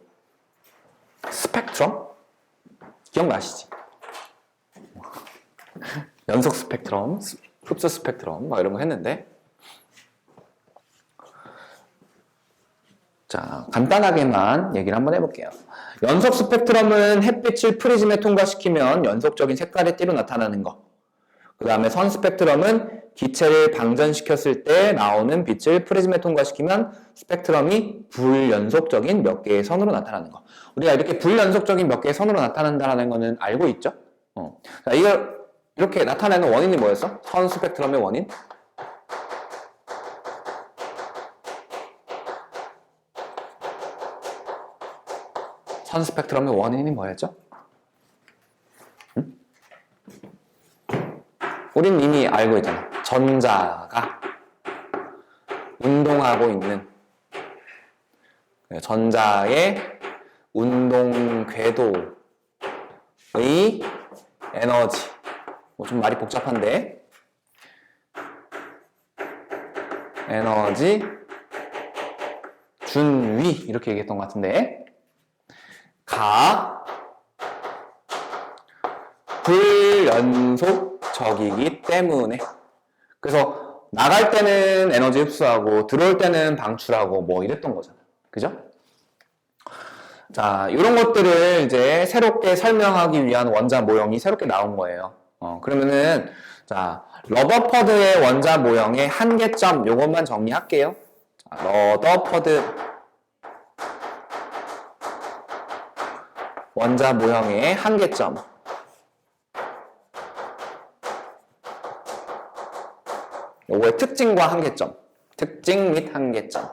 스펙트럼 기억나시지? 연속 스펙트럼, 흡수 스펙트럼 막 이런 거 했는데 자 간단하게만 얘기를 한번 해볼게요. 연속 스펙트럼은 햇빛을 프리즘에 통과시키면 연속적인 색깔의 띠로 나타나는 거. 그 다음에 선 스펙트럼은 기체를 방전시켰을 때 나오는 빛을 프리즘에 통과시키면 스펙트럼이 불연속적인 몇 개의 선으로 나타나는 거. 우리가 이렇게 불연속적인 몇 개의 선으로 나타난다는 거는 알고 있죠? 자, 이걸 이렇게 나타내는 원인이 뭐였어? 선 스펙트럼의 원인? 선 스펙트럼의 원인이 뭐였죠? 우린 이미 알고 있잖아. 전자가 운동하고 있는 전자의 운동 궤도의 에너지. 좀 말이 복잡한데 에너지 준위 이렇게 얘기했던 것 같은데 가 불연속적이기 때문에 그래서 나갈 때는 에너지 흡수하고 들어올 때는 방출하고 뭐 이랬던 거잖아. 그죠? 자, 이런 것들을 이제 새롭게 설명하기 위한 원자 모형이 새롭게 나온 거예요. 그러면은 자, 러더퍼드의 원자 모형의 한계점 요것만 정리할게요. 자, 러더퍼드 원자 모형의 한계점. 요거의 특징과 한계점. 특징 및 한계점.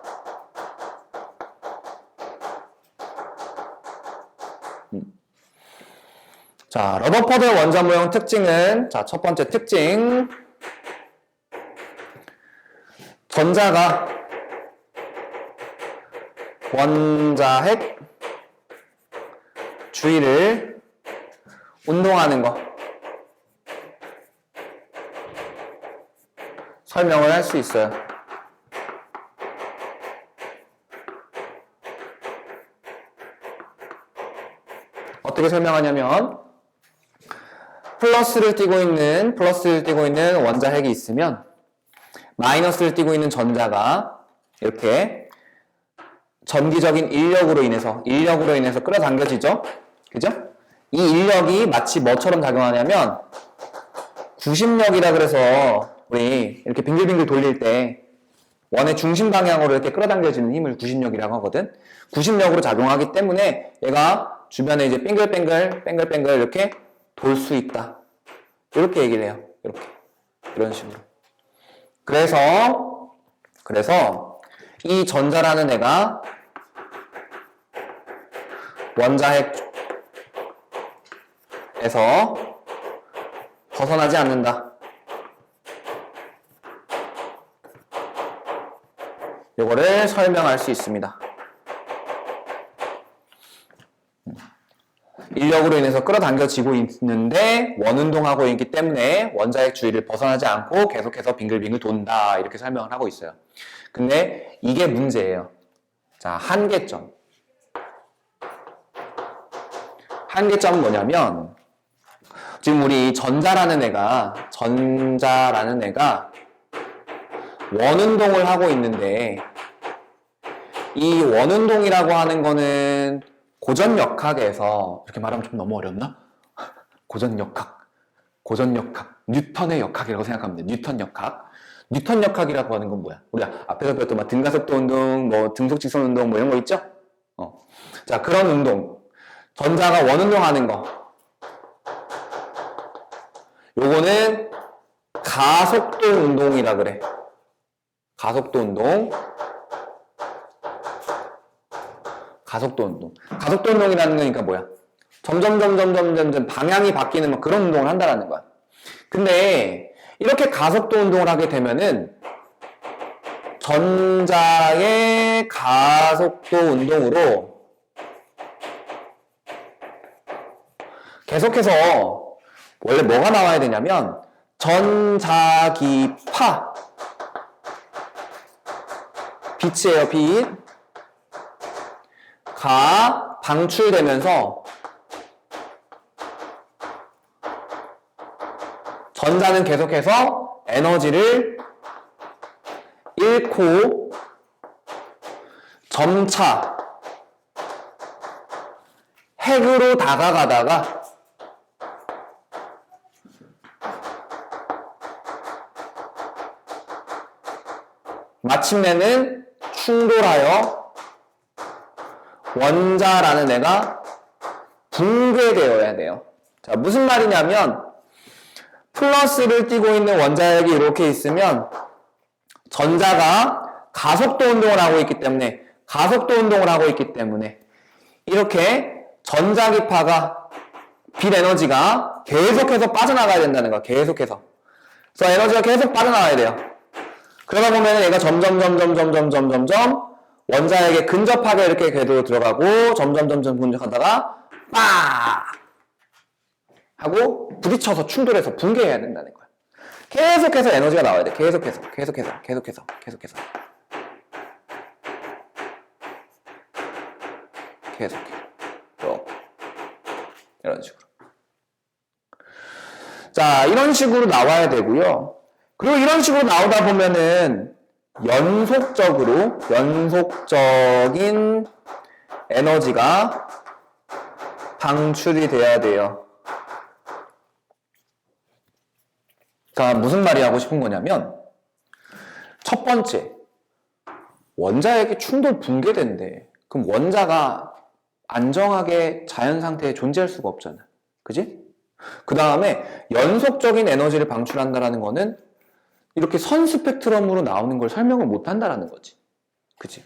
자, 러더퍼드 원자 모형 특징은, 자, 첫 번째 특징. 전자가 원자핵 주위를 운동하는 거. 설명을 할 수 있어요. 어떻게 설명하냐면, 플러스를 띠고 있는 원자핵이 있으면, 마이너스를 띠고 있는 전자가 이렇게 전기적인 인력으로 인해서 끌어당겨지죠? 그죠? 이 인력이 마치 뭐처럼 작용하냐면, 구심력이라 그래서 우리 이렇게 빙글빙글 돌릴 때 원의 중심 방향으로 이렇게 끌어당겨지는 힘을 구심력이라고 하거든. 구심력으로 작용하기 때문에 얘가 주변에 이제 빙글빙글 이렇게 돌 수 있다. 이렇게 얘기를 해요. 이렇게. 이런 식으로. 그래서 이 전자라는 애가 원자핵에서 벗어나지 않는다. 요거를 설명할 수 있습니다. 인력으로 인해서 끌어당겨지고 있는데 원운동하고 있기 때문에 원자핵 주위를 벗어나지 않고 계속해서 빙글빙글 돈다. 이렇게 설명을 하고 있어요. 근데 이게 문제예요. 자, 한계점. 한계점은 뭐냐면 지금 우리 전자라는 애가 원운동을 하고 있는데 이 원운동이라고 하는 거는 고전역학에서 이렇게 말하면 좀 너무 어렵나? 고전역학, 뉴턴의 역학이라고 생각하면 돼. 뉴턴 역학이라고 하는 건 뭐야? 우리 앞에서 배웠던 막 등가속도 운동, 뭐 등속 직선 운동 뭐 이런 거 있죠? 자, 그런 운동. 전자가 원운동 하는 거. 요거는 가속도 운동이라 그래. 가속도 운동. 가속도 운동이라는 거니까 뭐야? 점점 방향이 바뀌는 뭐 그런 운동을 한다는 거야. 근데 이렇게 가속도 운동을 하게 되면은 전자의 가속도 운동으로 계속해서 원래 뭐가 나와야 되냐면 전자기파 빛이에요. 빛가 방출되면서 전자는 계속해서 에너지를 잃고 점차 핵으로 다가가다가 마침내는 충돌하여 원자라는 애가 붕괴되어야 돼요. 자, 무슨 말이냐면 플러스를 띠고 있는 원자핵이 이렇게 있으면 전자가 가속도 운동을 하고 있기 때문에 이렇게 전자기파가 빛 에너지가 계속해서 빠져나가야 된다는 거야. 계속해서. 그래서 에너지가 계속 빠져나가야 돼요. 그러다 보면 얘가 점점 원자핵에 근접하게 이렇게 궤도로 들어가고 점점 근접하다가 빡! 하고 부딪혀서 충돌해서 붕괴해야 된다는 거야. 계속해서 에너지가 나와야 돼. 계속해서. 이런 식으로. 자, 이런 식으로 나와야 되고요. 그리고 이런 식으로 나오다 보면은 연속적인 에너지가 방출이 돼야 돼요. 자, 무슨 말이 하고 싶은 거냐면 첫 번째, 원자핵이 충돌 붕괴된대. 그럼 원자가 안정하게 자연 상태에 존재할 수가 없잖아. 그지? 그 다음에 연속적인 에너지를 방출한다라는 거는 이렇게 선 스펙트럼으로 나오는 걸 설명을 못 한다라는 거지. 그치?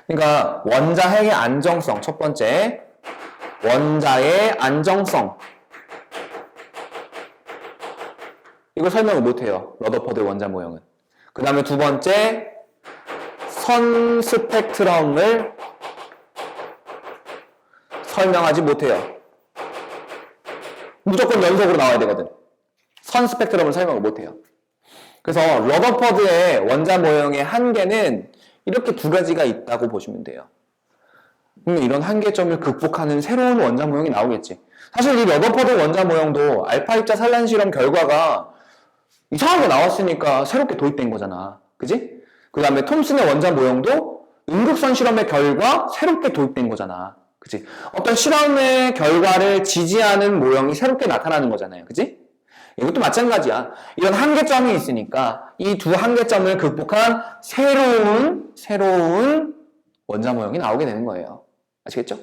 그러니까 원자핵의 안정성, 첫 번째, 원자의 안정성. 이걸 설명을 못 해요. 러더퍼드의 원자 모형은. 그 다음에 두 번째, 선 스펙트럼을 설명하지 못해요. 무조건 연속으로 나와야 되거든. 선 스펙트럼을 설명을 못해요. 그래서 러더퍼드의 원자 모형의 한계는 이렇게 두 가지가 있다고 보시면 돼요. 그러면 이런 한계점을 극복하는 새로운 원자 모형이 나오겠지. 사실 이 러더퍼드 원자 모형도 알파 입자 산란 실험 결과가 이상하게 나왔으니까 새롭게 도입된 거잖아. 그지? 그 다음에 톰슨의 원자 모형도 음극선 실험의 결과 새롭게 도입된 거잖아. 그치? 어떤 실험의 결과를 지지하는 모형이 새롭게 나타나는 거잖아요. 그치? 이것도 마찬가지야. 이런 한계점이 있으니까 이 두 한계점을 극복한 새로운 원자 모형이 나오게 되는 거예요. 아시겠죠?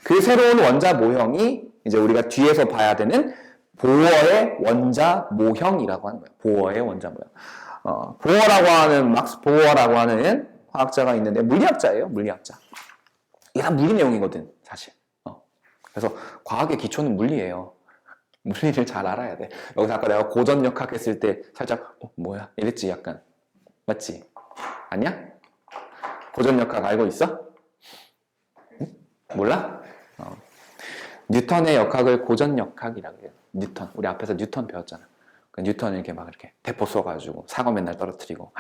그 새로운 원자 모형이 이제 우리가 뒤에서 봐야 되는 보어의 원자 모형이라고 하는 거예요. 보어의 원자 모형. 보어라고 하는, 막스 보어라고 하는 화학자가 있는데, 물리학자예요, 물리학자. 이게 다 물리 내용이거든, 사실. 그래서 과학의 기초는 물리예요. 물리를 잘 알아야 돼. 여기서 아까 내가 고전역학 했을 때 살짝, 뭐야? 이랬지, 약간. 맞지? 아니야? 고전역학 알고 있어? 응? 몰라? 뉴턴의 역학을 고전역학이라고 해요. 뉴턴. 우리 앞에서 뉴턴 배웠잖아. 뉴턴이 이렇게 막 이렇게 대포 쏘가지고 사과 맨날 떨어뜨리고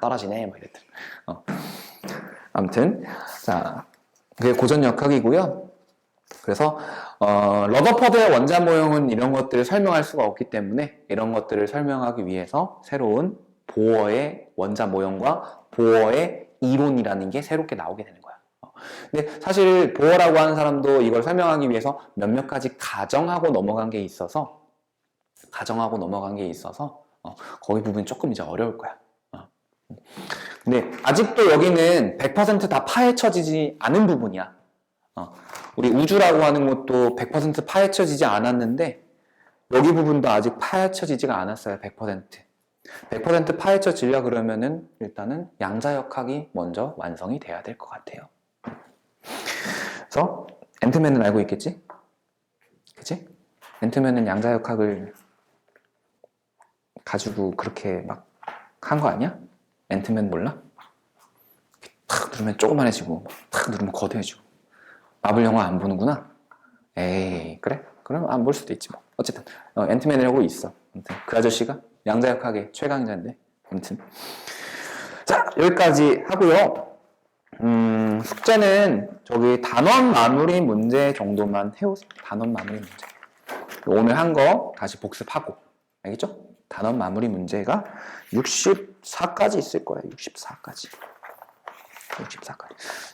떨어지네 막 이랬더니 아무튼 자 그게 고전역학이고요. 그래서 러더퍼드의 원자 모형은 이런 것들을 설명할 수가 없기 때문에 이런 것들을 설명하기 위해서 새로운 보어의 원자 모형과 보어의 이론이라는 게 새롭게 나오게 되는 거야. 근데 사실 보어라고 하는 사람도 이걸 설명하기 위해서 몇몇 가지 가정하고 넘어간 게 있어서 거기 부분이 조금 이제 어려울 거야. 근데 아직도 여기는 100% 다 파헤쳐지지 않은 부분이야. 우리 우주라고 하는 것도 100% 파헤쳐지지 않았는데 여기 부분도 아직 파헤쳐지지가 않았어요. 100% 파헤쳐지려 그러면은 일단은 양자역학이 먼저 완성이 돼야 될 것 같아요. 그래서 앤트맨은 알고 있겠지? 그치? 앤트맨은 양자역학을 가지고 그렇게 막 한 거 아니야? 앤트맨 몰라? 탁 누르면 조그만해지고 탁 누르면 거대해지고 마블 영화 안 보는구나? 에이 그래? 그럼 안 볼 수도 있지 뭐. 어쨌든 앤트맨이라고 있어. 아무튼 그 아저씨가 양자역학의 최강자인데 아무튼 자 여기까지 하고요. 숙제는 저기 단원 마무리 문제 정도만 해오세요. 단원 마무리 문제. 오늘 한 거 다시 복습하고 알겠죠? 단원 마무리 문제가 64까지 있을 거예요. 64까지.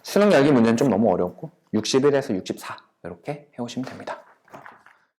수능 열기 문제는 좀 너무 어렵고 61에서 64 이렇게 해오시면 됩니다.